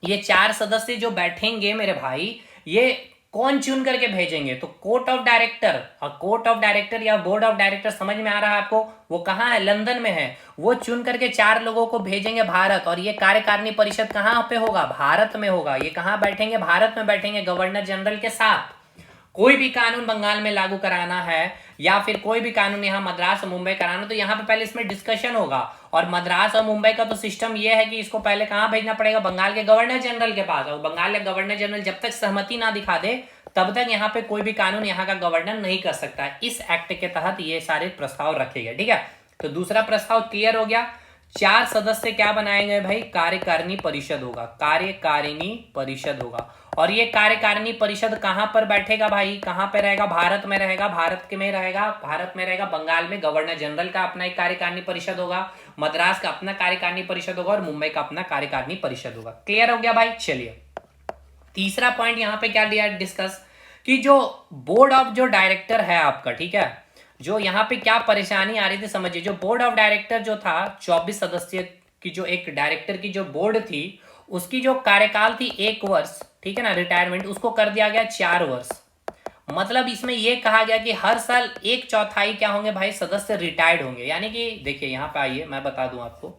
ये 4 सदस्य जो बैठेंगे मेरे भाई, ये कौन चुन करके भेजेंगे, तो कोर्ट ऑफ डायरेक्टर, और कोर्ट ऑफ डायरेक्टर या बोर्ड ऑफ डायरेक्टर समझ में आ रहा है आपको, वो कहाँ है, लंदन में है। वो चुन करके 4 लोगों को भेजेंगे भारत, और ये कार्यकारिणी परिषद कहाँ पे होगा, भारत में होगा। ये कहाँ बैठेंगे, भारत में बैठेंगे गवर्नर जनरल के साथ। कोई भी कानून बंगाल में लागू कराना है या फिर कोई भी कानून यहाँ मद्रास और मुंबई कराना, तो यहाँ पे पहले इसमें डिस्कशन होगा। और मद्रास और मुंबई का तो सिस्टम ये है कि इसको पहले कहाँ भेजना पड़ेगा, बंगाल के गवर्नर जनरल के पास। और बंगाल के गवर्नर जनरल जब तक सहमति ना दिखा दे, तब तक यहाँ पे कोई भी कानून यहाँ का गवर्नर नहीं कर सकता है। इस एक्ट के तहत ये सारे प्रस्ताव रखे गए। ठीक है, तो दूसरा प्रस्ताव क्लियर हो गया। 4 सदस्य क्या बनाए गए भाई, कार्यकारिणी परिषद होगा, कार्यकारिणी परिषद होगा। और ये कार्यकारिणी परिषद कहां पर बैठेगा भाई, कहां पे रहेगा, भारत में रहेगा। भारत में रहेगा बंगाल में गवर्नर जनरल का अपना एक कार्यकारिणी परिषद होगा, मद्रास का अपना कार्यकारिणी परिषद होगा और मुंबई का अपना कार्यकारिणी परिषद होगा। क्लियर हो गया भाई। चलिए तीसरा पॉइंट यहाँ पे क्या लिया डिस्कस, कि जो बोर्ड ऑफ जो डायरेक्टर है आपका, ठीक है, जो यहाँ पे क्या परेशानी आ रही थी समझिए। जो बोर्ड ऑफ डायरेक्टर जो था 24 सदस्य की, जो एक डायरेक्टर की जो बोर्ड थी, उसकी जो कार्यकाल थी 1 वर्ष, ठीक है ना, रिटायरमेंट, उसको कर दिया गया 4 वर्ष। मतलब इसमें यह कहा गया कि हर साल 1/4 क्या होंगे भाई, सदस्य रिटायर्ड होंगे। यानी कि देखिए यहाँ पे आइए मैं बता दूं आपको।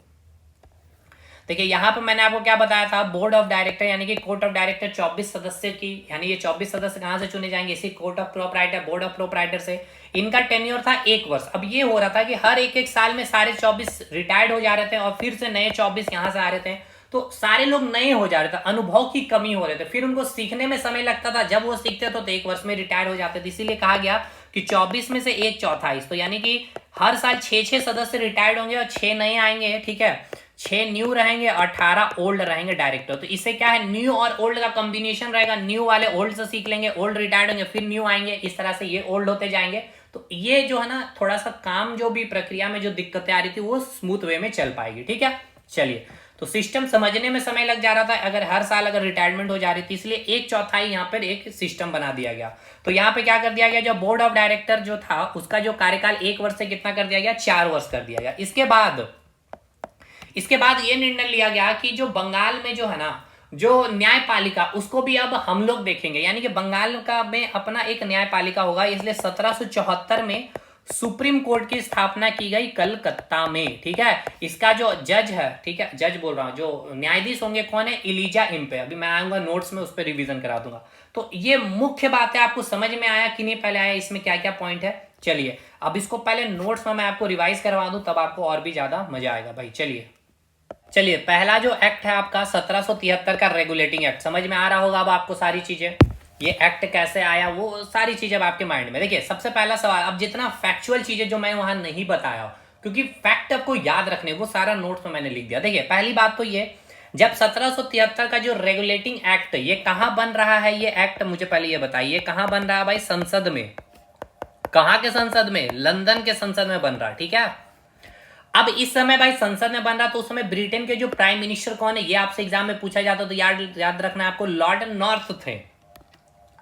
देखिए यहाँ पे मैंने आपको क्या बताया था, बोर्ड ऑफ डायरेक्टर यानी कि कोर्ट ऑफ डायरेक्टर 24 सदस्य की, यानी ये 24 सदस्य कहां से चुने जाएंगे, इसी court of proprietor, board of proprietor से। इनका टेन्योर था 1 वर्ष। अब ये हो रहा था कि हर एक साल में सारे 24 रिटायर्ड हो जा रहे थे और फिर से नए 24 यहाँ से आ रहे थे, तो सारे लोग नए हो जा रहे थे, अनुभव की कमी हो रहे थे, फिर उनको सीखने में समय लगता था। जब वो सीखते तो 1 वर्ष में रिटायर हो जाते थे। इसीलिए कहा गया कि 24 में से 1/4, तो यानी कि हर साल 6 सदस्य रिटायर्ड होंगे और 6 नए आएंगे। ठीक है, 6 न्यू रहेंगे, 18 ओल्ड रहेंगे डायरेक्टर। तो इससे क्या है, न्यू और ओल्ड का कॉम्बिनेशन रहेगा। न्यू वाले ओल्ड से सीख लेंगे, ओल्ड रिटायर्ड होंगे, फिर न्यू आएंगे, इस तरह से ये ओल्ड होते जाएंगे। तो ये जो है ना, थोड़ा सा काम जो भी प्रक्रिया में जो दिक्कतें आ रही थी वो स्मूथ वे में चल पाएगी। ठीक है, चलिए, तो सिस्टम समझने में समय लग जा रहा था अगर हर साल अगर रिटायरमेंट हो जा रही थी, इसलिए 1/4 यहाँ पर एक सिस्टम बना दिया गया। तो यहाँ पे क्या कर दिया गया, जो बोर्ड ऑफ डायरेक्टर जो था उसका जो कार्यकाल 1 वर्ष से कितना कर दिया गया, 4 वर्ष कर दिया गया। इसके बाद ये निर्णय लिया गया कि जो बंगाल में जो है ना, जो न्यायपालिका, उसको भी अब हम लोग देखेंगे। यानी कि बंगाल का में अपना एक न्यायपालिका होगा। इसलिए 1774 में सुप्रीम कोर्ट की स्थापना की गई कलकत्ता में। ठीक है, इसका जो जज है, ठीक है, जज बोल रहा हूं, जो न्यायाधीश होंगे कौन है, इलीजा इम्पे। अभी मैं आऊंगा नोट्स में, उस पर रिवीजन करा दूंगा। तो ये मुख्य बात है, आपको समझ में आया कि नहीं, पहले आया इसमें क्या क्या पॉइंट है। चलिए अब इसको पहले नोट्स में मैं आपको रिवाइज करवा दूं, तब आपको और भी ज्यादा मजा आएगा भाई। चलिए पहला जो एक्ट है आपका 1773 का रेगुलेटिंग एक्ट, समझ में आ रहा होगा अब आपको सारी चीजें, ये एक्ट कैसे आया, वो सारी चीजें अब आपके माइंड में। देखिए सबसे पहला सवाल, अब जितना फैक्चुअल चीजें जो मैं वहां नहीं बताया, क्योंकि फैक्ट आपको याद रखने, वो सारा नोट्स में मैंने लिख दिया। देखिए पहली बात तो ये, जब 1773 का जो रेगुलेटिंग एक्ट, ये कहां बन रहा है, ये एक्ट मुझे पहले ये बताइए कहां बन रहा है भाई, संसद में। कहां के संसद में, लंदन के संसद में बन रहा है। ठीक है, अब इस समय भाई संसद में बन रहा, तो उस समय ब्रिटेन के जो प्राइम मिनिस्टर कौन है, ये आपसे एग्जाम में पूछा जाता, तो याद रखना है आपको, लॉर्ड नॉर्थ थे।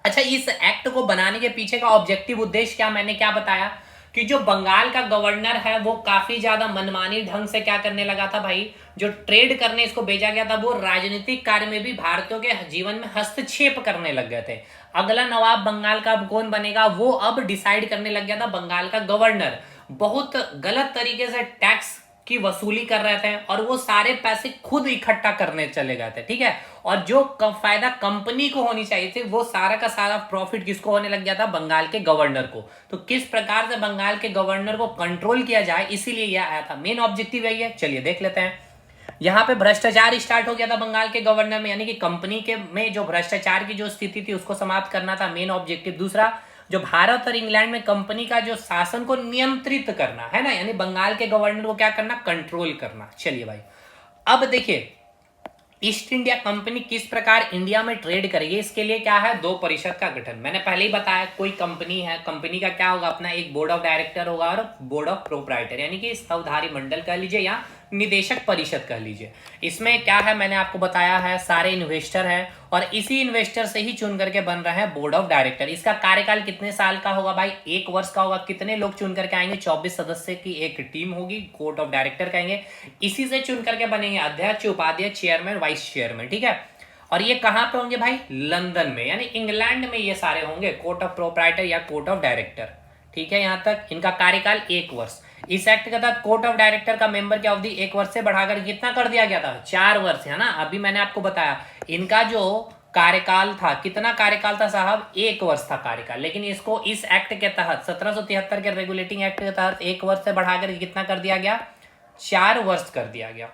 अच्छा, इस एक्ट को बनाने के पीछे का ऑब्जेक्टिव उद्देश्य क्या, मैंने क्या बताया कि जो बंगाल का गवर्नर है वो काफी ज्यादा मनमानी ढंग से क्या करने लगा था भाई, जो ट्रेड करने इसको भेजा गया था वो राजनीतिक कार्य में भी भारतीयों के जीवन में हस्तक्षेप करने लग गए थे। अगला नवाब बंगाल का अब कौन बनेगा वो अब डिसाइड करने लग गया था बंगाल का गवर्नर। बहुत गलत तरीके से टैक्स की वसूली कर रहे थे और वो सारे पैसे खुद इकट्ठा करने चले गए थे, ठीक है। और जो फायदा कंपनी को होनी चाहिए थी वो सारा का सारा प्रॉफिट किसको होने लग गया था, बंगाल के गवर्नर को। तो किस प्रकार से बंगाल के गवर्नर को कंट्रोल किया जाए इसीलिए यह आया था, मेन ऑब्जेक्टिव यही है। चलिए देख लेते हैं। यहाँ पे भ्रष्टाचार स्टार्ट हो गया था बंगाल के गवर्नर में, यानी कि कंपनी के में जो भ्रष्टाचार की जो स्थिति थी उसको समाप्त करना था मेन ऑब्जेक्टिव। दूसरा, जो भारत और इंग्लैंड में कंपनी का जो शासन को नियंत्रित करना है ना, यानी बंगाल के गवर्नर को क्या करना, कंट्रोल करना। चलिए भाई, अब देखिए ईस्ट इंडिया कंपनी किस प्रकार इंडिया में ट्रेड करेगी, इसके लिए क्या है, दो परिषद का गठन। मैंने पहले ही बताया, कोई कंपनी है, कंपनी का क्या होगा, अपना एक बोर्ड ऑफ डायरेक्टर होगा और बोर्ड ऑफ प्रोप्राइटर, यानी कि अवधारी मंडल कह लीजिए या निदेशक परिषद कह लीजिए। इसमें क्या है, मैंने आपको बताया है, सारे इन्वेस्टर हैं और इसी इन्वेस्टर से ही चुन करके बन रहे हैं बोर्ड ऑफ डायरेक्टर। इसका कार्यकाल कितने साल का होगा भाई, 1 वर्ष का होगा। कितने लोग चुन करके आएंगे, 24 सदस्य की एक टीम होगी, बोर्ड ऑफ डायरेक्टर कहेंगे। इसी से चुन करके बनेंगे अध्यक्ष, उपाध्यक्ष, चेयरमैन, वाइस चेयरमैन, ठीक है। और ये कहां पे होंगे भाई, लंदन में, यानी इंग्लैंड में ये सारे होंगे, कोर्ट ऑफ प्रोप्राइटर या कोर्ट ऑफ डायरेक्टर, ठीक है। यहां तक इनका कार्यकाल 1 वर्ष। इस एक्ट के तहत कोर्ट ऑफ डायरेक्टर का मेंबर की अवधि 1 वर्ष से बढ़ाकर कितना कर दिया गया था, 4 वर्ष, है ना। अभी मैंने आपको बताया इनका जो कार्यकाल था, कितना कार्यकाल था साहब, 1 वर्ष था कार्यकाल। लेकिन इसको इस एक्ट के तहत 1773 के रेगुलेटिंग एक्ट के तहत 1 वर्ष से बढ़ाकर कितना कर दिया गया, 4 वर्ष कर दिया गया।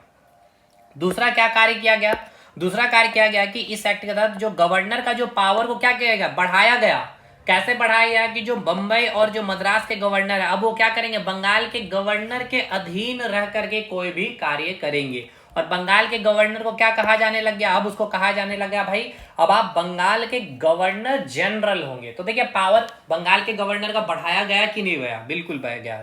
दूसरा क्या कार्य किया गया, दूसरा कार्य किया गया कि इस एक्ट के तहत जो गवर्नर का जो पावर को क्या किया गया, बढ़ाया गया। कैसे बढ़ाया गया कि जो बंबई और जो मद्रास के गवर्नर है, अब वो क्या करेंगे, बंगाल के गवर्नर के अधीन रह करके कोई भी कार्य करेंगे। और बंगाल के गवर्नर को क्या कहा जाने लग गया, अब उसको कहा जाने लग गया भाई अब आप बंगाल के गवर्नर जनरल होंगे। तो देखिए पावर बंगाल के गवर्नर का बढ़ाया गया कि नहीं गया, बिल्कुल बढ़ गया।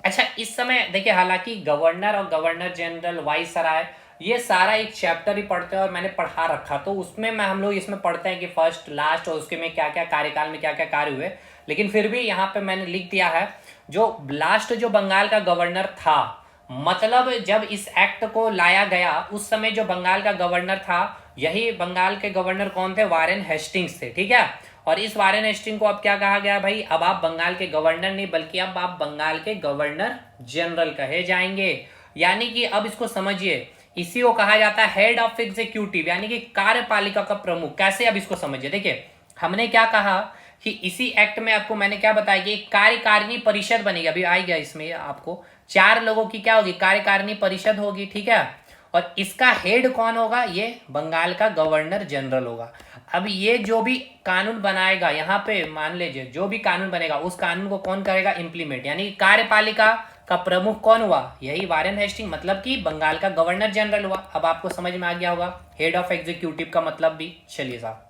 अच्छा, इस समय देखिए हालांकि गवर्नर और गवर्नर जनरल, वाइसराय, ये सारा एक चैप्टर ही पढ़ते हैं और मैंने पढ़ा रखा, तो उसमें हम लोग इसमें पढ़ते हैं कि फर्स्ट लास्ट और उसके में क्या क्या कार्यकाल में क्या क्या कार्य हुए। लेकिन फिर भी यहाँ पे मैंने लिख दिया है, जो लास्ट जो बंगाल का गवर्नर था, मतलब जब इस एक्ट को लाया गया उस समय जो बंगाल का गवर्नर था, यही बंगाल के गवर्नर कौन थे, वारेन हेस्टिंग्स थे, ठीक है। और इस वारेन हेस्टिंग को अब क्या कहा गया भाई, अब आप बंगाल के गवर्नर नहीं बल्कि अब आप बंगाल के गवर्नर जनरल कहे जाएंगे। यानी कि अब इसको समझिए, इसी को कहा जाता है हेड ऑफ एग्जीक्यूटिव, यानी कि कार्यपालिका का प्रमुख। कैसे, अब इसको समझिए। देखिए हमने क्या कहा कि इसी एक्ट में आपको मैंने क्या बताया कि एक कार्यकारिणी परिषद बनेगी, अभी आएगा इसमें आपको 4 लोगों की क्या होगी, कार्यकारिणी परिषद होगी, ठीक है। और इसका हेड कौन होगा, ये बंगाल का गवर्नर जनरल होगा। अब ये जो भी कानून बनाएगा, यहाँ पे मान लीजिए जो भी कानून बनेगा उस कानून को कौन करेगा, इंप्लीमेंट, यानी कार्यपालिका का प्रमुख कौन हुआ, यही वारेन हेस्टिंग, मतलब कि बंगाल का गवर्नर जनरल हुआ। अब आपको समझ में आ गया होगा हेड ऑफ एग्जीक्यूटिव का मतलब भी। चलिए साहब,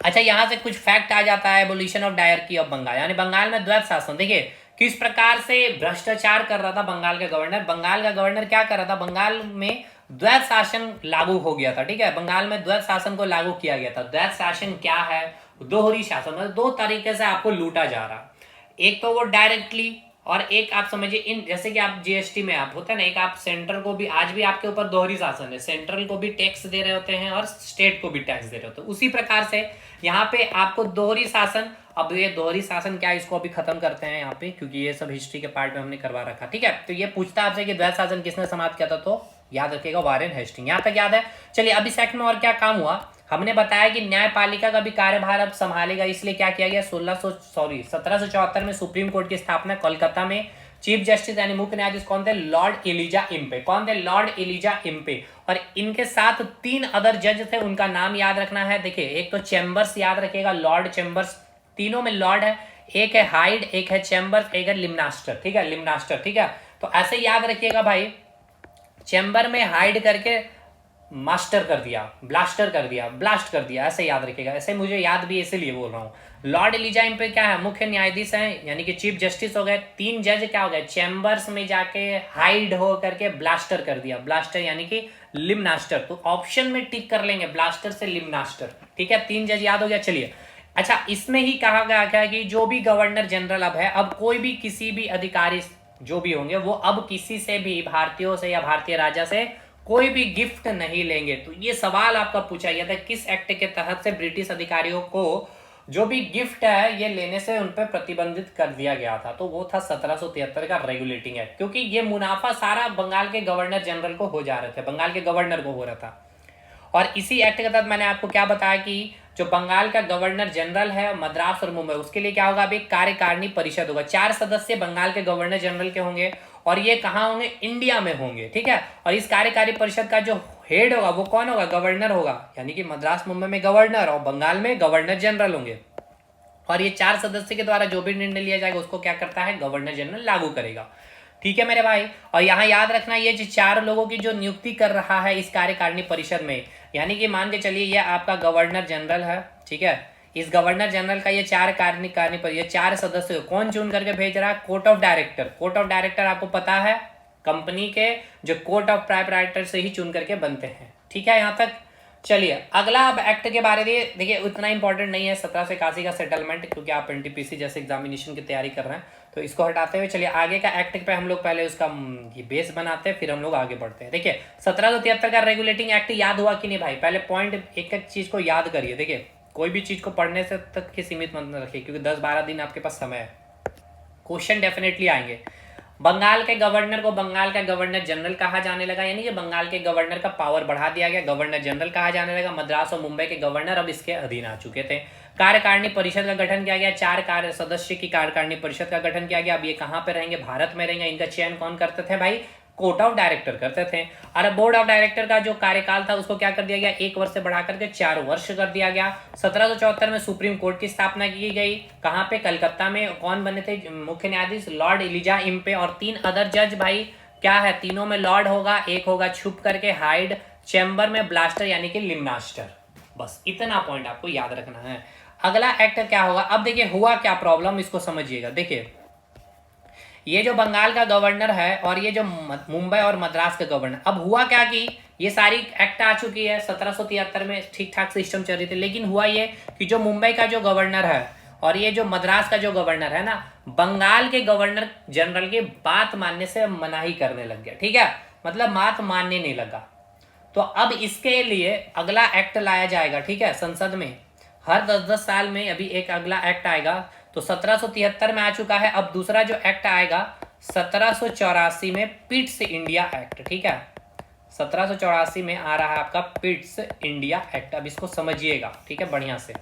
अच्छा यहां से कुछ फैक्ट आ जाता है, evolution of dyarchy of Bengal, यानी बंगाल में द्वैत शासन। देखिए किस प्रकार से भ्रष्टाचार कर रहा था बंगाल का गवर्नर। बंगाल का गवर्नर क्या कर रहा था, बंगाल में द्वैत शासन लागू हो गया था, ठीक है। बंगाल में द्वैत शासन को लागू किया गया था। द्वैत शासन क्या है, दोहरी शासन, मतलब 2 तरीके से आपको लूटा जा रहा, एक तो वो डायरेक्टली और एक आप समझिए इन, जैसे कि आप जीएसटी में आप होता है ना, एक आप सेंटर को भी, आज भी आपके ऊपर दोहरी शासन है, सेंट्रल को भी टैक्स दे रहे होते हैं और स्टेट को भी टैक्स दे रहे होते हैं। उसी प्रकार से यहाँ पे आपको दोहरी शासन, अब ये दोहरी शासन क्या है इसको अभी खत्म करते हैं यहाँ पे, क्योंकि ये सब हिस्ट्री के पार्ट में हमने करवा रखा, ठीक है। तो ये पूछता है आपसे कि द्वैत शासन किसने समाप्त किया था, तो याद रखिएगा वारेन हेस्टिंग, यहाँ तक याद है। चलिए अब इस एक्ट में और क्या काम हुआ, हमने बताया कि न्यायपालिका का भी कार्यभार अब संभालेगा, इसलिए क्या किया गया, 1774 में सुप्रीम कोर्ट की स्थापना कोलकाता में। चीफ जस्टिस यानी मुख्य न्यायाधीश कौन थे, लॉर्ड एलिजा इम्पे। कौन थे, लॉर्ड एलिजा इम्पे। और इनके साथ 3 अदर जज थे, उनका नाम याद रखना है। देखिए एक तो चैम्बर्स याद रखिएगा, लॉर्ड चैम्बर्स, तीनों में लॉर्ड है, एक है हाइड, एक है चैम्बर्स, एक है लिमनास्टर, ठीक है, लिमनास्टर, ठीक है। तो ऐसे याद रखिएगा भाई, चैम्बर में हाइड करके मास्टर कर दिया, ब्लास्टर कर दिया, ब्लास्ट कर दिया, ऐसे याद रखिएगा। ऐसे मुझे याद भी इसीलिए बोल रहा हूँ। लॉर्ड एलिजा इम्पे क्या है, मुख्य न्यायाधीश हैं, यानी कि चीफ जस्टिस हो गए। 3 जज क्या हो गए, चैम्बर्स में जाके हाइड हो करके ब्लास्टर कर दिया, ब्लास्टर यानी कि लिमनास्टर। तो ऑप्शन में टिक कर लेंगे ब्लास्टर से लिमनास्टर, ठीक है। 3 जज याद हो गया। चलिए अच्छा, इसमें ही कहा गया क्या कि जो भी गवर्नर जनरल अब है, अब कोई भी किसी भी अधिकारी जो भी होंगे वो अब किसी से भी, भारतीयों से या भारतीय राजा से कोई भी गिफ्ट नहीं लेंगे। तो ये सवाल आपका पूछा गया था, किस एक्ट के तहत से ब्रिटिश अधिकारियों को जो भी गिफ्ट है ये लेने से उन पर प्रतिबंधित कर दिया गया था। तो वो था 1773 का रेगुलेटिंग एक्ट, क्योंकि ये मुनाफा सारा बंगाल के गवर्नर जनरल को हो जा रहे थे, बंगाल के गवर्नर को हो रहा था। और इसी एक्ट के तहत मैंने आपको क्या बताया कि जो बंगाल का गवर्नर जनरल है मद्रास और मुंबई, उसके लिए क्या होगा, अभी कार्यकारिणी परिषद होगा। 4 सदस्य बंगाल के गवर्नर जनरल के होंगे और ये कहाँ होंगे, इंडिया में होंगे, ठीक है। और इस कार्यकारी परिषद का जो हेड होगा वो कौन होगा, गवर्नर होगा, यानी कि मद्रास मुंबई में गवर्नर और बंगाल में गवर्नर जनरल होंगे। और ये 4 सदस्य के द्वारा जो भी निर्णय लिया जाएगा उसको क्या करता है, गवर्नर जनरल लागू करेगा। ठीक है मेरे भाई। और यहाँ याद रखना, ये जो 4 लोगों की जो नियुक्ति कर रहा है इस कार्यकारिणी परिषद में, यानी कि मान के चलिए ये आपका गवर्नर जनरल है, ठीक है। इस गवर्नर जनरल का ये 4 कार्यकारिणी पर ये 4 सदस्य कौन चुन करके भेज रहा है, court of director. Court of director आपको पता है कंपनी के जो कोर्ट ऑफ प्रोप्राइटर से ही चुन करके बनते हैं, ठीक है। यहाँ तक चलिए अगला अब एक्ट के बारे में देखिए, उतना इंपॉर्टेंट नहीं है 1781 का सेटलमेंट, क्योंकि आप एनटीपीसी जैसे एग्जामिनेशन की तैयारी कर रहे हैं, तो इसको हटाते हुए चलिए आगे का एक्ट पे हम लोग पहले उसका ये बेस बनाते हैं, फिर हम लोग आगे बढ़ते हैं। देखिए 1773 का रेगुलेटिंग एक्ट याद हुआ कि नहीं भाई, पहले पॉइंट एक एक चीज को याद करिए। देखिए कोई भी चीज को पढ़ने से तक के सीमित मत रखिए, क्योंकि 10-12 दिन आपके पास समय है, क्वेश्चन डेफिनेटली आएंगे। बंगाल के गवर्नर को बंगाल का गवर्नर जनरल कहा जाने लगा, यानी कि बंगाल के गवर्नर का पावर बढ़ा दिया गया, गवर्नर जनरल कहा जाने लगा। मद्रास और मुंबई के गवर्नर अब इसके अधीन आ चुके थे। कार्यकारिणी परिषद का गठन किया गया, 4 कार्य सदस्य की कार्यकारिणी परिषद का गठन किया गया। अब ये कहाँ पे रहेंगे, भारत में रहेंगे। इनका चयन कौन करते थे भाई, कोर्ट ऑफ डायरेक्टर करते थे। और बोर्ड ऑफ डायरेक्टर का जो कार्यकाल था उसको क्या कर दिया गया, 1 वर्ष से बढ़ा करके 4 वर्ष कर दिया गया। 1774 में सुप्रीम कोर्ट की स्थापना की गई, कहाँ पे, कलकत्ता में। कौन बने थे मुख्य न्यायाधीश, लॉर्ड इलिजा इम्पे और 3 अदर जज। भाई क्या है, तीनों में लॉर्ड होगा, एक होगा छुप करके हाइड, चैम्बर में ब्लास्टर यानी कि लिमनास्टर। बस इतना पॉइंट आपको याद रखना है। अगला एक्ट क्या होगा, अब देखिए हुआ क्या प्रॉब्लम, इसको समझिएगा। देखिए ये जो बंगाल का गवर्नर है और ये जो मुंबई और मद्रास का गवर्नर, अब हुआ क्या कि ये सारी एक्ट आ चुकी है 1773 में, ठीक ठाक सिस्टम चल रही थी। लेकिन हुआ ये कि जो मुंबई का जो गवर्नर है और ये जो मद्रास का जो गवर्नर है ना, बंगाल के गवर्नर जनरल की बात मानने से मनाही करने लग गया, ठीक है, मतलब बात मानने नहीं लगा। तो अब इसके लिए अगला एक्ट लाया जाएगा, ठीक है, संसद में हर 10-10 साल में अभी एक अगला एक्ट आएगा। तो 1773 में आ चुका है, अब दूसरा जो एक्ट आएगा 1784 में, पिट्स इंडिया एक्ट, ठीक है। 1784 में आ रहा है आपका पिट्स इंडिया एक्ट। अब इसको समझिएगा, ठीक है, बढ़िया से।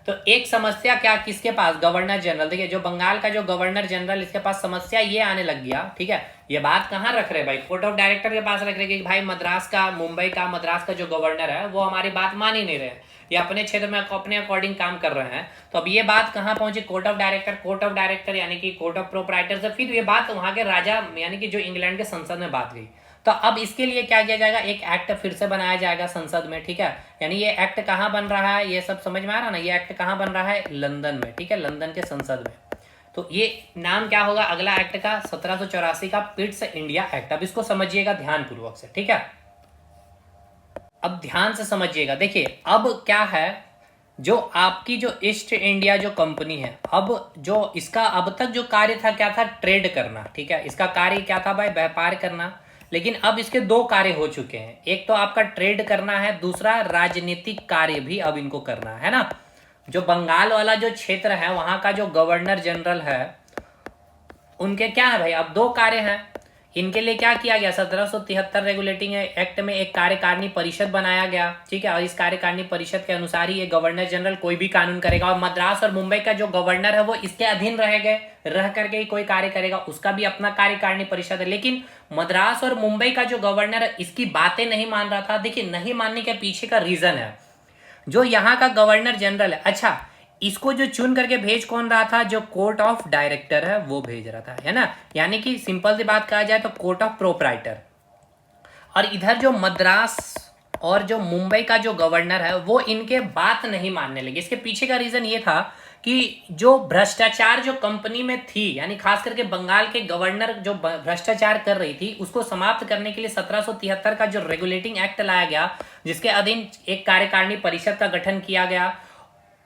तो एक समस्या क्या किसके पास, गवर्नर जनरल। देखिए जो बंगाल का जो गवर्नर जनरल, इसके पास समस्या ये आने लग गया, ठीक है। ये बात कहाँ रख रहे भाई, कोर्ट ऑफ डायरेक्टर के पास रख रहे कि भाई मद्रास का, मुंबई का, मद्रास का जो गवर्नर है वो हमारी बात मान ही नहीं रहे, ये अपने क्षेत्र में अपने अकॉर्डिंग काम कर रहे हैं। तो अब ये बात कहाँ पहुंची, court of director. Court of director यानी कि कोर्ट ऑफ प्रोप्राइटर से फिर ये बात वहां के राजा यानी कि जो इंग्लैंड के संसद में बात गई। तो अब इसके लिए क्या किया जाएगा, एक एक्ट फिर से बनाया जाएगा संसद में, ठीक है। यानी ये एक्ट कहाँ बन रहा है, ये सब समझ में आ रहा है ना, ये एक्ट कहाँ बन रहा है, लंदन में, ठीक है, लंदन के संसद में। तो ये नाम क्या होगा अगला एक्ट का, 1784 का पिट्स इंडिया एक्ट। अब इसको समझिएगा ध्यानपूर्वक से, ठीक है। अब ध्यान से समझिएगा। देखिए अब क्या है, जो आपकी जो ईस्ट इंडिया जो कंपनी है, अब जो इसका अब तक जो कार्य था क्या था, ट्रेड करना, ठीक है, इसका कार्य क्या था भाई, व्यापार करना। लेकिन अब इसके 2 कार्य हो चुके हैं, एक तो आपका ट्रेड करना है, दूसरा राजनीतिक कार्य भी अब इनको करना है ना। जो बंगाल वाला जो क्षेत्र है वहां का जो गवर्नर जनरल है उनके क्या है भाई, अब 2 कार्य हैं। इनके लिए क्या किया गया, 1773 रेगुलेटिंग एक्ट में एक कार्यकारिणी परिषद बनाया गया, ठीक है। और इस कार्यकारिणी परिषद के अनुसार ही ये गवर्नर जनरल कोई भी कानून करेगा। और मद्रास और मुंबई का जो गवर्नर है वो इसके अधीन रह करके ही कोई कार्य करेगा, उसका भी अपना कार्यकारिणी परिषद है। लेकिन मद्रास और मुंबई का जो गवर्नर है इसकी बातें नहीं मान रहा था। देखिए नहीं मानने के पीछे का रीजन है, जो यहाँ का गवर्नर जनरल है, अच्छा इसको जो चुन करके भेज कौन रहा था, जो कोर्ट ऑफ डायरेक्टर है वो भेज रहा था, है ना। यानी कि सिंपल सी बात कहा जाए तो कोर्ट ऑफ प्रोप्राइटर। और इधर जो मद्रास और जो मुंबई का जो गवर्नर है वो इनके बात नहीं मानने लगे। इसके पीछे का रीजन ये था कि जो भ्रष्टाचार जो कंपनी में थी, यानी खास करके बंगाल के गवर्नर जो भ्रष्टाचार कर रही थी उसको समाप्त करने के लिए 1773 का जो रेगुलेटिंग एक्ट लाया गया, जिसके अधीन एक कार्यकारिणी परिषद का गठन किया गया।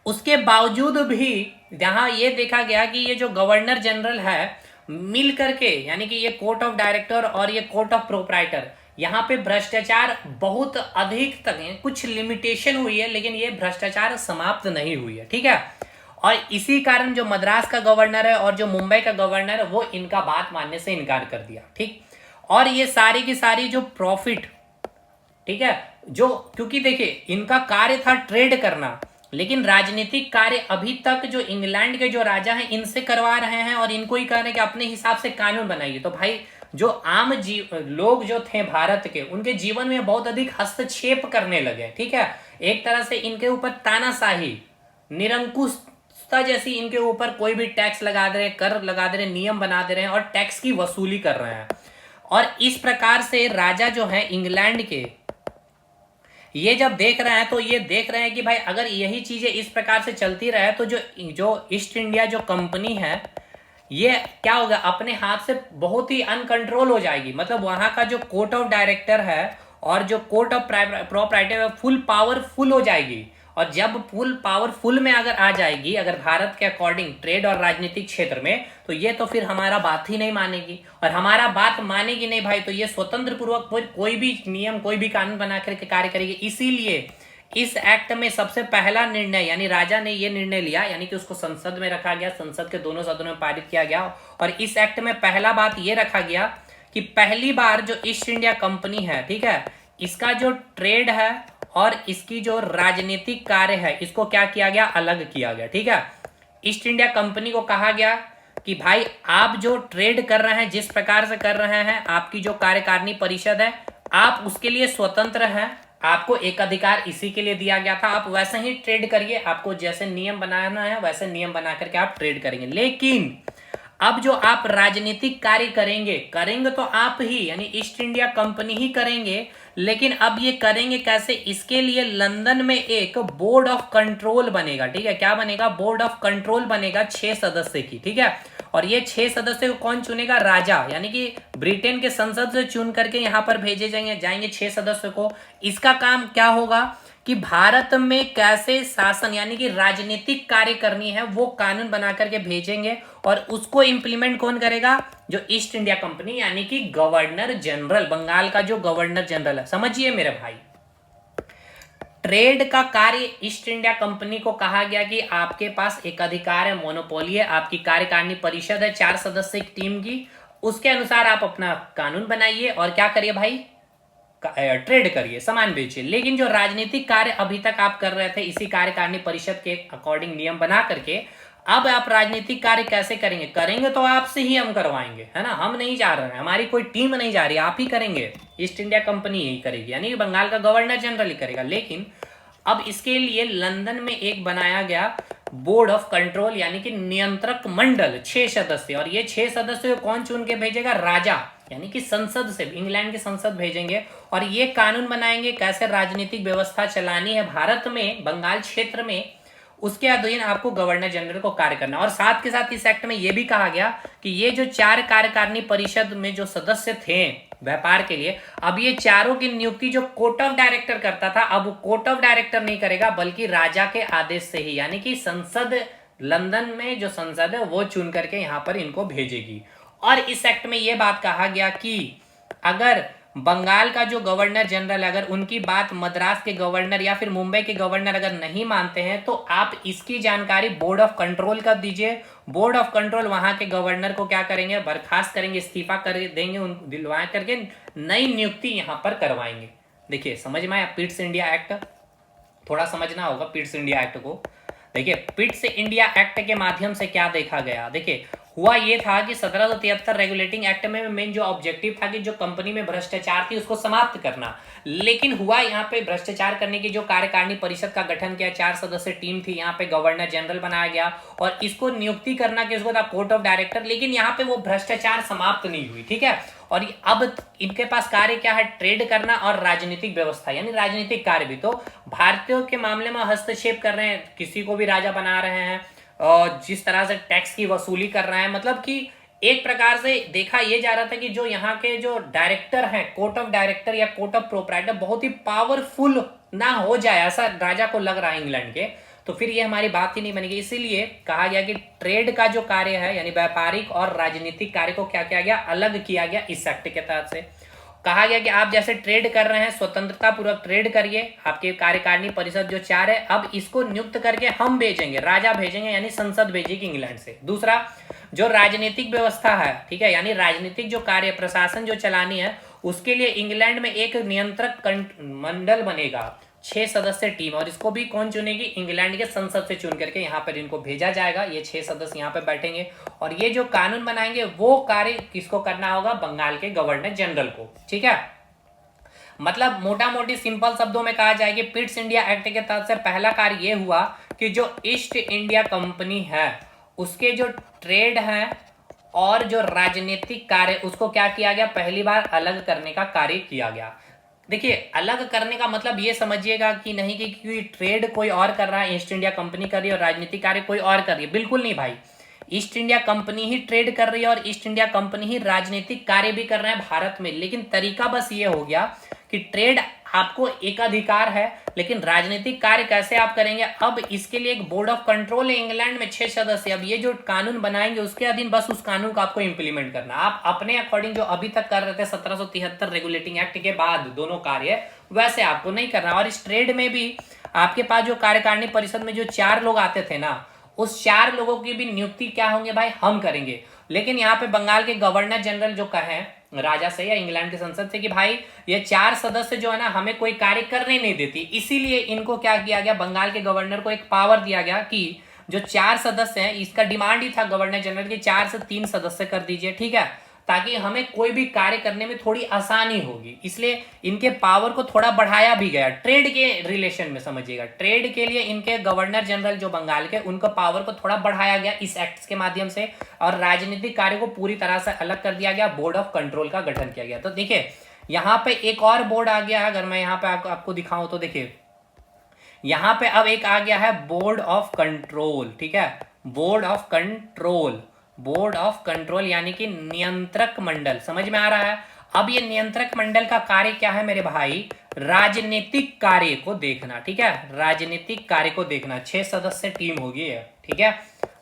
उसके बावजूद भी यहाँ ये देखा गया कि ये जो गवर्नर जनरल है मिल करके, यानी कि ये कोर्ट ऑफ डायरेक्टर और ये कोर्ट ऑफ प्रोप्राइटर, यहाँ पे भ्रष्टाचार बहुत अधिक तक है, कुछ लिमिटेशन हुई है लेकिन ये भ्रष्टाचार समाप्त नहीं हुई है, ठीक है। और इसी कारण जो मद्रास का गवर्नर है और जो मुंबई का गवर्नर है वो इनका बात मानने से इनकार कर दिया, ठीक। और ये सारी की सारी जो प्रॉफिट, ठीक है, जो क्योंकि देखिए इनका कार्य था ट्रेड करना, लेकिन राजनीतिक कार्य अभी तक जो इंग्लैंड के जो राजा हैं इनसे करवा रहे हैं और इनको ही कह रहे हैं कि अपने हिसाब से कानून बनाइए। तो भाई जो आम लोग जो थे भारत के, उनके जीवन में बहुत अधिक हस्तक्षेप करने लगे, ठीक है। एक तरह से इनके ऊपर तानाशाही, निरंकुशता जैसी इनके ऊपर कोई भी टैक्स लगा दे रहे, कर लगा दे रहे, नियम बना दे रहे हैं और टैक्स की वसूली कर रहे हैं। और इस प्रकार से राजा जो है इंग्लैंड के, ये जब देख रहे हैं तो ये देख रहे हैं कि भाई अगर यही चीजें इस प्रकार से चलती रहे तो जो जो ईस्ट इंडिया जो कंपनी है ये क्या होगा, अपने हाथ से बहुत ही अनकंट्रोल हो जाएगी। मतलब वहां का जो कोर्ट ऑफ डायरेक्टर है और जो कोर्ट ऑफ प्रोप्राइटर है फुल पावरफुल हो जाएगी। और जब फुल पावरफुल में अगर आ जाएगी, अगर भारत के अकॉर्डिंग ट्रेड और राजनीतिक क्षेत्र में, तो ये तो फिर हमारा बात ही नहीं मानेगी। और हमारा बात मानेगी नहीं भाई तो ये स्वतंत्र पूर्वक कोई भी नियम, कोई भी कानून बना करके कार्य करेगी। इसीलिए इस एक्ट में सबसे पहला निर्णय, यानी राजा ने यह निर्णय लिया, यानी कि उसको संसद में रखा गया, संसद के दोनों सदनों में पारित किया गया। और इस एक्ट में पहला बात यह रखा गया कि पहली बार जो ईस्ट इंडिया कंपनी है, ठीक है, इसका जो ट्रेड है और इसकी जो राजनीतिक कार्य है इसको क्या किया गया, अलग किया गया, ठीक है। ईस्ट इंडिया कंपनी को कहा गया कि भाई आप जो ट्रेड कर रहे हैं, जिस प्रकार से कर रहे हैं, आपकी जो कार्यकारिणी परिषद है, आप उसके लिए स्वतंत्र हैं, आपको एक अधिकार इसी के लिए दिया गया था, आप वैसे ही ट्रेड करिए, आपको जैसे नियम बनाना है वैसे नियम बना करके आप ट्रेड करेंगे। लेकिन अब जो आप राजनीतिक कार्य करेंगे तो आप ही, यानी ईस्ट इंडिया कंपनी ही करेंगे। लेकिन अब ये करेंगे कैसे, इसके लिए लंदन में एक बोर्ड ऑफ कंट्रोल बनेगा, ठीक है। क्या बनेगा, बोर्ड ऑफ कंट्रोल बनेगा 6 सदस्य की, ठीक है। और ये 6 सदस्य को कौन चुनेगा, राजा, यानी कि ब्रिटेन के संसद से चुन करके यहां पर भेजे जाएंगे 6 सदस्य को। इसका काम क्या होगा कि भारत में कैसे शासन, यानी कि राजनीतिक कार्य करनी है, वो कानून बना करके भेजेंगे। और उसको इंप्लीमेंट कौन करेगा, जो ईस्ट इंडिया कंपनी, यानी कि गवर्नर जनरल, बंगाल का जो गवर्नर जनरल है। समझिए मेरे भाई, ट्रेड का कार्य ईस्ट इंडिया कंपनी को कहा गया कि आपके पास एक अधिकार है, मोनोपोली है, आपकी कार्यकारिणी परिषद है 4 सदस्य की टीम की, उसके अनुसार आप अपना कानून बनाइए और क्या करिए भाई, ट्रेड करिए, सामान बेचिए। लेकिन जो राजनीतिक कार्य अभी तक आप कर रहे थे इसी कार्यकारिणी परिषद के अकॉर्डिंग नियम बना करके, अब आप राजनीतिक कार्य कैसे करेंगे तो आपसे ही हम करवाएंगे, है ना। हम नहीं जा रहे हैं, हमारी कोई टीम नहीं जा रही, आप ही करेंगे, ईस्ट इंडिया कंपनी यही करेगी, यानी बंगाल का गवर्नर जनरल ही करेगा। लेकिन अब इसके लिए लंदन में एक बनाया गया बोर्ड ऑफ कंट्रोल, यानी कि नियंत्रक मंडल, 6 सदस्य। और ये 6 सदस्य कौन चुन के भेजेगा, राजा, यानी कि संसद से, इंग्लैंड की संसद भेजेंगे। और ये कानून बनाएंगे कैसे राजनीतिक व्यवस्था चलानी है भारत में, बंगाल क्षेत्र में, उसके अधीन आपको गवर्नर जनरल को कार्य करना। और साथ के साथ इस एक्ट में यह भी कहा गया कि ये जो 4 कार्यकारिणी परिषद में जो सदस्य थे व्यापार के लिए, अब ये चारों की नियुक्ति जो कोर्ट ऑफ डायरेक्टर करता था, अब कोर्ट ऑफ डायरेक्टर नहीं करेगा बल्कि राजा के आदेश से ही, यानी कि संसद, लंदन में जो संसद है वो चुन करके यहां पर इनको भेजेगी। और इस एक्ट में यह बात कहा गया कि अगर बंगाल का जो गवर्नर जनरल, अगर उनकी बात मद्रास के गवर्नर या फिर मुंबई के गवर्नर अगर नहीं मानते हैं तो आप इसकी जानकारी बोर्ड ऑफ कंट्रोल कर दीजिए। बोर्ड ऑफ कंट्रोल वहां के गवर्नर को क्या करेंगे, बर्खास्त करेंगे, इस्तीफा कर देंगे, उन दिलवा करके नई नियुक्ति यहां पर करवाएंगे। देखिए समझ में आया, पिट्स इंडिया एक्ट, थोड़ा समझना होगा पिट्स इंडिया एक्ट को। देखिए पिट्स इंडिया एक्ट के माध्यम से क्या देखा गया, देखिए हुआ ये था कि 1773 रेगुलेटिंग एक्ट में मेन जो ऑब्जेक्टिव था कि जो कंपनी में भ्रष्टाचार थी उसको समाप्त करना। लेकिन हुआ यहाँ पे भ्रष्टाचार करने की जो कार्यकारिणी परिषद का गठन किया, 4 सदस्य टीम थी, यहाँ पे गवर्नर जनरल बनाया गया और इसको नियुक्ति करना किसको था, कोर्ट ऑफ डायरेक्टर। लेकिन यहाँ पे वो भ्रष्टाचार समाप्त नहीं हुई, ठीक है। और अब इनके पास कार्य क्या है, ट्रेड करना और राजनीतिक व्यवस्था, यानी राजनीतिक कार्य भी। तो भारतीयों के मामले में हस्तक्षेप कर रहे हैं, किसी को भी राजा बना रहे हैं, और जिस तरह से टैक्स की वसूली कर रहा है, मतलब कि एक प्रकार से देखा यह जा रहा था कि जो यहाँ के जो डायरेक्टर हैं, कोर्ट ऑफ डायरेक्टर या कोर्ट ऑफ प्रोप्राइटर, बहुत ही पावरफुल ना हो जाए, ऐसा राजा को लग रहा है इंग्लैंड के। तो फिर ये हमारी बात ही नहीं बनेगी। इसीलिए कहा गया कि ट्रेड का जो कार्य है यानी व्यापारिक और राजनीतिक कार्य को क्या किया गया, अलग किया गया इस एक्ट के तहत से। कहा गया कि आप जैसे ट्रेड कर रहे हैं स्वतंत्रता पूर्वक ट्रेड करिए, आपके कार्यकारिणी परिषद जो 4 है अब इसको नियुक्त करके हम भेजेंगे, राजा भेजेंगे यानी संसद भेजेगी इंग्लैंड से। दूसरा, जो राजनीतिक व्यवस्था है, ठीक है, यानी राजनीतिक जो कार्य प्रशासन जो चलानी है उसके लिए इंग्लैंड में एक नियंत्रक मंडल बनेगा, 6 सदस्य टीम, और इसको भी कौन चुनेगी, इंग्लैंड के संसद से चुन करके यहाँ पर इनको भेजा जाएगा। ये 6 सदस्य यहाँ पे बैठेंगे और ये जो कानून बनाएंगे वो कार्य किसको करना होगा, बंगाल के गवर्नर जनरल को। ठीक है, मतलब मोटा मोटी सिंपल शब्दों में कहा जाए कि पिट्स इंडिया एक्ट के तहत से पहला कार्य यह हुआ कि जो ईस्ट इंडिया कंपनी है उसके जो ट्रेड है और जो राजनीतिक कार्य उसको क्या किया गया, पहली बार अलग करने का कार्य किया गया। देखिए, अलग करने का मतलब ये समझिएगा कि नहीं कि क्योंकि ट्रेड कोई और कर रहा है, ईस्ट इंडिया कंपनी कर रही है और राजनीतिक कार्य कोई और कर रही है, बिल्कुल नहीं भाई। ईस्ट इंडिया कंपनी ही ट्रेड कर रही है और ईस्ट इंडिया कंपनी ही राजनीतिक कार्य भी कर रहे हैं भारत में, लेकिन तरीका बस ये हो गया कि ट्रेड आपको एक अधिकार है लेकिन राजनीतिक कार्य कैसे आप करेंगे। अब इसके लिए एक बोर्ड ऑफ कंट्रोल है इंग्लैंड में 6 सदस्य, अब ये जो कानून बनाएंगे उसके अधीन बस उस कानून को आपको इंप्लीमेंट करना। आप अपने अकॉर्डिंग जो अभी तक कर रहे थे 1773 रेगुलेटिंग एक्ट के बाद दोनों कार्य, वैसे आपको नहीं करना। और इस ट्रेड में भी आपके पास जो कार्यकारिणी परिषद में जो 4 लोग आते थे ना, उस 4 लोगों की भी नियुक्ति क्या होंगे भाई, हम करेंगे। लेकिन यहाँ पे बंगाल के गवर्नर जनरल जो कहें राजा से या इंग्लैंड की संसद से कि भाई ये 4 सदस्य जो है ना हमें कोई कार्य करने नहीं देती, इसीलिए इनको क्या किया गया, बंगाल के गवर्नर को एक पावर दिया गया कि जो 4 सदस्य हैं, इसका डिमांड ही था गवर्नर जनरल की 4 से 3 सदस्य कर दीजिए, ठीक है, ताकि हमें कोई भी कार्य करने में थोड़ी आसानी होगी। इसलिए इनके पावर को थोड़ा बढ़ाया भी गया ट्रेड के रिलेशन में, समझिएगा, ट्रेड के लिए इनके गवर्नर जनरल जो बंगाल के, उनका पावर को थोड़ा बढ़ाया गया इस एक्ट के माध्यम से, और राजनीतिक कार्य को पूरी तरह से अलग कर दिया गया, बोर्ड ऑफ कंट्रोल का गठन किया गया। तो देखिए यहाँ पे एक और बोर्ड आ गया है, अगर मैं यहाँ पे आपको दिखाऊं तो देखिए यहाँ पे अब एक आ गया है बोर्ड ऑफ कंट्रोल, ठीक है, board of control, board of control यानी कि नियंत्रक मंडल, समझ में आ रहा है। अब ये नियंत्रक मंडल का कार्य क्या है मेरे भाई, राजनीतिक कार्य को देखना, ठीक है, राजनीतिक कार्य को देखना, 6 सदस्य टीम होगी है, ठीक है,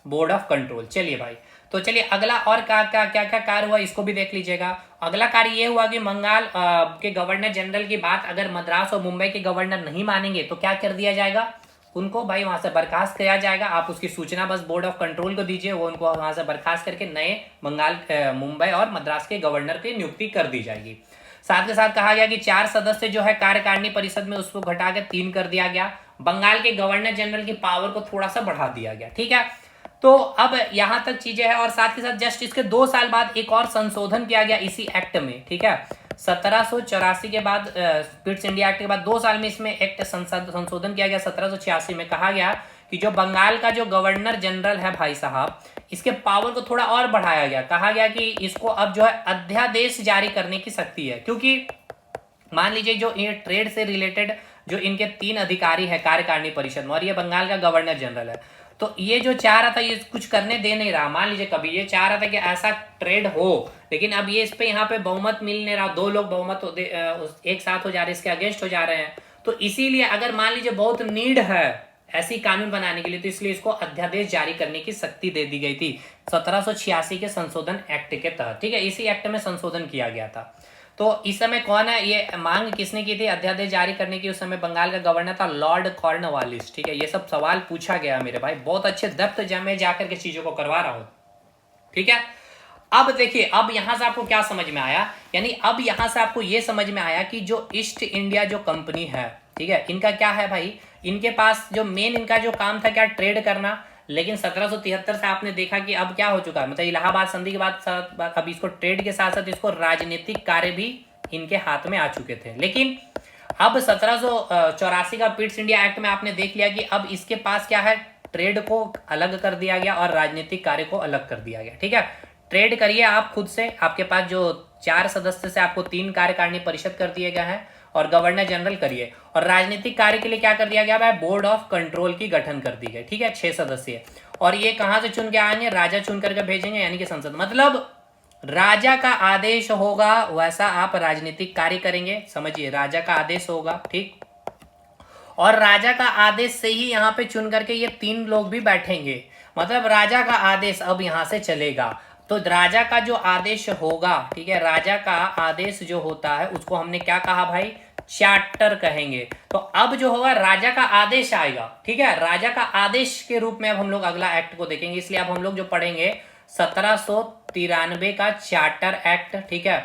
बोर्ड ऑफ कंट्रोल। चलिए भाई, तो चलिए अगला और क्या क्या क्या क्या कार्य हुआ इसको भी देख लीजिएगा। अगला कार्य ये हुआ कि बंगाल के गवर्नर जनरल की बात अगर मद्रास और मुंबई के गवर्नर नहीं मानेंगे तो क्या कर दिया जाएगा, उनको भाई वहां से बर्खास्त किया जाएगा। आप उसकी सूचना बस बोर्ड ऑफ कंट्रोल को दीजिए, वो उनको वहां से बर्खास्त करके नए बंगाल मुंबई और मद्रास के गवर्नर की नियुक्ति कर दी जाएगी। साथ के साथ कहा गया कि 4 सदस्य जो है कार्यकारिणी परिषद में उसको घटा के 3 कर दिया गया, बंगाल के गवर्नर जनरल की पावर को थोड़ा सा बढ़ा दिया गया, ठीक है। तो अब यहां तक चीजें हैं, और साथ के साथ जस्ट इसके 2 साल बाद एक और संशोधन किया गया इसी एक्ट में, ठीक है, 1784 के बाद पिट्स इंडिया एक्ट के बाद 2 साल में इसमें एक्ट संशोधन किया गया। 1786 में कहा गया कि जो बंगाल का जो गवर्नर जनरल है भाई साहब, इसके पावर को थोड़ा और बढ़ाया गया। कहा गया कि इसको अब जो है अध्यादेश जारी करने की शक्ति है, क्योंकि मान लीजिए जो ये ट्रेड से रिलेटेड जो इनके 3 अधिकारी है कार्यकारिणी परिषद में और ये बंगाल का गवर्नर जनरल है, तो ये जो चाह रहा था ये कुछ करने दे नहीं रहा। मान लीजिए कभी ये चाह रहा था कि ऐसा ट्रेड हो, लेकिन अब ये इस पे यहाँ पे बहुमत मिल नहीं रहा, 2 लोग बहुमत एक साथ हो जा रहे, इसके अगेंस्ट हो जा रहे हैं, तो इसीलिए अगर मान लीजिए बहुत नीड है ऐसी कानून बनाने के लिए, तो इसलिए इसको अध्यादेश जारी करने की शक्ति दे दी गई थी 1786 के संशोधन एक्ट के तहत, ठीक है, इसी एक्ट में संशोधन किया गया था। तो इस समय कौन है, ये मांग किसने की थी अध्यादेश जारी करने की, उस समय बंगाल का गवर्नर था लॉर्ड कॉर्नवालिस, ठीक है। ये सब सवाल पूछा गया मेरे भाई, बहुत अच्छे डेप्थ में जाकर के चीजों को करवा रहा हूं, ठीक है। अब देखिए, अब यहां से आपको क्या समझ में आया, यानी अब यहां से आपको यह समझ में आया कि जो ईस्ट इंडिया जो कंपनी है, ठीक है, इनका क्या है भाई, इनके पास जो मेन इनका जो काम था क्या, ट्रेड करना। लेकिन 1773 से आपने देखा कि अब क्या हो चुका है, मतलब इलाहाबाद संधि के बाद अब इसको ट्रेड के साथ साथ इसको राजनीतिक कार्य भी इनके हाथ में आ चुके थे। लेकिन अब 1784 का पिट्स इंडिया एक्ट में आपने देख लिया कि अब इसके पास क्या है, ट्रेड को अलग कर दिया गया और राजनीतिक कार्य को अलग कर दिया गया, ठीक है। ट्रेड करिए आप खुद से, आपके पास जो 4 सदस्य से आपको 3 कार्यकारिणी परिषद कर दिए गए हैं और गवर्नर जनरल करिए, और राजनीतिक कार्य के लिए क्या कर दिया गया है, बोर्ड ऑफ कंट्रोल की गठन कर दी गई, ठीक है, 6 सदस्य, और ये कहां से चुन के आएंगे, राजा चुन करके भेजेंगे, यानी कि संसद, मतलब राजा का आदेश होगा वैसा आप राजनीतिक कार्य करेंगे, समझिए, राजा का आदेश होगा, ठीक। और राजा का आदेश से ही यहाँ पे चुन करके ये 3 लोग भी बैठेंगे, मतलब राजा का आदेश अब यहाँ से चलेगा। तो राजा का जो आदेश होगा, ठीक है, राजा का आदेश जो होता है उसको हमने क्या कहा भाई, चार्टर कहेंगे। तो अब जो होगा राजा का आदेश आएगा, ठीक है, राजा का आदेश के रूप में अब हम लोग अगला एक्ट को देखेंगे। इसलिए अब हम लोग जो पढ़ेंगे 1793 का चार्टर एक्ट, ठीक है,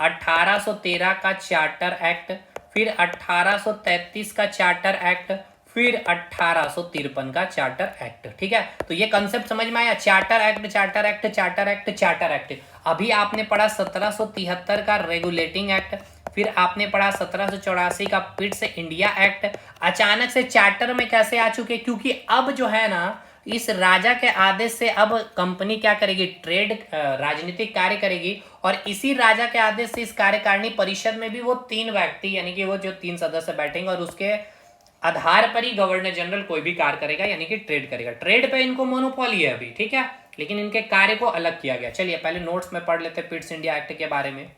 1813 का चार्टर एक्ट, फिर 1833 का चार्टर एक्ट, फिर 1853 का चार्टर एक्ट, ठीक है। तो ये कंसेप्ट समझ में आया, charter act, charter act, charter act, charter act. अभी आपने पढ़ा 1773 का रेगुलेटिंग एक्ट, फिर आपने पढ़ा 1784 का पिट्स इंडिया एक्ट। अचानक से चार्टर में कैसे आ चुके, क्योंकि अब जो है ना इस राजा के आदेश से अब कंपनी क्या करेगी, ट्रेड राजनीतिक कार्य करेगी, और इसी राजा के आदेश से इस कार्यकारिणी परिषद में भी वो 3 व्यक्ति यानी कि वो जो 3 सदस्य बैठेंगे और उसके आधार पर ही गवर्नर जनरल कोई भी कार्य करेगा, यानी कि ट्रेड करेगा। ट्रेड पे इनको मोनोपोली है अभी, ठीक है, लेकिन इनके कार्य को अलग किया गया। चलिए पहले नोट्स में पढ़ लेते पिट्स इंडिया एक्ट के बारे में,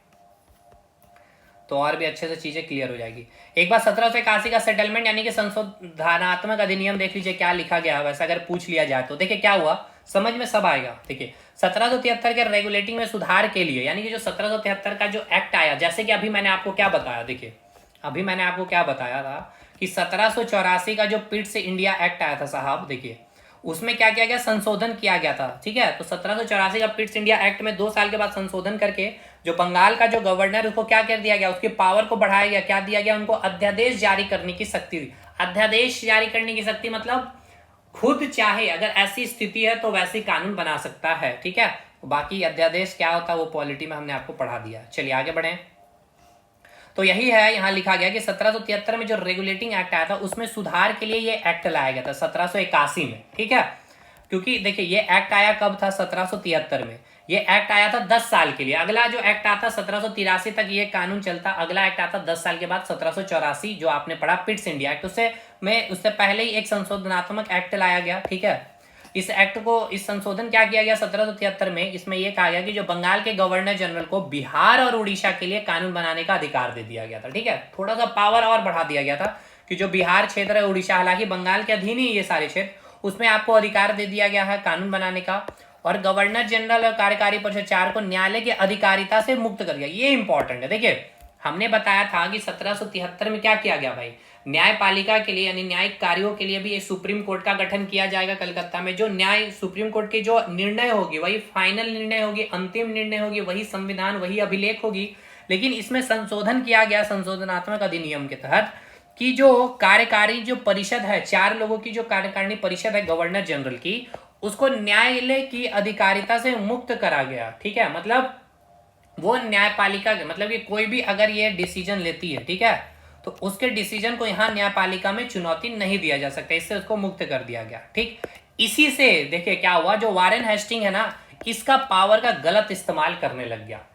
तो और भी अच्छे से चीजें क्लियर हो जाएगी। एक बार 1781 का सेटलमेंट यानी कि संशोधनात्मक अधिनियम देख लीजिए क्या लिखा गया है, वैसा अगर पूछ लिया जाए तो देखिए क्या हुआ, समझ में सब आएगा। देखिए 1773 के रेगुलेटिंग में सुधार के लिए, यानी कि जो 1773 का जो एक्ट आया, जैसे कि अभी मैंने आपको क्या बताया, देखिए अभी मैंने आपको क्या बताया था कि 1784 का जो पिट्स इंडिया एक्ट आया था साहब, देखिए उसमें क्या किया गया, संशोधन किया गया था, ठीक है। तो 1784 का पिट्स इंडिया एक्ट में 2 साल के बाद संशोधन करके जो बंगाल का जो गवर्नर उसको क्या कर दिया गया, उसकी पावर को बढ़ाया गया, क्या दिया गया उनको, अध्यादेश जारी करने की शक्ति दी। अध्यादेश जारी करने की शक्ति मतलब खुद चाहे अगर ऐसी स्थिति है तो वैसे कानून बना सकता है, ठीक है। बाकी अध्यादेश क्या होता है वो पॉलिटी में हमने आपको पढ़ा दिया। चलिए आगे बढ़े। तो यही है, यहाँ लिखा गया कि 1773 में जो रेगुलेटिंग एक्ट आया था उसमें सुधार के लिए ये एक्ट लाया गया था 1781 में, ठीक है। क्योंकि देखिए ये एक्ट आया कब था, 1773 में। ये एक्ट आया था 10 साल के लिए। अगला जो एक्ट आता 1783 तक ये कानून चलता, अगला एक्ट आता 10 साल के बाद 1784 जो आपने पढ़ा पिट्स इंडिया एक्ट, उससे पहले ही एक संशोधनात्मक एक्ट लाया गया, ठीक है। इस एक्ट को, इस संशोधन क्या किया गया 1773 में, इसमें यह कहा गया कि जो बंगाल के गवर्नर जनरल को बिहार और उड़ीसा के लिए कानून बनाने का अधिकार दे दिया गया था, ठीक है। थोड़ा सा पावर और बढ़ा दिया गया था कि जो बिहार क्षेत्र है, उड़ीसा, हालांकि बंगाल के अधीन ही ये सारे क्षेत्र, उसमें आपको अधिकार दे दिया गया है कानून बनाने का। और गवर्नर जनरल और कार्यकारी परिषद 4 को न्यायालय की अधिकारिता से मुक्त कर दिया। ये इंपॉर्टेंट है। देखिए हमने बताया था कि 1773 में क्या किया गया भाई, न्यायपालिका के लिए यानी न्यायिक कार्यों के लिए भी एक सुप्रीम कोर्ट का गठन किया जाएगा कलकत्ता में। जो न्याय सुप्रीम कोर्ट की जो निर्णय होगी वही फाइनल निर्णय होगी, अंतिम निर्णय होगी, वही संविधान, वही अभिलेख होगी। लेकिन इसमें संशोधन किया गया संशोधनात्मक अधिनियम के तहत कि जो कार्यकारी जो परिषद है, 4 लोगों की जो कार्यकारिणी परिषद है गवर्नर जनरल की, उसको न्यायालय की अधिकारिता से मुक्त करा गया, ठीक है। मतलब वो न्यायपालिका के, मतलब ये कोई भी अगर ये डिसीजन लेती है, ठीक है, तो उसके डिसीजन को यहाँ न्यायपालिका में चुनौती नहीं दिया जा सकता, इससे उसको मुक्त कर दिया गया, ठीक। इसी से देखिए क्या हुआ, जो वारेन हेस्टिंग है ना, इसका पावर का गलत इस्तेमाल करने लग गया।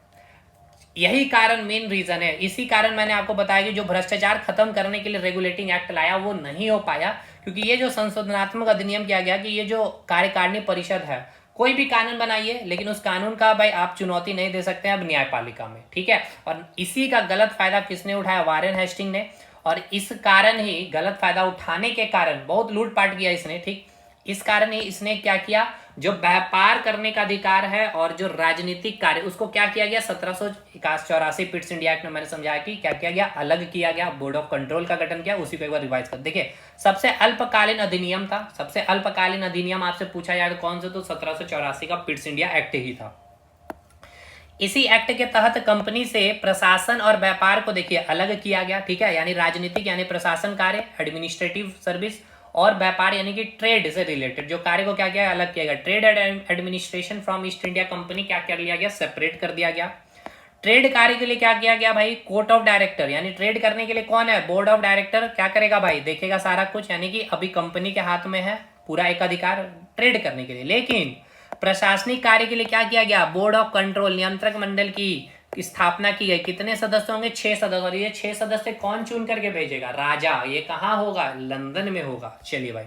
यही कारण, मेन रीजन है। इसी कारण मैंने आपको बताया कि जो भ्रष्टाचार खत्म करने के लिए रेगुलेटिंग एक्ट लाया वो नहीं हो पाया, क्योंकि ये जो संशोधनात्मक अधिनियम किया गया कि ये जो कार्यकारिणी परिषद है, कोई भी कानून बनाइए लेकिन उस कानून का भाई आप चुनौती नहीं दे सकते अब न्यायपालिका में, ठीक है। और इसी का गलत फायदा किसने उठाया, वारेन हेस्टिंग ने। और इस कारण ही, गलत फायदा उठाने के कारण बहुत लूटपाट किया इसने, ठीक। इस कारण ही इसने क्या किया, जो व्यापार करने का अधिकार है और जो राजनीतिक कार्य, उसको क्या किया गया 1784 पिट्स इंडिया एक्ट में मैंने समझाया कि क्या किया गया, अलग किया गया, बोर्ड ऑफ कंट्रोल का गठन किया। उसी को एक बार रिवाइज कर देखिए। सबसे अल्पकालीन अधिनियम था, सबसे अल्पकालीन अधिनियम आपसे पूछा जाएगा कौन सा, तो 1784 का पिट्स इंडिया एक्ट ही था। इसी एक्ट के तहत कंपनी से प्रशासन और व्यापार को देखिए अलग किया गया, ठीक है। यानी राजनीतिक यानी प्रशासन कार्य, एडमिनिस्ट्रेटिव सर्विस, और व्यापार यानी कि ट्रेड से रिलेटेड जो कार्य को क्या किया, अलग किया गया। Trade administration from east India company क्या कर लिया गया, सेपरेट कर दिया गया। ट्रेड कार्य के लिए क्या किया गया भाई, कोर्ट ऑफ डायरेक्टर, यानी ट्रेड करने के लिए कौन है, बोर्ड ऑफ डायरेक्टर क्या करेगा भाई, देखेगा सारा कुछ, यानी कि अभी कंपनी के हाथ में है पूरा एक अधिकार ट्रेड करने के लिए। लेकिन प्रशासनिक कार्य के लिए क्या किया गया, बोर्ड ऑफ कंट्रोल, नियंत्रक मंडल की स्थापना की गई। कितने सदस्य होंगे, 6 सदस्य। और ये 6 सदस्य कौन चुन करके भेजेगा, राजा। ये कहाँ होगा, लंदन में होगा। चलिए भाई,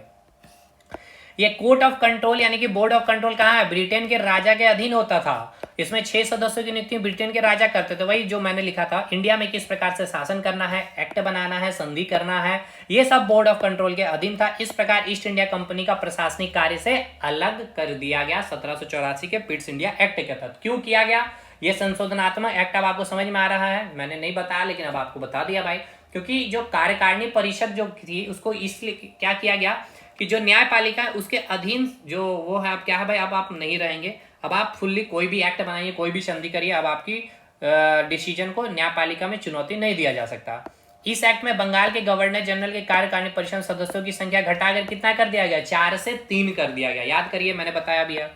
ये कोर्ट ऑफ कंट्रोल यानी कि बोर्ड ऑफ कंट्रोल कहाँ है, ब्रिटेन के राजा के अधीन होता था। इसमें 6 सदस्यों की नियुक्ति ब्रिटेन के राजा करते थे, वही जो मैंने लिखा था, इंडिया में किस प्रकार से शासन करना है, एक्ट बनाना है, संधि करना है, ये सब बोर्ड ऑफ कंट्रोल के अधीन था। इस प्रकार ईस्ट इंडिया कंपनी का प्रशासनिक कार्य से अलग कर दिया गया 1784 के पिट्स इंडिया एक्ट के तहत। क्यों किया गया ये संशोधनात्मक एक्ट? अब आपको समझ में आ रहा है, मैंने नहीं बताया लेकिन अब आपको बता दिया भाई, क्योंकि जो कार्यकारिणी परिषद जो थी उसको इसलिए क्या किया गया कि जो न्यायपालिका है उसके अधीन जो वो है, अब क्या है भाई, अब आप नहीं रहेंगे, अब आप फुल्ली कोई भी एक्ट बनाइए, कोई भी संधि करिए, अब आपकी डिसीजन को न्यायपालिका में चुनौती नहीं दिया जा सकता। इस एक्ट में बंगाल के गवर्नर जनरल के कार्यकारिणी परिषद सदस्यों की संख्या घटाकर कितना कर दिया गया? 4 से 3 कर दिया गया। याद करिए, मैंने बताया भी है।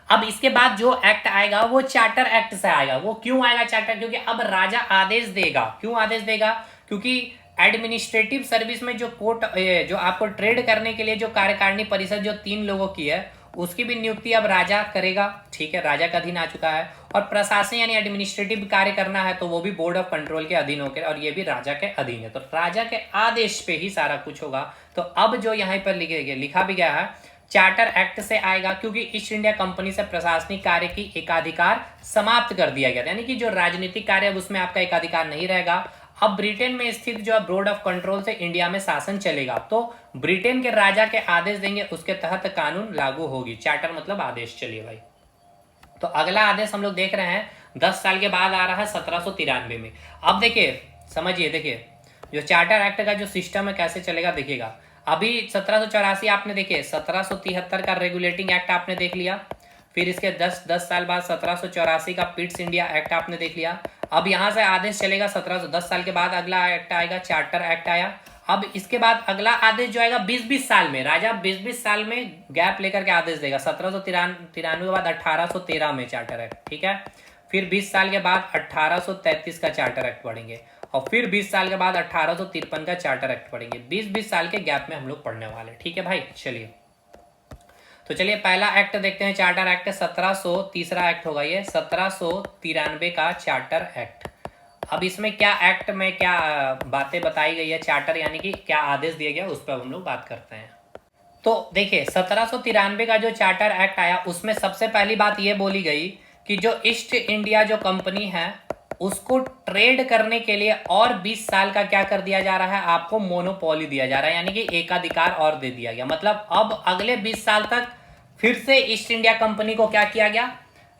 अब इसके बाद जो एक्ट आएगा वो चार्टर एक्ट से आएगा। वो क्यों आएगा चार्टर? क्योंकि अब राजा आदेश देगा। क्यों आदेश देगा? क्योंकि एडमिनिस्ट्रेटिव सर्विस में जो कोर्ट, जो आपको ट्रेड करने के लिए जो कार्यकारिणी परिषद जो 3 लोगों की है, उसकी भी नियुक्ति अब राजा करेगा। ठीक है, राजा का अधीन आ चुका है। और प्रशासन यानी एडमिनिस्ट्रेटिव कार्य करना है तो वो भी बोर्ड ऑफ कंट्रोल के अधीन होकर, और ये भी राजा के अधीन है। तो राजा के आदेश पे ही सारा कुछ होगा। तो अब जो यहाँ पर लिखा भी गया है चार्टर एक्ट से आएगा, क्योंकि ईस्ट इंडिया कंपनी से प्रशासनिक कार्य की एकाधिकार समाप्त कर दिया गया, यानी कि जो राजनीतिक कार्य है उसमें आपका एकाधिकार नहीं रहेगा। अब ब्रिटेन में स्थित जो बोर्ड ऑफ कंट्रोल से इंडिया में शासन चलेगा, तो ब्रिटेन के राजा के आदेश देंगे, उसके तहत कानून लागू होगी। चार्टर मतलब आदेश। चलिए भाई, तो अगला आदेश हम लोग देख रहे हैं 10 साल के बाद आ रहा है 1793 में। अब देखिए, समझिए, देखिए जो चार्टर एक्ट का जो सिस्टम है कैसे चलेगा देखिएगा। अभी 1784 आपने देखिए, 1773 का रेगुलेटिंग एक्ट आपने देख लिया, फिर इसके 10 साल बाद 1784 का पिट्स इंडिया एक्ट आपने देख लिया। अब यहाँ से आदेश चलेगा 1710 साल के बाद अगला एक्ट आएगा, चार्टर एक्ट आया। अब इसके बाद अगला आदेश जो आएगा 20-20 साल में, राजा 20-20 साल में गैप लेकर के आदेश देगा। 1793 के बाद 1813 में चार्टर एक्ट, ठीक है। फिर 20 साल के बाद 1833 का चार्टर एक्ट पढ़ेंगे, और फिर 20 साल के बाद 1853 का चार्टर एक्ट पढ़ेंगे। 20-20 साल के गैप में हम लोग पढ़ने वाले, ठीक है भाई। चलिए, तो चलिए पहला एक्ट देखते हैं, चार्टर एक्ट 1700, तीसरा एक्ट होगा ये 1793 का चार्टर एक्ट। अब इसमें क्या एक्ट में क्या बातें बताई गई है, चार्टर यानी कि क्या आदेश दिया गया, उस पर हम लोग बात करते हैं। तो देखिए 1793 का जो चार्टर एक्ट आया उसमें सबसे पहली बात ये बोली गई कि जो ईस्ट इंडिया जो कंपनी है उसको ट्रेड करने के लिए और 20 साल का क्या कर दिया जा रहा है, आपको मोनोपोली दिया जा रहा है, यानी कि एकाधिकार और दे दिया गया। मतलब अब अगले 20 साल तक फिर से ईस्ट इंडिया कंपनी को क्या किया गया,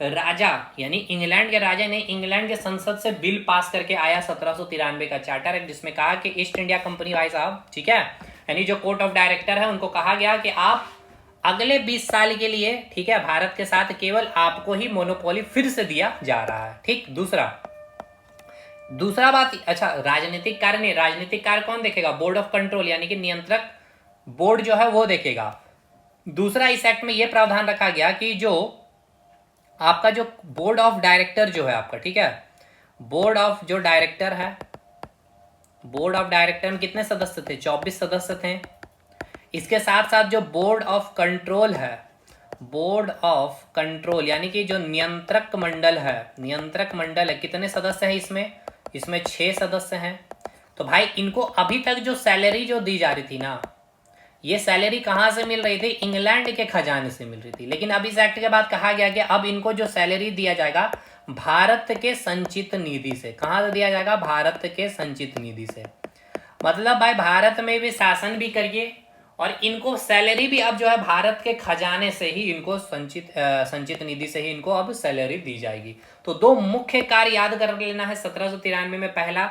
राजा यानी इंग्लैंड के राजा ने इंग्लैंड के संसद से बिल पास करके आया 1793 का चार्टर एक्ट, जिसमें कहा कि ईस्ट इंडिया कंपनी भाई साहब, ठीक है, यानी जो कोर्ट ऑफ डायरेक्टर है उनको कहा गया कि आप अगले 20 साल के लिए, ठीक है, भारत के साथ केवल आपको ही मोनोपोली फिर से दिया जा रहा है। ठीक, दूसरा बात, अच्छा राजनीतिक कार्य नहीं, राजनीतिक कार्य कौन देखेगा, बोर्ड ऑफ कंट्रोल यानी कि नियंत्रक बोर्ड जो है वो देखेगा। दूसरा इस एक्ट में यह प्रावधान रखा गया कि जो आपका जो बोर्ड ऑफ डायरेक्टर जो है आपका, ठीक है, बोर्ड ऑफ जो डायरेक्टर है, बोर्ड ऑफ डायरेक्टर में कितने सदस्य थे, 24 सदस्य थे। इसके साथ साथ जो बोर्ड ऑफ कंट्रोल है, बोर्ड ऑफ कंट्रोल यानी कि जो नियंत्रक मंडल है, नियंत्रक मंडल है, कितने सदस्य हैं इसमें 6 सदस्य हैं। तो भाई इनको अभी तक जो सैलरी जो दी जा रही थी ना, ये सैलरी कहाँ से मिल रही थी, इंग्लैंड के खजाने से मिल रही थी। लेकिन अब इस एक्ट के बाद कहा गया कि अब इनको जो सैलरी दिया जाएगा भारत के संचित निधि से। कहाँ से दिया जाएगा, भारत के संचित निधि से। मतलब भाई भारत में भी शासन भी करिए और इनको सैलरी भी अब जो है भारत के खजाने से ही इनको संचित निधि से ही इनको अब सैलरी दी जाएगी। तो 2 मुख्य कार्य याद कर लेना है 1793 में। पहला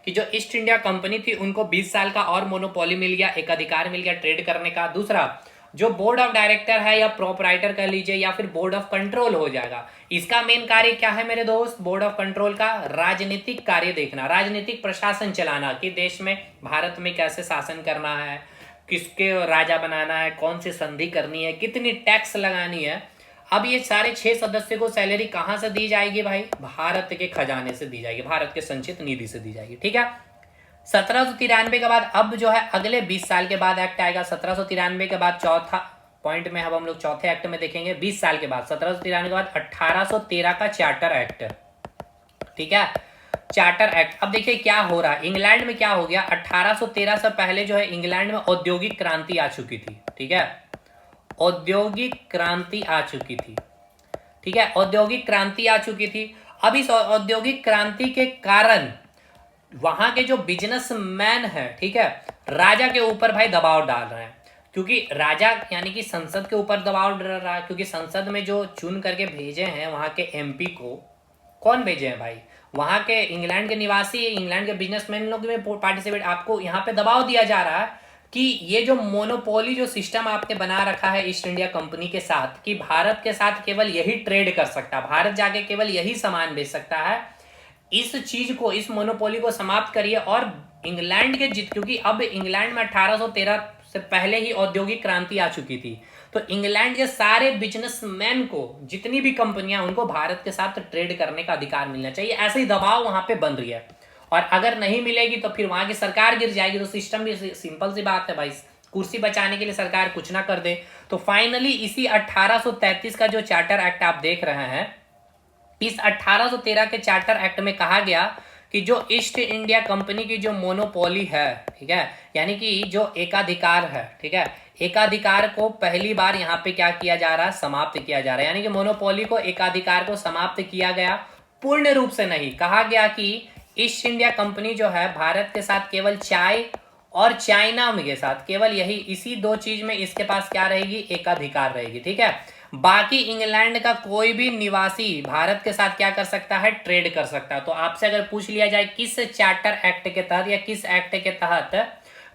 कि जो ईस्ट इंडिया कंपनी थी उनको 20 साल का और मोनोपोली मिल गया, एक अधिकार मिल गया ट्रेड करने का। दूसरा, जो बोर्ड ऑफ डायरेक्टर है या प्रोपराइटर कह लीजिए या फिर बोर्ड ऑफ कंट्रोल हो जाएगा, इसका मेन कार्य क्या है मेरे दोस्त, बोर्ड ऑफ कंट्रोल का राजनीतिक कार्य देखना, राजनीतिक प्रशासन चलाना कि देश में भारत में कैसे शासन करना है, किसके राजा बनाना है, कौन सी संधि करनी है, कितनी टैक्स लगानी है। अब ये सारे 6 सदस्यों को सैलरी कहाँ से दी जाएगी भाई, भारत के खजाने से दी जाएगी, भारत के संचित निधि से दी जाएगी। ठीक है, 1793 के बाद अब जो है अगले 20 साल के बाद एक्ट आएगा। 1793 के बाद चौथा पॉइंट में अब हम लोग चौथे एक्ट में देखेंगे 20 साल के बाद, 1793 के बाद 1813 का चार्टर एक्ट। ठीक है, चार्टर एक्ट। अब देखिए क्या हो रहा है, इंग्लैंड में क्या हो गया, 1813 से पहले जो है इंग्लैंड में औद्योगिक क्रांति आ चुकी थी। ठीक है, औद्योगिक क्रांति आ चुकी थी। ठीक है, औद्योगिक क्रांति आ चुकी थी। अब इस औद्योगिक क्रांति के कारण वहां के जो बिजनेसमैन है, ठीक है, राजा के ऊपर भाई दबाव डाल रहे हैं, क्योंकि राजा यानी कि संसद के ऊपर दबाव डाल रहा है, क्योंकि संसद में जो चुन करके भेजे हैं वहां के एमपी को, कौन भेजे हैं भाई, वहां के इंग्लैंड के निवासी, इंग्लैंड के बिजनेसमैन लोग में पार्टिसिपेट, आपको यहाँ पे दबाव दिया जा रहा है कि ये जो मोनोपोली जो सिस्टम आपने बना रखा है ईस्ट इंडिया कंपनी के साथ, कि भारत के साथ केवल यही ट्रेड कर सकता है, भारत जाके केवल यही सामान बेच सकता है, इस चीज को, इस मोनोपोली को समाप्त करिए। और इंग्लैंड के क्योंकि अब इंग्लैंड में 1813 से पहले ही औद्योगिक क्रांति आ चुकी थी, तो इंग्लैंड के सारे बिजनेसमैन को, जितनी भी कंपनियां, उनको भारत के साथ ट्रेड करने का अधिकार मिलना चाहिए, ऐसे ही दबाव वहां पे बन रही है। और अगर नहीं मिलेगी तो फिर वहां की सरकार गिर जाएगी। तो सिस्टम भी सिंपल सी बात है भाई, कुर्सी बचाने के लिए सरकार कुछ ना कर दे। तो फाइनली इसी 1833 का जो चार्टर एक्ट आप देख रहे हैं, इस 1813 के चार्टर एक्ट में कहा गया कि जो ईस्ट इंडिया कंपनी की जो मोनोपोली है, ठीक है, यानी कि जो एकाधिकार है, ठीक है, एकाधिकार को पहली बार यहाँ पे क्या किया जा रहा है, समाप्त किया जा रहा है। यानी कि मोनोपोली को, एकाधिकार को समाप्त किया गया, पूर्ण रूप से नहीं। कहा गया कि ईस्ट इंडिया कंपनी जो है भारत के साथ केवल चाय और चाइना में के साथ केवल यही, इसी दो चीज में इसके पास क्या रहेगी, एकाधिकार रहेगी, ठीक है। बाकी इंग्लैंड का कोई भी निवासी भारत के साथ क्या कर सकता है, ट्रेड कर सकता है। तो आपसे अगर पूछ लिया जाए किस चार्टर एक्ट के तहत या किस एक्ट के तहत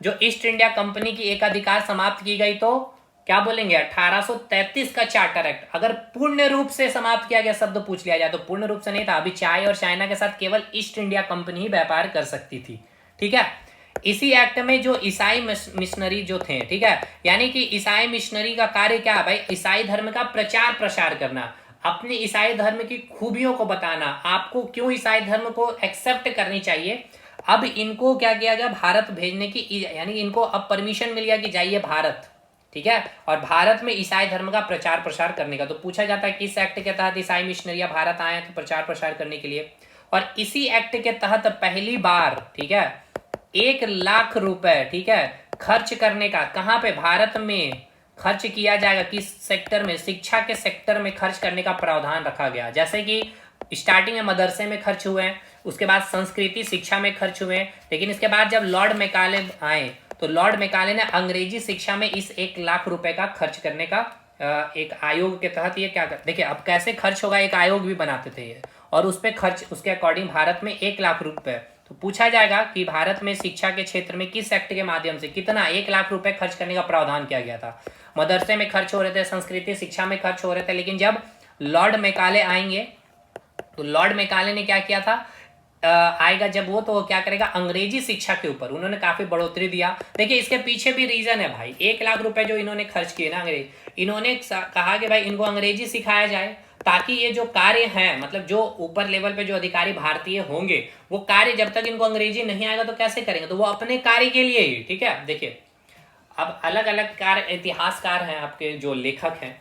जो ईस्ट इंडिया कंपनी की एकाधिकार समाप्त की गई, तो क्या बोलेंगे, 1833 का चार्टर एक्ट। अगर पूर्ण रूप से समाप्त किया गया शब्द पूछ लिया जाए तो पूर्ण रूप से नहीं था, अभी चाय और चाइना के साथ केवल ईस्ट इंडिया कंपनी ही व्यापार कर सकती थी, ठीक है। इसी एक्ट में जो ईसाई मिशनरी जो थे, ठीक है, यानी कि ईसाई मिशनरी का कार्य क्या है भाई, ईसाई धर्म का प्रचार प्रसार करना, अपने ईसाई धर्म की खूबियों को बताना, आपको क्यों ईसाई धर्म को एक्सेप्ट करनी चाहिए। अब इनको क्या किया गया, भारत भेजने की, यानी इनको अब परमिशन मिल गया कि जाइए भारत, ठीक है, और भारत में ईसाई धर्म का प्रचार प्रसार करने का। तो पूछा जाता है किस एक्ट के तहत ईसाई मिशनरियां भारत आए थे प्रचार प्रसार करने के लिए। और इसी एक्ट के तहत पहली बार, ठीक है, 1 लाख रुपए, ठीक है, खर्च करने का, कहां पे, भारत में खर्च किया जाएगा, किस सेक्टर में, शिक्षा के सेक्टर में खर्च करने का प्रावधान रखा गया। जैसे कि स्टार्टिंग में मदरसे में खर्च हुए हैं, उसके बाद संस्कृति शिक्षा में खर्च हुए हैं, लेकिन इसके बाद जब लॉर्ड मैकाले आए तो लॉर्ड मैकाले ने अंग्रेजी शिक्षा में इस 1 लाख रुपए का खर्च करने का एक आयोग के तहत ये क्या कर, देखिए अब कैसे खर्च होगा, एक आयोग भी बनाते थे ये, और उस पर खर्च, उसके अकॉर्डिंग भारत में 1 लाख रुपए। तो पूछा जाएगा कि भारत में शिक्षा के क्षेत्र में किस एक्ट के माध्यम से कितना 1 लाख रुपए खर्च करने का प्रावधान किया गया था। मदरसे में खर्च हो रहे थे, संस्कृति शिक्षा में खर्च हो रहे थे, लेकिन जब लॉर्ड मैकाले आएंगे तो लॉर्ड मैकाले ने क्या किया था, आएगा जब वो, तो क्या करेगा, अंग्रेजी शिक्षा के ऊपर उन्होंने काफी बढ़ोतरी दिया। देखिए इसके पीछे भी रीजन है भाई, 1 लाख रुपए जो इन्होंने खर्च किए ना अंग्रेजी, इन्होंने कहा कि भाई इनको अंग्रेजी सिखाया जाए, ताकि ये जो कार्य है, मतलब जो ऊपर लेवल पे जो अधिकारी भारतीय होंगे, वो कार्य जब तक इनको अंग्रेजी नहीं आएगा तो कैसे करेंगे, तो वो अपने कार्य के लिए ही, ठीक है। देखिए अब अलग अलग कार्य इतिहासकार हैं आपके जो लेखक हैं,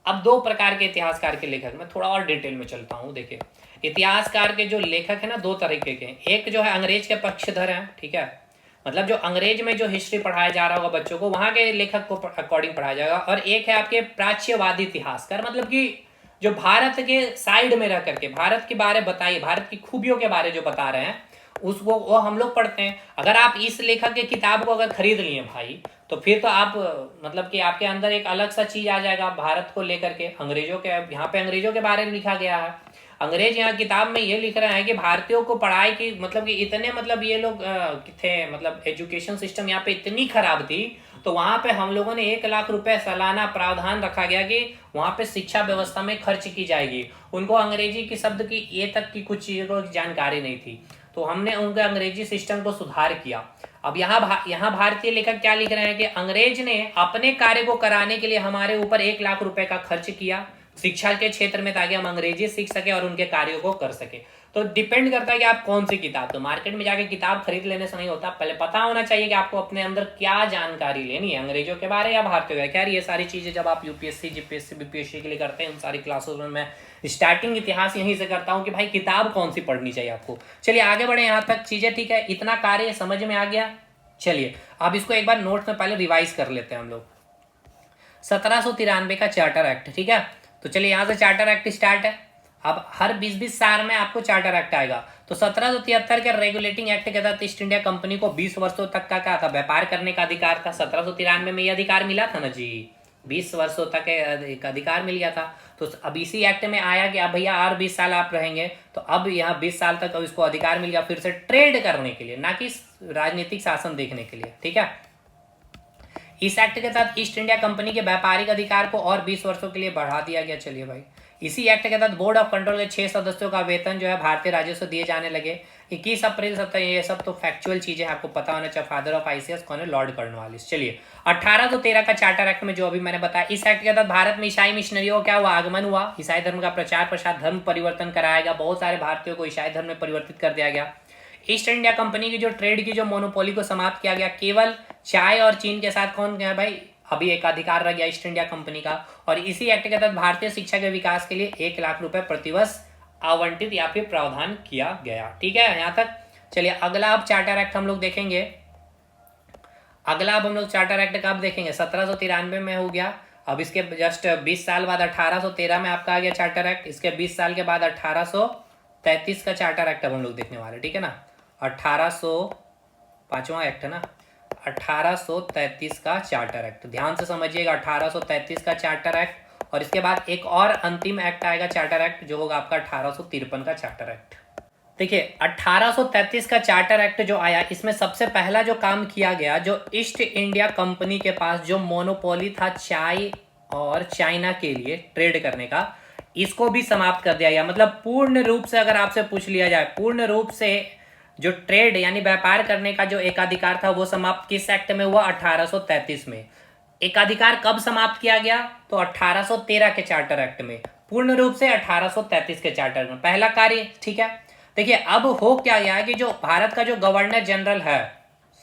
अब 2 प्रकार के इतिहासकार के लेखक, मैं थोड़ा और डिटेल में चलता हूँ। देखिए इतिहासकार के जो लेखक है ना, 2 तरीके के, एक जो है अंग्रेज के पक्षधर हैं, ठीक है, मतलब जो अंग्रेज में जो हिस्ट्री पढ़ाया जा रहा होगा बच्चों को, वहां के लेखक को अकॉर्डिंग पढ़ाया जाएगा, और एक है आपके प्राच्यवादी इतिहासकार, मतलब कि जो भारत के साइड में रह करके भारत के बारे बताइए, भारत की खूबियों के बारे जो बता रहे हैं, उसको वो हम लोग पढ़ते हैं। अगर आप इस लेखक की किताब को अगर खरीद लिए भाई, तो फिर तो आप, मतलब कि आपके अंदर एक अलग सा चीज आ जाएगा भारत को लेकर के। अंग्रेजों के, यहाँ पे अंग्रेजों के बारे में लिखा गया है, अंग्रेज यहाँ किताब में ये लिख रहे हैं कि भारतीयों को पढ़ाई की, मतलब कि इतने, मतलब ये लोग थे, मतलब एजुकेशन सिस्टम यहाँ पे इतनी खराब थी, तो वहां पे हम लोगों ने 1 लाख रुपए सालाना प्रावधान रखा गया कि वहां पे शिक्षा व्यवस्था में खर्च की जाएगी। उनको अंग्रेजी की शब्द की ये तक की कुछ चीजों की जानकारी नहीं थी, तो हमने उनके अंग्रेजी सिस्टम को सुधार किया। अब यहाँ भारतीय लेखक क्या लिख रहे हैं कि अंग्रेज ने अपने कार्य को कराने के लिए हमारे ऊपर 1 लाख रुपए का खर्च किया शिक्षा के क्षेत्र में, ताकि हम अंग्रेजी सीख सके और उनके कार्यों को कर सके। तो डिपेंड करता है कि आप कौन सी किताब, तो मार्केट में जाके किताब खरीद लेने से नहीं होता, पहले पता होना चाहिए कि आपको अपने अंदर क्या जानकारी लेनी है, अंग्रेजों के बारे या भारतीयों के। खैर ये सारी चीजें जब आप यूपीएससी जीपीएससी बीपीएससी के लिए करते हैं, उन सारी क्लासेस में मैं स्टार्टिंग इतिहास यहीं से करता हूँ कि भाई किताब कौन सी पढ़नी चाहिए आपको। चलिए आगे बढ़े, यहाँ तक चीजें ठीक है, इतना कार्य समझ में आ गया। चलिए अब इसको एक बार नोट्स में पहले रिवाइज कर लेते हैं हम लोग। 1793 का चार्टर एक्ट, ठीक है, तो चलिए यहाँ से चार्टर एक्ट स्टार्ट है। अब हर 20-20 साल में आपको चार्टर एक्ट आएगा। तो 1773 के रेगुलेटिंग एक्ट के तहत ईस्ट इंडिया कंपनी को 20 वर्षों तक का क्या था, व्यापार करने का अधिकार था। 1793 में ये अधिकार मिला था ना जी, 20 वर्षों तक एक अधिकार मिल गया था। तो अब इसी एक्ट में आया कि अब भैया और 20 साल आप रहेंगे, तो अब यहाँ 20 साल तक अब इसको अधिकार मिल गया फिर से ट्रेड करने के लिए, ना कि राजनीतिक शासन देखने के लिए, ठीक है। इस एक्ट के तहत ईस्ट इंडिया कंपनी के व्यापारिक अधिकार को और 20 वर्षों के लिए बढ़ा दिया गया। चलिए भाई, इसी एक्ट के तहत बोर्ड ऑफ कंट्रोल के 6 सदस्यों का वेतन जो है भारतीय राजस्व दिए जाने लगे। 21 अप्रैल 17, ये सब तो फैक्चुअल चीजें आपको पता होना चाहिए। फादर ऑफ आईसीएस कौन है, लॉर्ड कॉर्नवालिस। चलिए 1813 का चार्टर एक्ट में जो अभी मैंने बताया, इस एक्ट के तहत भारत में ईसाई मिशनरियों का क्या हुआ, आगमन हुआ। ईसाई धर्म का प्रचार प्रसार, धर्म परिवर्तन कराया गया। बहुत सारे भारतीयों को ईसाई धर्म में परिवर्तित कर दिया गया। ईस्ट इंडिया कंपनी की जो ट्रेड की जो मोनोपोली को समाप्त किया गया। केवल चाय और चीन के साथ कौन गया भाई, अभी एक अधिकार रह गया ईस्ट इंडिया कंपनी का। और इसी एक्ट के तहत भारतीय शिक्षा के विकास के लिए 1 लाख रुपए प्रतिवर्ष आवंटित या फिर प्रावधान किया गया। ठीक है यहाँ तक। चलिए अगला अब चार्टर एक्ट हम लोग देखेंगे। अगला अब हम लोग चार्टर एक्ट कब देखेंगे, 1793 में हो गया। अब इसके जस्ट 20 साल बाद 1813 में आपका आ गया चार्टर एक्ट। इसके 20 साल के बाद 1833 का चार्टर एक्ट अब हम लोग देखने वाले, ठीक है ना। 5वां एक्ट है ना, 1833 का चार्टर एक्ट। ध्यान से समझिएगा, 1833 का चार्टर एक्ट। और इसके बाद एक और अंतिम एक्ट आएगा चार्टर एक्ट, जो होगा आपका 1853 का चार्टर एक्ट। देखिए 1833 का चार्टर एक्ट जो आया, इसमें सबसे पहला जो काम किया गया, जो ईस्ट इंडिया कंपनी के पास जो मोनोपोली था चाय और चाइना के लिए ट्रेड करने का, इसको भी समाप्त कर दिया गया। मतलब पूर्ण रूप से अगर आपसे पूछ लिया जाए, पूर्ण रूप से जो ट्रेड यानी व्यापार करने का जो एकाधिकार था वो समाप्त किस एक्ट में हुआ, 1833 में। एकाधिकार कब समाप्त किया गया, तो 1813 के चार्टर एक्ट में। पूर्ण रूप से 1833 के चार्टर में पहला कार्य, ठीक है। देखिए अब हो क्या गया कि जो भारत का जो गवर्नर जनरल है,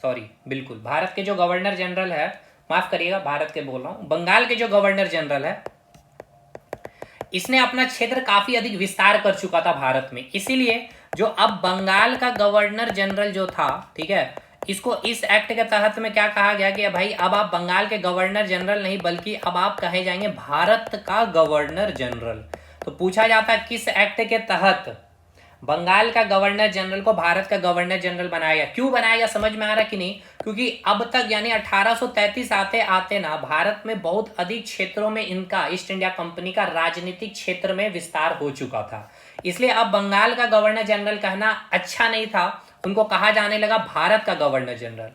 सॉरी बिल्कुल भारत के जो गवर्नर जनरल है, माफ करिएगा भारत के बोल रहा हूं, बंगाल के जो गवर्नर जनरल है, इसने अपना क्षेत्र काफी अधिक विस्तार कर चुका था भारत में। इसीलिए जो अब बंगाल का गवर्नर जनरल जो था, ठीक है, इसको इस एक्ट के तहत में क्या कहा गया कि भाई अब आप बंगाल के गवर्नर जनरल नहीं, बल्कि अब आप कहे जाएंगे भारत का गवर्नर जनरल। तो पूछा जाता है किस एक्ट के तहत बंगाल का गवर्नर जनरल को भारत का गवर्नर जनरल बनाया गया। क्यों बनाया गया, समझ में आ रहा कि नहीं, क्योंकि अब तक यानी 1833 आते आते ना भारत में बहुत अधिक क्षेत्रों में इनका ईस्ट इंडिया कंपनी का राजनीतिक क्षेत्र में विस्तार हो चुका था। इसलिए अब बंगाल का गवर्नर जनरल कहना अच्छा नहीं था, उनको कहा जाने लगा भारत का गवर्नर जनरल।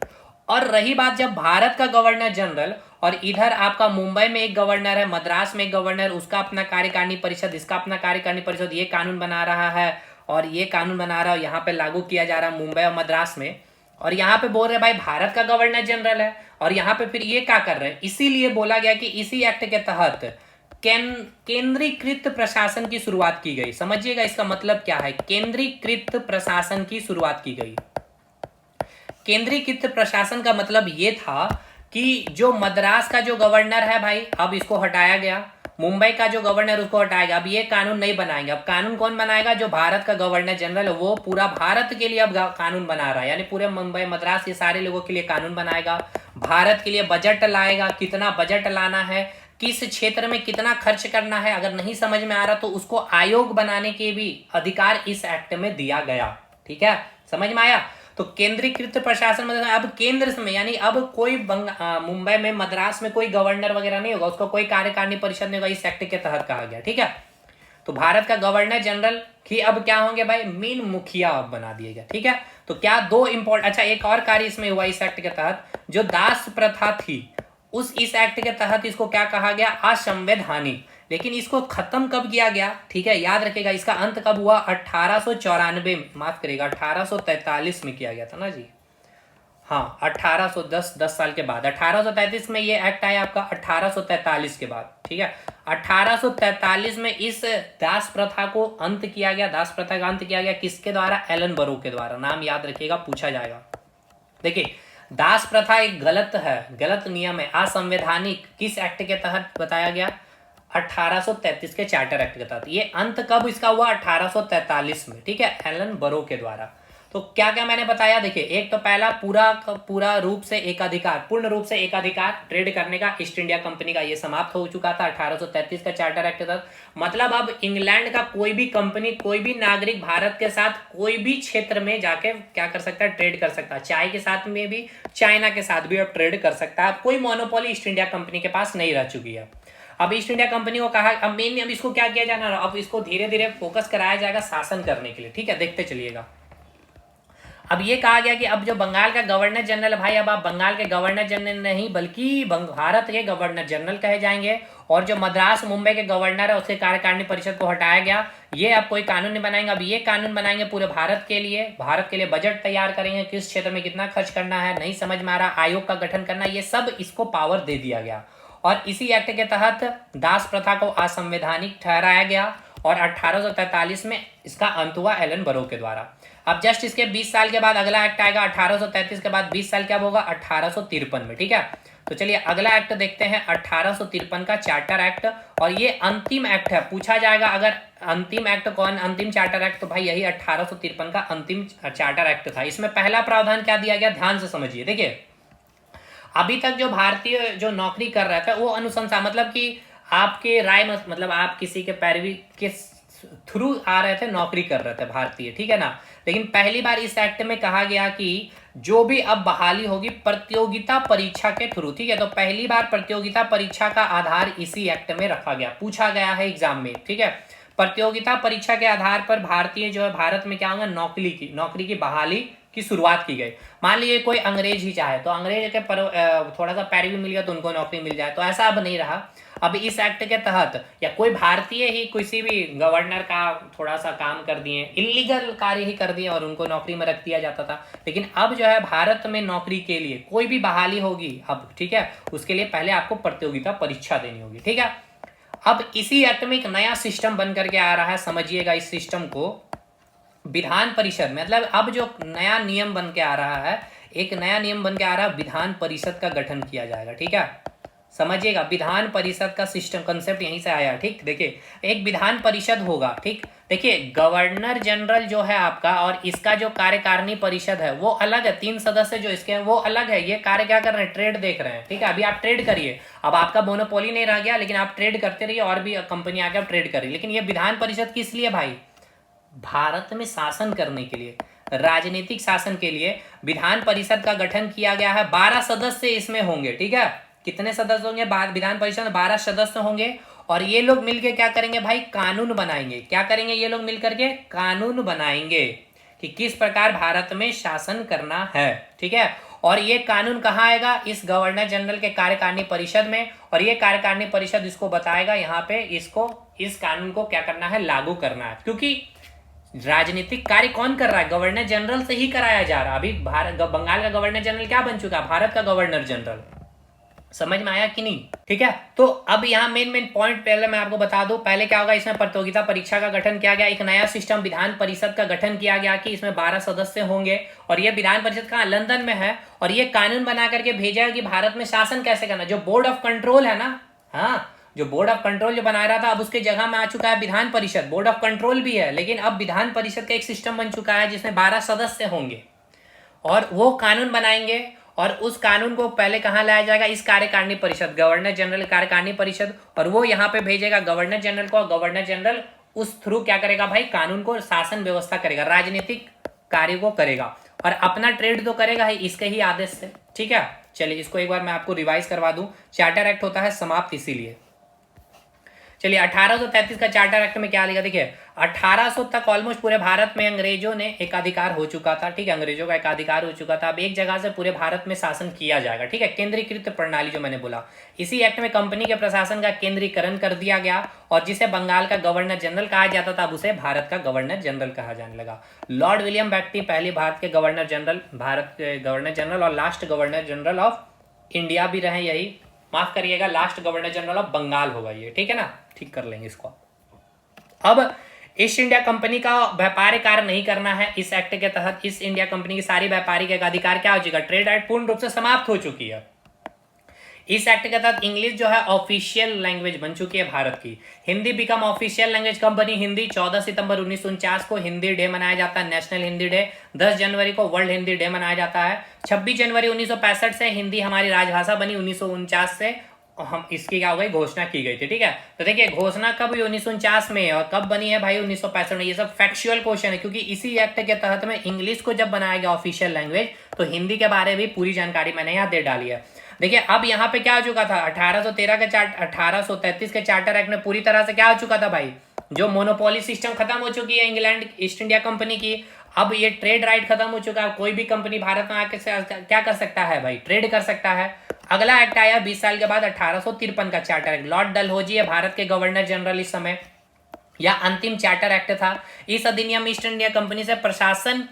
और रही बात जब भारत का गवर्नर जनरल, और इधर आपका मुंबई में एक गवर्नर है, मद्रास में एक गवर्नर, उसका अपना कार्यकारिणी परिषद, इसका अपना कार्यकारिणी परिषद, ये कानून बना रहा है और ये कानून बना रहा है, यहाँ पे लागू किया जा रहा है मुंबई और मद्रास में। और यहाँ पे बोल रहे भाई भारत का गवर्नर जनरल है, और यहाँ पे फिर ये क्या कर रहे हैं। इसीलिए बोला गया कि इसी एक्ट के तहत केंद्रीकृत प्रशासन की शुरुआत की गई। समझिएगा इसका मतलब क्या है, केंद्रीकृत प्रशासन की शुरुआत की गई। केंद्रीकृत प्रशासन का मतलब ये था कि जो मद्रास का जो गवर्नर है भाई, अब इसको हटाया गया। मुंबई का जो गवर्नर उसको हटाएगा। अब ये कानून नहीं बनाएंगे। अब कानून कौन बनाएगा, जो भारत का गवर्नर जनरल है, वो पूरा भारत के लिए अब कानून बना रहा है, यानी पूरे मुंबई मद्रास ये सारे लोगों के लिए कानून बनाएगा। भारत के लिए बजट लाएगा, कितना बजट लाना है, किस क्षेत्र में कितना खर्च करना है। अगर नहीं समझ में आ रहा तो उसको आयोग बनाने के भी अधिकार इस एक्ट में दिया गया। ठीक है, समझ में आया। तो केंद्रीकृत प्रशासन मतलब अब केंद्र में, यानी अब कोई मुंबई में मद्रास में कोई गवर्नर वगैरह नहीं होगा, उसको कोई कार्यकारिणी परिषद नहीं होगा, इस एक्ट के तहत कहा गया। ठीक है, तो भारत का गवर्नर जनरल की अब क्या होंगे भाई, मेन मुखिया अब बना दिए गए। ठीक है, तो क्या दो इंपॉर्टेंट, अच्छा एक और कार्य इसमें हुआ इस एक्ट के तहत, जो दास प्रथा थी उस इस एक्ट के तहत इसको क्या कहा गया, असंवैधानिक। लेकिन इसको खत्म कब किया गया, ठीक है याद रखिएगा, इसका अंत कब हुआ, 1894 में, माफ करिएगा 1843 में किया गया था ना जी। हाँ 1810 साल के बाद 1833 में ये एक्ट आया आपका, 1843 के बाद। ठीक है, 1843 में इस दास प्रथा को अंत किया गया। दास प्रथा का अंत किया गया किसके द्वारा, एलन बरो के द्वारा। नाम याद रखिएगा, पूछा जाएगा। देखिए दास प्रथा एक गलत है, गलत नियम है, असंवैधानिक। किस एक्ट के तहत बताया गया, 1833 के चार्टर एक्ट के तहत। ये अंत कब इसका हुआ, 1843 में। ठीक है, एलन बरो के द्वारा। तो क्या क्या मैंने बताया, देखिए एक तो पहला पूरा रूप से एकाधिकार, पूर्ण रूप से एकाधिकार ट्रेड करने का ईस्ट इंडिया कंपनी का ये समाप्त हो चुका था 1833 का चार्टर एक्ट तक। मतलब अब इंग्लैंड का कोई भी कंपनी, कोई भी नागरिक भारत के साथ कोई भी क्षेत्र में जाके क्या कर सकता है, ट्रेड कर सकता है। चाय के साथ में भी, चाइना के साथ भी अब ट्रेड कर सकता है। अब कोई मोनोपोली ईस्ट इंडिया कंपनी के पास नहीं रह चुकी है। अब ईस्ट इंडिया कंपनी को कहा, अब मेनली अब इसको क्या किया जाना, अब इसको धीरे धीरे फोकस कराया जाएगा शासन करने के लिए, ठीक है, देखते चलिएगा। अब ये कहा गया कि अब जो बंगाल का गवर्नर जनरल, भाई अब आप बंगाल के गवर्नर जनरल नहीं बल्कि भारत के गवर्नर जनरल कहे जाएंगे। और जो मद्रास मुंबई के गवर्नर है उसके कार्यकारिणी परिषद को हटाया गया। ये अब कोई कानून नहीं बनाएंगे, अब ये कानून बनाएंगे पूरे भारत के लिए। भारत के लिए बजट तैयार करेंगे, किस क्षेत्र में कितना खर्च करना है, नहीं समझ में आ रहा, आयोग का गठन करना, ये सब इसको पावर दे दिया गया। और इसी एक्ट के तहत दास प्रथा को असंवैधानिक ठहराया गया और 1843 में इसका अंत हुआ एलन बरो के द्वारा। अब जस्ट इसके 20 साल के बाद अगला एक्ट आएगा 1833 के बाद 20 साल क्या होगा 1853 में, ठीक है। तो चलिए अगला एक्ट देखते हैं 1853 का चार्टर एक्ट। और ये अंतिम एक्ट है, पूछा जाएगा अगर अंतिम एक्ट कौन, अंतिम चार्टर एक्ट, तो भाई यही 1853 का अंतिम चार्टर एक्ट था। इसमें पहला प्रावधान क्या दिया गया, ध्यान से समझिए। देखिए अभी तक जो भारतीय जो नौकरी कर रहे थे वो अनुशंसा, मतलब कि आपके राय मतलब आप किसी के पैरवी के थ्रू आ रहे थे, नौकरी कर रहे थे भारतीय, ठीक है ना। लेकिन पहली बार इस एक्ट में कहा गया कि जो भी अब बहाली होगी प्रतियोगिता परीक्षा के थ्रू, ठीक है। तो पहली बार प्रतियोगिता परीक्षा का आधार इसी एक्ट में रखा गया, पूछा गया है एग्जाम में, ठीक है। प्रतियोगिता परीक्षा के आधार पर भारतीय जो है भारत में क्या होगा, नौकरी की बहाली की शुरुआत की गई। मान लीजिए कोई अंग्रेज ही चाहे तो अंग्रेज के थोड़ा सा पैरवी मिल गया तो उनको नौकरी मिल जाए, तो ऐसा अब नहीं रहा। अब इस एक्ट के तहत या कोई भारतीय ही किसी भी गवर्नर का थोड़ा सा काम कर दिए, इलीगल कार्य ही कर दिए और उनको नौकरी में रख दिया जाता था। लेकिन अब जो है भारत में नौकरी के लिए कोई भी बहाली होगी अब, ठीक है, उसके लिए पहले आपको प्रतियोगिता परीक्षा देनी होगी, ठीक है। अब इसी एक्ट में एक नया सिस्टम बन करके आ रहा है, समझिएगा इस सिस्टम को। विधान परिषद, मतलब अब जो नया नियम बन के आ रहा है, एक नया नियम बन के आ रहा है, विधान परिषद का गठन किया जाएगा, ठीक है। समझिएगा विधान परिषद का सिस्टम कंसेप्ट यहीं से आया, ठीक। देखिए एक विधान परिषद होगा, ठीक। देखिए गवर्नर जनरल जो है आपका और इसका जो कार्यकारिणी परिषद है वो अलग है, 3 सदस्य जो इसके हैं वो अलग है। ये कार्य क्या कर रहे हैं, ट्रेड देख रहे हैं, ठीक है। अभी आप ट्रेड करिए, अब आपका मोनोपोली नहीं रह गया, लेकिन आप ट्रेड करते रहिए और भी कंपनी आके आप ट्रेड करिए। लेकिन ये विधान परिषद किस लिए भाई, भारत में शासन करने के लिए, राजनीतिक शासन के लिए विधान परिषद का गठन किया गया है। 12 सदस्य इसमें होंगे, ठीक है। कितने सदस्य होंगे विधान परिषद में, 12 सदस्य होंगे। और ये लोग मिलके क्या करेंगे भाई, कानून बनाएंगे। क्या करेंगे ये लोग मिलकर के, कानून बनाएंगे कि किस प्रकार भारत में शासन करना है, ठीक है। और ये कानून कहाँ आएगा, इस गवर्नर जनरल के कार्यकारिणी परिषद में। और ये कार्यकारिणी परिषद इसको बताएगा यहाँ पे, इसको इस कानून को क्या करना है, लागू करना है। क्योंकि राजनीतिक कार्य कौन कर रहा है, गवर्नर जनरल से ही कराया जा रहा है। अभी बंगाल का गवर्नर जनरल क्या बन चुका है, भारत का गवर्नर जनरल। समझ में आया कि नहीं, ठीक है। तो अब यहाँ मेन पॉइंट पहले मैं आपको बता दूं, पहले क्या होगा, इसमें प्रतियोगिता परीक्षा का गठन किया गया, एक नया सिस्टम विधान परिषद का गठन किया गया कि इसमें 12 सदस्य होंगे। और ये विधान परिषद कहाँ, लंदन में है। और ये कानून बना करके भेजा कि भारत में शासन कैसे करना। जो बोर्ड ऑफ कंट्रोल है ना, हाँ, जो बोर्ड ऑफ कंट्रोल जो बना रहा था, अब उसके जगह में आ चुका है Vidhan Parishad. Board of control भी है, लेकिन अब विधान परिषद का एक सिस्टम बन चुका है जिसमें 12 सदस्य होंगे और वो कानून बनाएंगे। और उस कानून को पहले कहाँ लाया जाएगा, इस कार्यकारिणी परिषद, गवर्नर जनरल कार्यकारिणी परिषद। और वो यहाँ पे भेजेगा गवर्नर जनरल को, और गवर्नर जनरल उस थ्रू क्या करेगा भाई, कानून को, शासन व्यवस्था करेगा, राजनीतिक कार्य को करेगा। और अपना ट्रेड तो करेगा ही इसके ही आदेश से, ठीक है। चलिए इसको एक बार मैं आपको रिवाइज करवा दूं। चार्टर एक्ट होता है समाप्त इसीलिए। चलिए 1833 का चार्टर एक्ट में क्या लिखा, देखिए 1800 तक ऑलमोस्ट पूरे भारत में अंग्रेजों ने एकाधिकार हो चुका था, ठीक है। अंग्रेजों का एकाधिकार हो चुका था। अब एक जगह से पूरे भारत में शासन किया जाएगा, ठीक है। केंद्रीकृत प्रणाली जो मैंने बोला, इसी एक्ट में कंपनी के प्रशासन का केंद्रीकरण कर दिया गया। और जिसे बंगाल का गवर्नर जनरल कहा जाता था, अब उसे भारत का गवर्नर जनरल कहा जाने लगा। लॉर्ड विलियम बेंटिक पहले भारत के गवर्नर जनरल और last governor general of India भी रहे, यही, माफ करिएगा, last governor general of Bengal होगा ये, ठीक है ना, ठीक कर लेंगे इसको। अब ईस्ट इंडिया कंपनी का व्यापार कार्य नहीं करना है इस एक्ट के तहत। ईस्ट इंडिया कंपनी की सारी व्यापारिक अधिकार क्या हो चुका, ट्रेड एक्ट पूर्ण रूप से समाप्त हो चुकी है। इस एक्ट के तहत इंग्लिश जो है ऑफिशियल लैंग्वेज बन चुकी है भारत की। हिंदी बिकम ऑफिशियल लैंग्वेज कब बनी? हिंदी 14 सितंबर 1949 को हिंदी डे मनाया जाता है, नेशनल हिंदी डे। 10 जनवरी को वर्ल्ड हिंदी डे मनाया जाता है। 26 जनवरी 1965 से हिंदी हमारी राजभाषा बनी। 1949 से हम इसकी क्या हो गई, घोषणा की गई थी। ठीक है, तो देखिए घोषणा कब हुई? 1949 में। और कब बनी है भाई? 1965 में। ये सब फैक्चुअल क्वेश्चन है, क्योंकि इसी एक्ट के तहत में इंग्लिश को जब बनाया गया ऑफिशियल लैंग्वेज, तो हिंदी के बारे में पूरी जानकारी मैंने यहाँ दे डाली है। देखिए अब यहाँ पे क्या हो चुका था? 1833 के चार्टर एक्ट में पूरी तरह से क्या हो चुका था भाई? जो मोनोपोली सिस्टम खत्म हो चुकी है इंग्लैंड ईस्ट इंडिया कंपनी की। अब ये ट्रेड राइट खत्म हो चुका है। कोई भी कंपनी भारत में आके क्या कर सकता है भाई? ट्रेड कर सकता है। अगला एक्ट आया 20 साल के बाद 1853 का चार्टर एक्ट। लॉर्ड डलहौजी है भारत के गवर्नर जनरल इस समय। यह अंतिम चार्टर एक्ट था। इस अधिनियम ईस्ट इंडिया कंपनी से प्रशासन,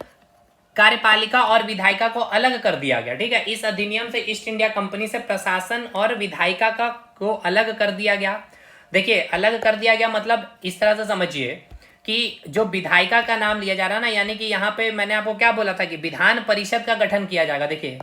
कार्यपालिका और विधायिका को अलग कर दिया गया। ठीक है, इस अधिनियम से ईस्ट इंडिया कंपनी से प्रशासन और विधायिका को अलग कर दिया गया। देखिए अलग कर दिया गया मतलब इस तरह से समझिए कि जो विधायिका का नाम लिया जा रहा है ना, यानी कि यहाँ पे मैंने आपको क्या बोला था कि विधान परिषद का गठन किया जाएगा। देखिए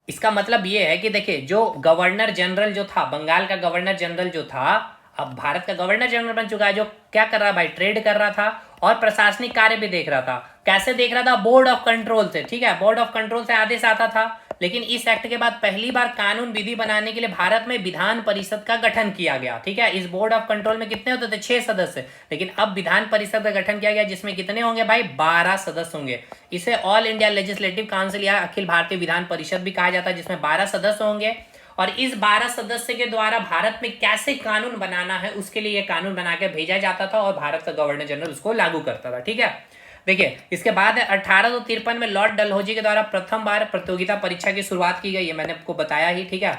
इसका मतलब ये है कि देखिए जो गवर्नर जनरल जो था, बंगाल का गवर्नर जनरल जो था, अब भारत का गवर्नर जनरल बन चुका है, जो क्या कर रहा है भाई? ट्रेड कर रहा था और प्रशासनिक कार्य भी देख रहा था। कैसे देख रहा था? बोर्ड ऑफ कंट्रोल से। ठीक है, बोर्ड ऑफ कंट्रोल से आदेश आता था। लेकिन इस एक्ट के बाद पहली बार कानून विधि बनाने के लिए भारत में विधान परिषद का गठन किया गया। ठीक है, इस बोर्ड ऑफ कंट्रोल में कितने होते थे? 6 सदस्य। लेकिन अब विधान परिषद का गठन किया गया, जिसमें कितने होंगे भाई? 12 सदस्य होंगे। इसे ऑल इंडिया लेजिस्लेटिव काउंसिल या अखिल भारतीय विधान परिषद भी कहा जाता है, जिसमें 12 सदस्य होंगे। और इस 12 सदस्य के द्वारा भारत में कैसे कानून बनाना है, उसके लिए यह कानून बना के भेजा जाता था और भारत का गवर्नर जनरल उसको लागू करता था। ठीक है, देखिए इसके बाद 1853 में लॉर्ड डलहौजी के द्वारा प्रथम बार प्रतियोगिता परीक्षा की शुरुआत की गई है। मैंने आपको बताया ही। ठीक है,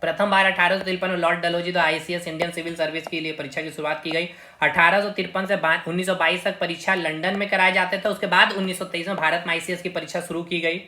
प्रथम बार 1853 में लॉर्ड डलहौजी द्वारा ICS इंडियन सिविल सर्विस के लिए परीक्षा की शुरुआत की गई। 1853 से 1922 तक परीक्षा लंदन में कराए जाते थे। उसके बाद 1923 में भारत में ICS की परीक्षा शुरू की गई।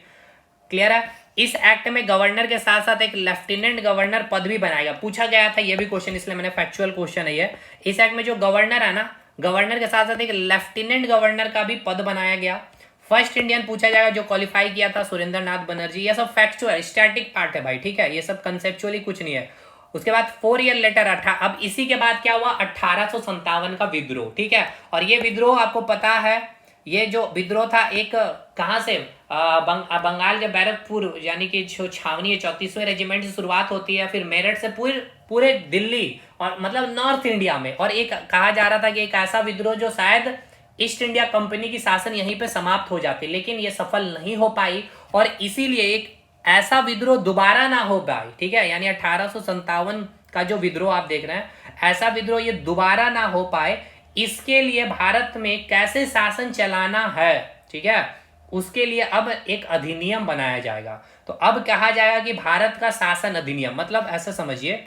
क्लियर है? इस एक्ट में गवर्नर के साथ साथ एक लेफ्टिनेंट गवर्नर पद भी बनाया गया। पूछा गया था ये भी क्वेश्चन, इसलिए मैंने फैक्चुअल क्वेश्चन है ये। इस एक्ट में जो गवर्नर है ना, गवर्नर के साथ साथ एक लेफ्टिनेंट गवर्नर का भी पद बनाया गया। फर्स्ट इंडियन पूछा जाएगा जो क्वालिफाई किया था, सुरेंद्र नाथ बनर्जी। ये सब फैक्चुअल स्टैटिक पार्ट है भाई। ठीक है, ये सब कंसेप्चुअली कुछ नहीं है। उसके बाद 4 ईयर लेटर अब इसी के बाद क्या हुआ? 1857 का विद्रोह। ठीक है, और ये विद्रोह आपको पता है, ये जो विद्रोह था एक कहां से? बंगाल के बैरकपुर, यानी कि जो छावनी है 34वें रेजिमेंट से शुरुआत होती है, फिर मेरठ से पूरे दिल्ली और मतलब नॉर्थ इंडिया में। और एक कहा जा रहा था कि एक ऐसा विद्रोह जो शायद ईस्ट इंडिया कंपनी की शासन यहीं पे समाप्त हो जाती, लेकिन ये सफल नहीं हो पाई। और इसीलिए एक ऐसा विद्रोह दोबारा ना हो पाए। ठीक है, यानी 1857 का जो विद्रोह आप देख रहे हैं, ऐसा विद्रोह ये दोबारा ना हो पाए, इसके लिए भारत में कैसे शासन चलाना है, ठीक है, उसके लिए अब एक अधिनियम बनाया जाएगा। तो अब कहा जाएगा कि भारत का शासन अधिनियम, मतलब ऐसा समझिए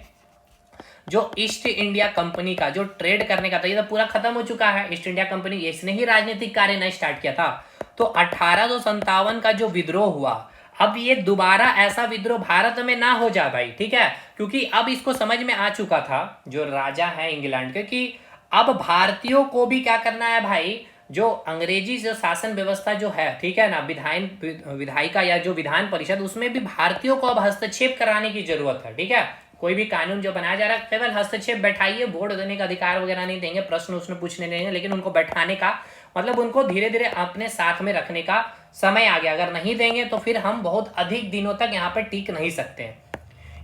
जो ईस्ट इंडिया कंपनी का जो ट्रेड करने का था, ये तो पूरा खत्म हो चुका है। ईस्ट इंडिया कंपनी इसने ही राजनीतिक कार्य नहीं स्टार्ट किया था। तो 1857 का जो विद्रोह हुआ, अब ये दोबारा ऐसा विद्रोह भारत में ना हो जाए भाई। ठीक है, क्योंकि अब इसको समझ में आ चुका था जो राजा है इंग्लैंड के, कि अब भारतीयों को भी क्या करना है भाई, जो अंग्रेजी जो शासन व्यवस्था जो है, ठीक है ना, विधायिका या जो विधान परिषद, उसमें भी भारतीयों को अब हस्तक्षेप कराने की जरूरत है। ठीक है, कोई भी कानून जो बनाया जा रहा है, केवल हस्तक्षेप बैठाइए, वोट देने का अधिकार वगैरह नहीं देंगे, प्रश्न उसने पूछने देंगे, लेकिन उनको बैठाने का मतलब उनको धीरे धीरे अपने साथ में रखने का समय आ गया। अगर नहीं देंगे तो फिर हम बहुत अधिक दिनों तक यहाँ पर टिक नहीं सकते हैं।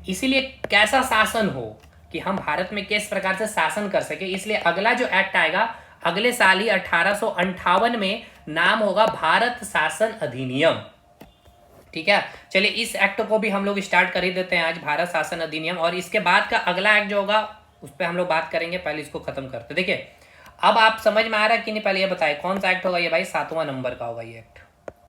इसीलिए कैसा शासन हो कि हम भारत में किस प्रकार से शासन कर सके, इसलिए अगला जो एक्ट आएगा अगले साल ही 1858 में, नाम होगा भारत शासन अधिनियम। ठीक है, चलिए इस एक्ट को भी हम लोग स्टार्ट कर ही देते हैं आज, भारत शासन अधिनियम। और इसके बाद का अगला एक्ट जो होगा उस पर हम लोग बात करेंगे, पहले इसको खत्म करते। देखिए अब आप समझ में आ रहा है कि नहीं, पहले ये बताइए कौन सा एक्ट होगा ये भाई? 7वां नंबर का होगा ये एक्ट।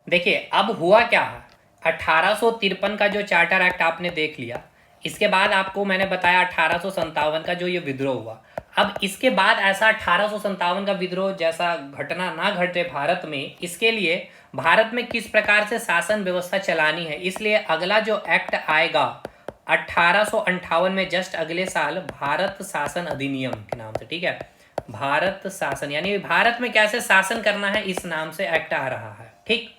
देखिए अब हुआ क्या है, 1853 का जो चार्टर एक्ट आपने देख लिया, इसके बाद आपको मैंने बताया 1857 का जो ये विद्रोह हुआ। अब इसके बाद ऐसा 1857 का विद्रोह जैसा घटना ना घटे भारत में, इसके लिए भारत में किस प्रकार से शासन व्यवस्था चलानी है, इसलिए अगला जो एक्ट आएगा 1858 में, जस्ट अगले साल, भारत शासन अधिनियम के नाम से। ठीक है, भारत शासन यानी भारत में कैसे शासन करना है, इस नाम से एक्ट आ रहा है। ठीक,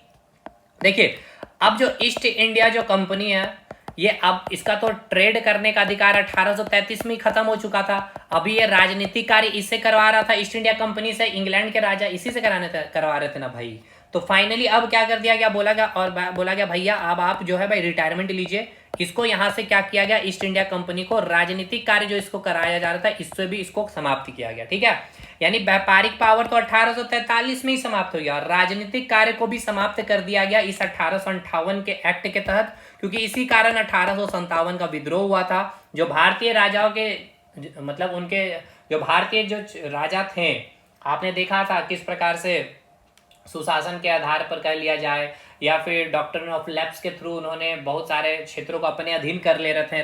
देखिए अब जो ईस्ट इंडिया जो कंपनी है, ये अब इसका तो ट्रेड करने का अधिकार 1833 में ही खत्म हो चुका था। अभी ये राजनीतिक कार्य इससे करवा रहा था, ईस्ट इंडिया कंपनी से, इंग्लैंड के राजा इसी से करवा रहे थे ना भाई। तो फाइनली अब क्या कर दिया गया, बोला गया और बोला गया भैया अब आप जो है भाई रिटायरमेंट लीजिए। इसको यहाँ से क्या किया गया, ईस्ट इंडिया कंपनी को राजनीतिक कार्य जो इसको कराया जा रहा था इससे भी इसको समाप्त किया गया। ठीक है, यानी व्यापारिक पावर तो 1843 में ही समाप्त हो गया और राजनीतिक कार्य को भी समाप्त कर दिया गया इस 1858 के एक्ट के तहत, क्योंकि इसी कारण 1857 का विद्रोह हुआ था। जो भारतीय राजाओं के मतलब उनके जो भारतीय जो राजा थे, आपने देखा था किस प्रकार से सुशासन के आधार पर कह लिया जाए या फिर डॉक्ट्रिन ऑफ लैप्स के थ्रू उन्होंने बहुत सारे क्षेत्रों को अपने अधीन कर ले रहे थे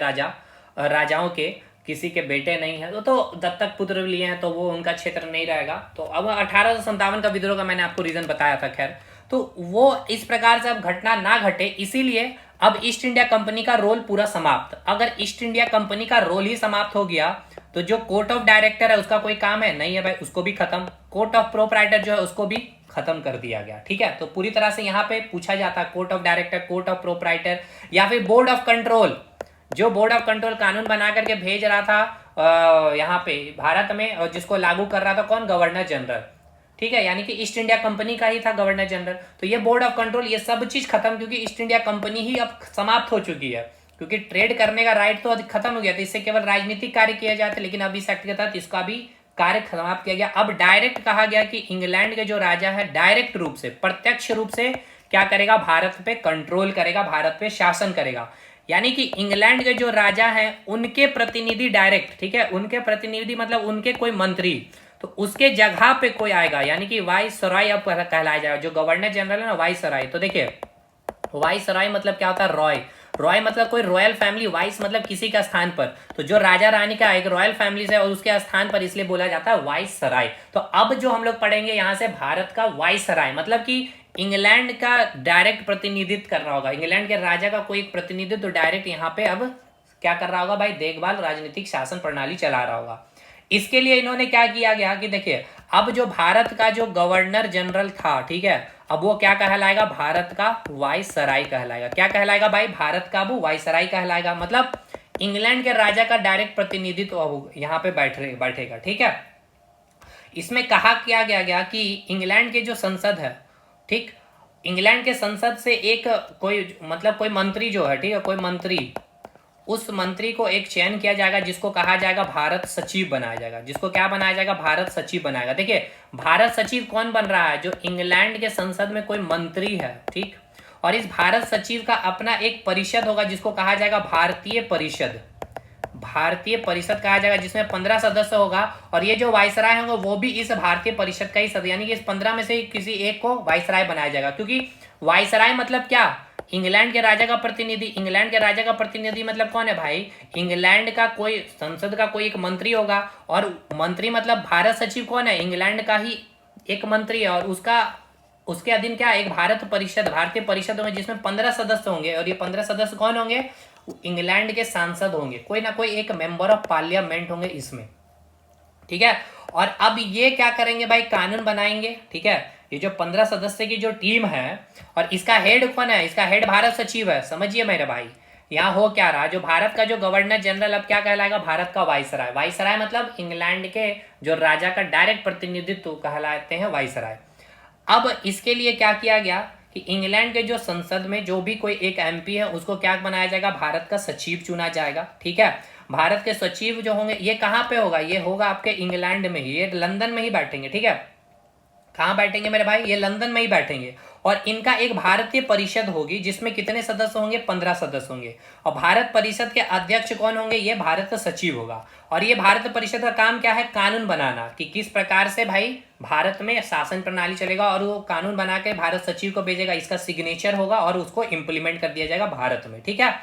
राजाओं के, किसी के बेटे नहीं है तो दत्तक पुत्र लिए हैं तो वो उनका क्षेत्र नहीं रहेगा। तो अब 1857 का विद्रोह का मैंने आपको रीजन बताया था। खैर, तो वो इस प्रकार से अब घटना ना घटे, इसीलिए अब ईस्ट इंडिया कंपनी का रोल पूरा समाप्त। अगर ईस्ट इंडिया कंपनी का रोल ही समाप्त हो गया तो जो कोर्ट ऑफ डायरेक्टर है उसका कोई काम है नहीं है भाई, उसको भी खत्म। कोर्ट ऑफ प्रोप्राइटर जो है उसको भी खत्म कर दिया गया। ठीक है, तो पूरी तरह से यहाँ पे पूछा जाता है court of director, court of proprietor या फिर बोर्ड ऑफ कंट्रोल। जो बोर्ड ऑफ कंट्रोल कानून बना करके भेज रहा था यहाँ पे भारत में, और जिसको लागू कर रहा था कौन, गवर्नर जनरल। ठीक है, यानी कि ईस्ट इंडिया कंपनी का ही था गवर्नर जनरल। तो ये बोर्ड ऑफ कंट्रोल ये सब चीज खत्म, क्योंकि ईस्ट इंडिया कंपनी ही अब समाप्त हो चुकी है, क्योंकि ट्रेड करने का राइट तो खत्म हो गया था, इससे केवल राजनीतिक कार्य किया जाता, लेकिन अब इस एक्ट के तहत इसका भी कार्य समाप्त किया गया। अब डायरेक्ट कहा गया कि इंग्लैंड के जो राजा है डायरेक्ट रूप से, प्रत्यक्ष रूप से क्या करेगा, भारत पे कंट्रोल करेगा, भारत पे शासन करेगा। यानी कि इंग्लैंड के जो राजा हैं उनके प्रतिनिधि डायरेक्ट, ठीक है, उनके प्रतिनिधि मतलब उनके कोई मंत्री, तो उसके जगह पे कोई आएगा, यानी कि वाइसरॉय अब कहलाया जाएगा। जो गवर्नर जनरल है ना, वाइसरॉय। तो देखिए वाइसरॉय मतलब क्या होता है, रॉय। रॉय मतलब कोई रॉयल फैमिली, वाइस मतलब किसी का स्थान पर। तो जो राजा रानी का एक रॉयल फैमिली है और उसके स्थान पर, इसलिए बोला जाता है वाइसरॉय। तो अब जो हम लोग पढ़ेंगे यहाँ से, भारत का वाइसरॉय मतलब कि इंग्लैंड का डायरेक्ट प्रतिनिधित्व कर रहा होगा, इंग्लैंड के राजा का कोई प्रतिनिधित्व तो डायरेक्ट यहाँ पे अब क्या कर रहा होगा भाई, देखभाल, राजनीतिक शासन प्रणाली चला रहा होगा। इसके लिए इन्होंने क्या किया गया कि देखिए अब जो भारत का जो गवर्नर जनरल था, ठीक है, अब वो क्या कहलाएगा, भारत का वाइसराय कहलाएगा। क्या कहलाएगा भाई, भारत का वो वाइसराय कहलाएगा। मतलब इंग्लैंड के राजा का डायरेक्ट प्रतिनिधित्व अब यहाँ पे बैठेगा। ठीक है, इसमें कहा किया गया कि इंग्लैंड के जो संसद है, ठीक, इंग्लैंड के संसद से एक कोई मतलब कोई मंत्री जो है, ठीक है, कोई मंत्री, उस मंत्री को एक चयन किया जाएगा जिसको कहा जाएगा भारत सचिव बनाया जाएगा। जिसको क्या बनाया जाएगा, भारत सचिव बनाएगा। देखिए भारत सचिव कौन बन रहा है, जो इंग्लैंड के संसद में कोई मंत्री है, ठीक, और इस भारत सचिव का अपना एक परिषद होगा जिसको कहा जाएगा भारतीय परिषद। भारतीय परिषद कहा जाएगा, जिसमें 15 सदस्य होगा, और ये जो वाइसराय होंगे वो भी इस भारतीय परिषद का ही सदस्य, यानी कि इस 15 में से किसी एक को वाइसराय बनाया जाएगा। क्योंकि वाइसराय मतलब क्या, इंग्लैंड के राजा का प्रतिनिधि। इंग्लैंड के राजा का प्रतिनिधि मतलब कौन है भाई, इंग्लैंड का कोई संसद का कोई एक मंत्री होगा, और मंत्री मतलब भारत सचिव कौन है, इंग्लैंड का ही एक मंत्री है, और उसके अधीन क्या, एक भारत परिषद, भारतीय परिषद होंगे जिसमें 15 सदस्य होंगे, और ये 15 सदस्य कौन होंगे, इंग्लैंड के सांसद होंगे, कोई ना कोई एक मेंबर ऑफ पार्लियामेंट होंगे इसमें। ठीक है, और अब ये क्या करेंगे भाई, कानून बनाएंगे। ठीक है, ये जो 15 सदस्य की जो टीम है, और इसका हेड कौन है, इसका हेड भारत सचिव है। समझिए मेरे भाई, यहाँ हो क्या रहा, जो भारत का जो गवर्नर जनरल अब क्या कहलाएगा, भारत का वाइसराय। वाइसराय मतलब इंग्लैंड के जो राजा का डायरेक्ट प्रतिनिधित्व कहलाते हैं वाइसराय। अब इसके लिए क्या किया गया कि इंग्लैंड के जो संसद में जो भी कोई एक एमपी है उसको क्या बनाया जाएगा, भारत का सचिव चुना जाएगा। ठीक है, भारत के सचिव जो होंगे ये कहाँ पे होगा, ये होगा आपके इंग्लैंड में ही, ये लंदन में ही बैठेंगे। ठीक है, कहाँ बैठेंगे मेरे भाई, ये लंदन में ही बैठेंगे, और इनका एक भारतीय परिषद होगी जिसमें कितने सदस्य होंगे, 15 सदस्य होंगे, और भारत परिषद के अध्यक्ष कौन होंगे, ये भारत सचिव होगा। और ये भारत परिषद का काम क्या है, कानून बनाना, कि किस प्रकार से भाई भारत में शासन प्रणाली चलेगा, और वो कानून बना के भारत सचिव को भेजेगा, इसका सिग्नेचर होगा और उसको इंप्लीमेंट कर दिया जाएगा भारत में। ठीक है,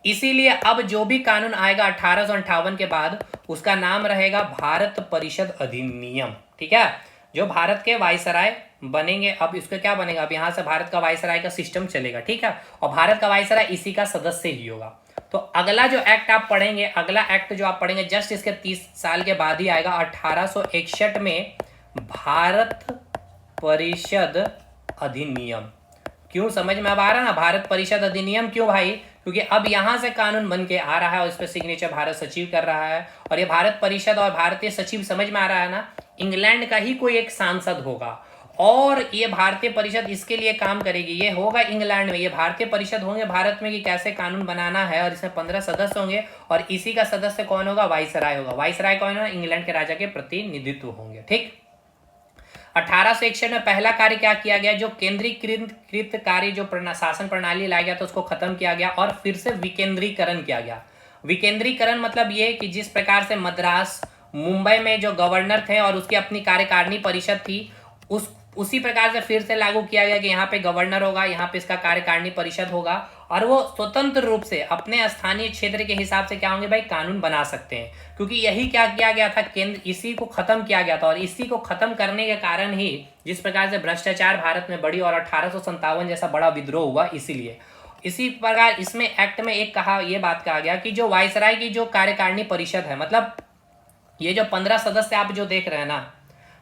इसीलिए अब जो भी कानून आएगा 1858 के बाद, उसका नाम रहेगा भारत परिषद अधिनियम। ठीक है, जो भारत के वाइसराय बनेंगे, अब इसका क्या बनेगा, अब यहाँ से भारत का वाइसराय का सिस्टम चलेगा। ठीक है, और भारत का वाइसराय इसी का सदस्य ही होगा। तो अगला जो एक्ट आप पढ़ेंगे, अगला एक्ट जो आप पढ़ेंगे जस्ट इसके 30 साल के बाद ही आएगा, 1861 में भारत परिषद अधिनियम। क्यों, समझ में अब आ रहा ना, भारत परिषद अधिनियम क्यों भाई, क्योंकि अब यहाँ से कानून बन के आ रहा है और इस पर सिग्नेचर भारत सचिव कर रहा है। और ये भारत परिषद और भारतीय सचिव समझ में आ रहा है ना, इंग्लैंड का ही कोई एक सांसद होगा और ये भारतीय परिषद इसके लिए काम करेगी। ये होगा इंग्लैंड में, ये भारतीय परिषद होंगे भारत में कि कैसे कानून बनाना है, और इसमें 15 सदस्य होंगे और इसी का सदस्य कौन होगा, वाइसराय होगा। वाइसराय कौन होगा, इंग्लैंड के राजा के प्रतिनिधित्व होंगे। ठीक, 1861 में पहला कार्य क्या किया गया, जो केंद्रीकृत कार्य जो शासन प्रणाली लाया गया तो उसको खत्म किया गया और फिर से विकेंद्रीकरण किया गया। विकेंद्रीकरण मतलब ये कि जिस प्रकार से मद्रास, मुंबई में जो गवर्नर थे और उसकी अपनी कार्यकारिणी परिषद थी, उसी प्रकार से फिर से लागू किया गया कि यहाँ पे गवर्नर होगा, यहाँ पे इसका कार्यकारिणी परिषद होगा और वो स्वतंत्र रूप से अपने स्थानीय क्षेत्र के हिसाब से क्या होंगे भाई, कानून बना सकते हैं। क्योंकि यही क्या किया गया था, केंद्र, इसी को खत्म किया गया था और इसी को खत्म करने के कारण ही जिस प्रकार से भ्रष्टाचार भारत में बढ़ी और 1857 जैसा बड़ा विद्रोह हुआ, इसीलिए इसी प्रकार इसमें एक्ट में एक ये बात कहा गया कि जो वायसराय की जो कार्यकारिणी परिषद है, मतलब ये जो 15 सदस्य आप जो देख रहे हैं ना,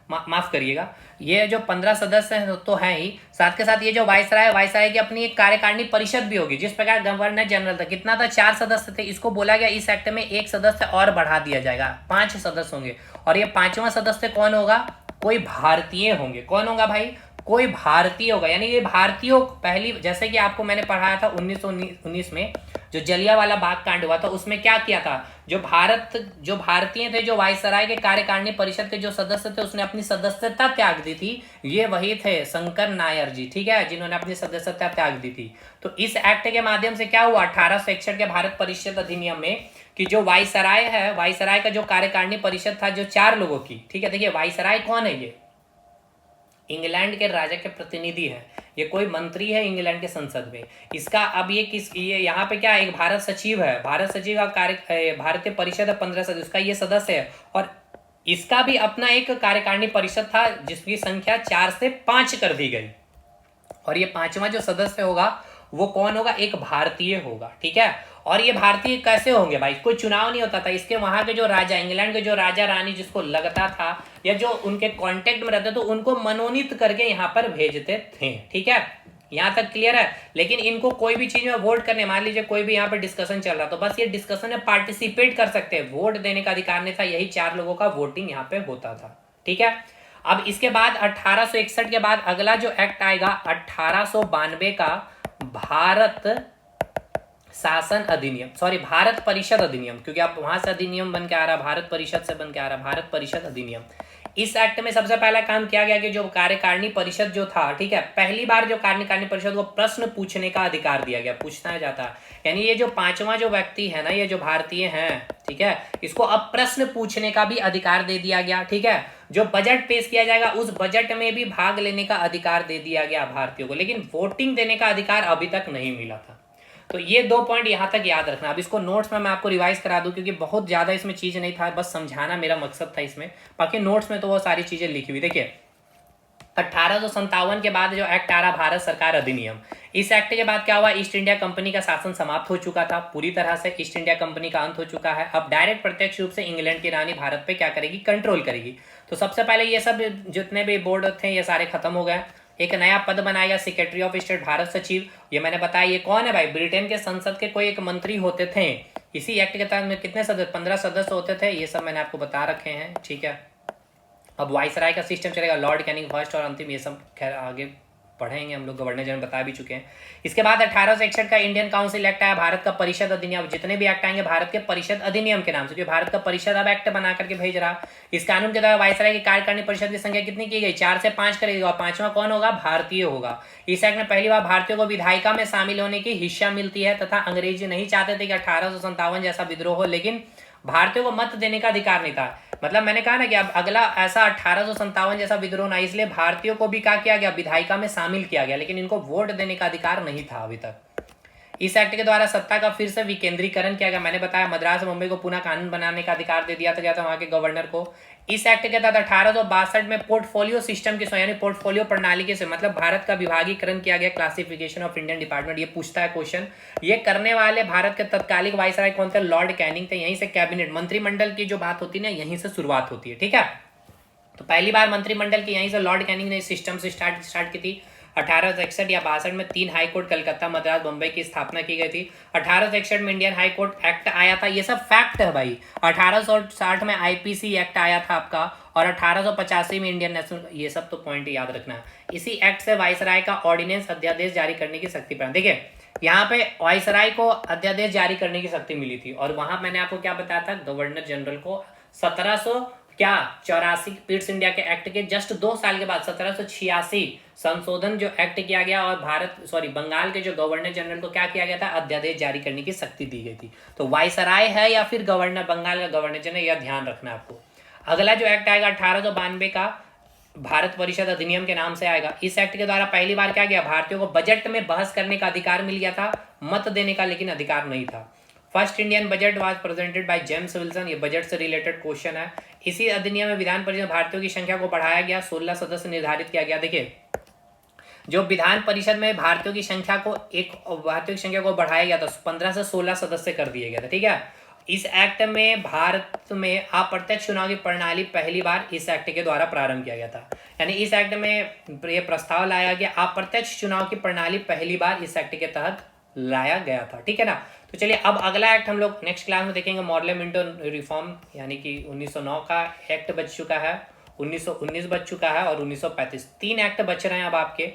माफ करिएगा, ये जो 15 सदस्य हैं तो है ही, साथ के साथ ये जो वायसराय की अपनी एक कार्यकारिणी परिषद भी होगी। जिस प्रकार गवर्नर जनरल था, कितना था, 4 सदस्य थे, इसको बोला गया इस एक्ट में 1 सदस्य और बढ़ा दिया जाएगा, 5 सदस्य होंगे और ये 5वां सदस्य कौन होगा, कोई भारतीय होंगे। कौन होगा भाई, कोई भारतीय होगा। यानी ये भारतीयों पहली, जैसे कि आपको मैंने पढ़ाया था 1919 में जो जलियांवाला बाग कांड हुआ था, उसमें क्या किया था, जो भारतीय थे, जो वायसराय के कार्यकारिणी परिषद के जो सदस्य थे, उसने अपनी सदस्यता त्याग दी थी। ये वही थे शंकर नायर जी, ठीक है, जिन्होंने अपनी सदस्यता त्याग दी थी। तो इस एक्ट के माध्यम से क्या हुआ, 1861 के भारत परिषद अधिनियम में, कि जो वायसराय है, वायसराय का जो कार्यकारिणी परिषद था जो 4 लोगों की, ठीक है, देखिए वायसराय कौन है, ये इंग्लैंड के राजा के प्रतिनिधि है, ये कोई मंत्री है इंग्लैंड के संसद में। इसका अब ये यहाँ पे क्या, एक भारत सचिव है, भारत सचिव का कार्य, भारतीय परिषद 15 सदस्य, उसका ये सदस्य है और इसका भी अपना एक कार्यकारिणी परिषद था जिसकी संख्या 4 से 5 कर दी गई और ये 5वां जो सदस्य होगा वो कौन होगा, एक भारतीय होगा। ठीक है, और ये भारतीय कैसे होंगे भाई, कोई चुनाव नहीं होता था, इसके वहां के जो राजा, इंग्लैंड के जो राजा रानी जिसको लगता था या जो उनके कांटेक्ट में रहते तो उनको मनोनीत करके यहाँ पर भेजते थे। ठीक है, यहाँ तक क्लियर है। लेकिन इनको कोई भी चीज में वोट करने, मान लीजिए कोई भी यहाँ पर डिस्कशन चल रहा तो बस ये डिस्कशन में पार्टिसिपेट कर सकते हैं, वोट देने का अधिकार नहीं था। यही 4 लोगों का वोटिंग यहाँ पे होता था। ठीक है, अब इसके बाद 1861 के बाद अगला जो एक्ट आएगा 1892 का भारत शासन अधिनियम, सॉरी भारत परिषद अधिनियम, क्योंकि आप वहां से अधिनियम बन के आ रहा, भारत परिषद से बन के आ रहा, भारत परिषद अधिनियम। इस एक्ट में सबसे पहला काम किया गया कि जो कार्यकारिणी परिषद जो था, ठीक है, पहली बार जो कार्यकारिणी परिषद को प्रश्न पूछने का अधिकार दिया गया, पूछना जाता। यानी ये जो 5वां जो व्यक्ति है ना, ये जो भारतीय हैं, ठीक है, इसको अब प्रश्न पूछने का भी अधिकार दे दिया गया। ठीक है, जो बजट पेश किया जाएगा उस बजट में भी भाग लेने का अधिकार दे दिया गया भारतीयों को, लेकिन वोटिंग देने का अधिकार अभी तक नहीं मिला था। तो ये 2 पॉइंट यहां तक याद रखना। अब इसको नोट्स में मैं आपको रिवाइज करा दूं क्योंकि बहुत ज्यादा इसमें चीज नहीं था, बस समझाना मेरा मकसद था इसमें। बाकी नोट्स में तो वो सारी चीजें लिखी हुई। देखिए 1857 के बाद जो एक्ट आ रहा भारत सरकार अधिनियम, इस एक्ट के बाद क्या हुआ, ईस्ट इंडिया कंपनी का शासन समाप्त हो चुका था, पूरी तरह से ईस्ट इंडिया कंपनी का अंत हो चुका है। अब डायरेक्ट प्रत्यक्ष रूप से इंग्लैंड की रानी भारत पे क्या करेगी, कंट्रोल करेगी। तो सबसे पहले ये सब जितने भी बोर्ड थे ये सारे खत्म हो गए। एक नया पद बनाया सेक्रेटरी ऑफ स्टेट, भारत सचिव। ये मैंने बताया ये कौन है भाई, ब्रिटेन के संसद के कोई एक मंत्री होते थे। इसी एक्ट के तहत में कितने सदस्य, 15 सदस्य होते थे, ये सब मैंने आपको बता रखे हैं। ठीक है, अब वाइसराय का सिस्टम चलेगा, लॉर्ड कैनिंग फर्स्ट और अंतिम, ये सब खैर आगे पढ़ेंगे हम लोग, गवर्नर जनरल बता भी चुके हैं। इसके बाद 1861 का इंडियन काउंसिल एक्ट आया, भारत का परिषद अधिनियम। जितने भी एक्ट आएंगे भारत के परिषद अधिनियम के नाम से, क्योंकि भारत का परिषद अब एक्ट बना करके भेज रहा। इस कानून के द्वारा वायसराय की कार्यकारिणी परिषद की संख्या कितनी की गई, 4 से 5 करेगी और 5वां कौन होगा, भारतीय होगा। इस एक्ट में पहली बार भारतीयों को विधायिका में शामिल होने की हिस्सा मिलती है तथा अंग्रेजी नहीं चाहते थे कि 1857 जैसा विद्रोह हो, लेकिन भारतीयों को मत देने का अधिकार नहीं था। मतलब मैंने कहा ना कि अब अगला ऐसा 1857 जैसा विद्रोह ना, इसलिए भारतीयों को भी क्या किया गया, विधायिका में शामिल किया गया, लेकिन इनको वोट देने का अधिकार नहीं था अभी तक। इस एक्ट के द्वारा सत्ता का फिर से विकेंद्रीकरण किया गया। मैंने बताया मद्रास और मुंबई को पुनः कानून बनाने का अधिकार दे दिया गया था वहां के गवर्नर को। इस एक्ट के तहत 1862 में पोर्टफोलियो सिस्टम की, यानी पोर्टफोलियो प्रणाली के से मतलब भारत का विभागीकरण किया गया, क्लासिफिकेशन ऑफ इंडियन डिपार्टमेंट। ये पूछता है क्वेश्चन, ये करने वाले भारत के तत्कालिक वायसराय कौन थे, लॉर्ड कैनिंग थे। यहीं से कैबिनेट मंत्रिमंडल की जो बात होती है ना, यहीं से शुरुआत होती है। ठीक है, तो पहली बार मंत्रिमंडल की यहीं से लॉर्ड कैनिंग ने इस सिस्टम से स्टार्ट की थी। 1861 या 62 में 3 हाई कोर्ट कलकत्ता, मद्रास, बम्बई की स्थापना की गई थी। 1861 में इंडियन हाई कोर्ट एक्ट आया था, ये सब फैक्ट है भाई। 1860 में आईपीसी एक्ट आया था आपका, और 1885 में इंडियन नेशनल, ये सब तो पॉइंट याद रखना है। इसी एक्ट से वायसराय का ऑर्डिनेंस अध्यादेश जारी करने की शक्ति प्रदान, देखिए यहाँ पे वायसराय को अध्यादेश जारी करने की शक्ति मिली थी, और वहां मैंने आपको क्या बताया था, गवर्नर जनरल को 1784 पीट्स इंडिया के एक्ट के जस्ट 2 साल के बाद 1786 संशोधन जो एक्ट किया गया, और बंगाल के जो गवर्नर जनरल को क्या किया गया था, अध्यादेश जारी करने की शक्ति दी गई थी। तो वायसराय है या फिर गवर्नर, बंगाल का गवर्नर जनरल, यह ध्यान रखना आपको। अगला जो एक्ट आएगा 1892 का भारत परिषद अधिनियम के नाम से आएगा। इस एक्ट के द्वारा पहली बार क्या किया, भारतीयों को बजट में बहस करने का अधिकार मिल गया था, मत देने का लेकिन अधिकार नहीं था। First Indian budget was presented by James Wilson, ये बजट से रिलेटेड क्वेश्चन है। इसी अधिनियम में विधान परिषद भारतीयों की संख्या को बढ़ाया गया, 16 सदस्य निर्धारित किया गया। देखिए जो विधान परिषद में भारतीयों की संख्या को बढ़ाया गया था, 15 से 16 सदस्य कर दिए गए थे, ठीक है। इस एक्ट में भारत में अप्रत्यक्ष चुनाव की प्रणाली पहली बार इस एक्ट के द्वारा प्रारंभ किया गया था, यानी इस एक्ट में यह प्रस्ताव लाया गया, अप्रत्यक्ष चुनाव की प्रणाली पहली बार इस एक्ट के तहत लाया गया था, ठीक है ना। तो चलिए अब अगला एक्ट हम लोग नेक्स्ट क्लास में देखेंगे, मॉडल मिंटो रिफॉर्म, यानी कि 1909 का एक्ट बच चुका है, 1919 बच चुका है, और 1935, 3 एक्ट बच रहे हैं अब आपके,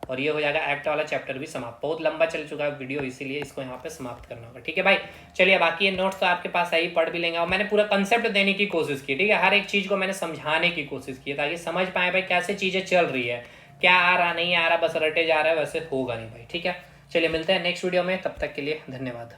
और ये हो जाएगा एक्ट वाला चैप्टर भी समाप्त। बहुत लंबा चल चुका है वीडियो, इसीलिए इसको यहाँ पे समाप्त करना होगा, ठीक है भाई। चलिए बाकी ये नोट्स तो आपके पास है ही, पढ़ भी लेंगे, और मैंने पूरा कंसेप्ट देने की कोशिश की, ठीक है। हर एक चीज़ को मैंने समझाने की कोशिश की ताकि समझ पाए भाई कैसे चीज़ें चल रही है, क्या आ रहा नहीं आ रहा, बस रटे जा रहा है, वैसे होगा नहीं भाई, ठीक है। चलिए मिलते हैं नेक्स्ट वीडियो में, तब तक के लिए धन्यवाद।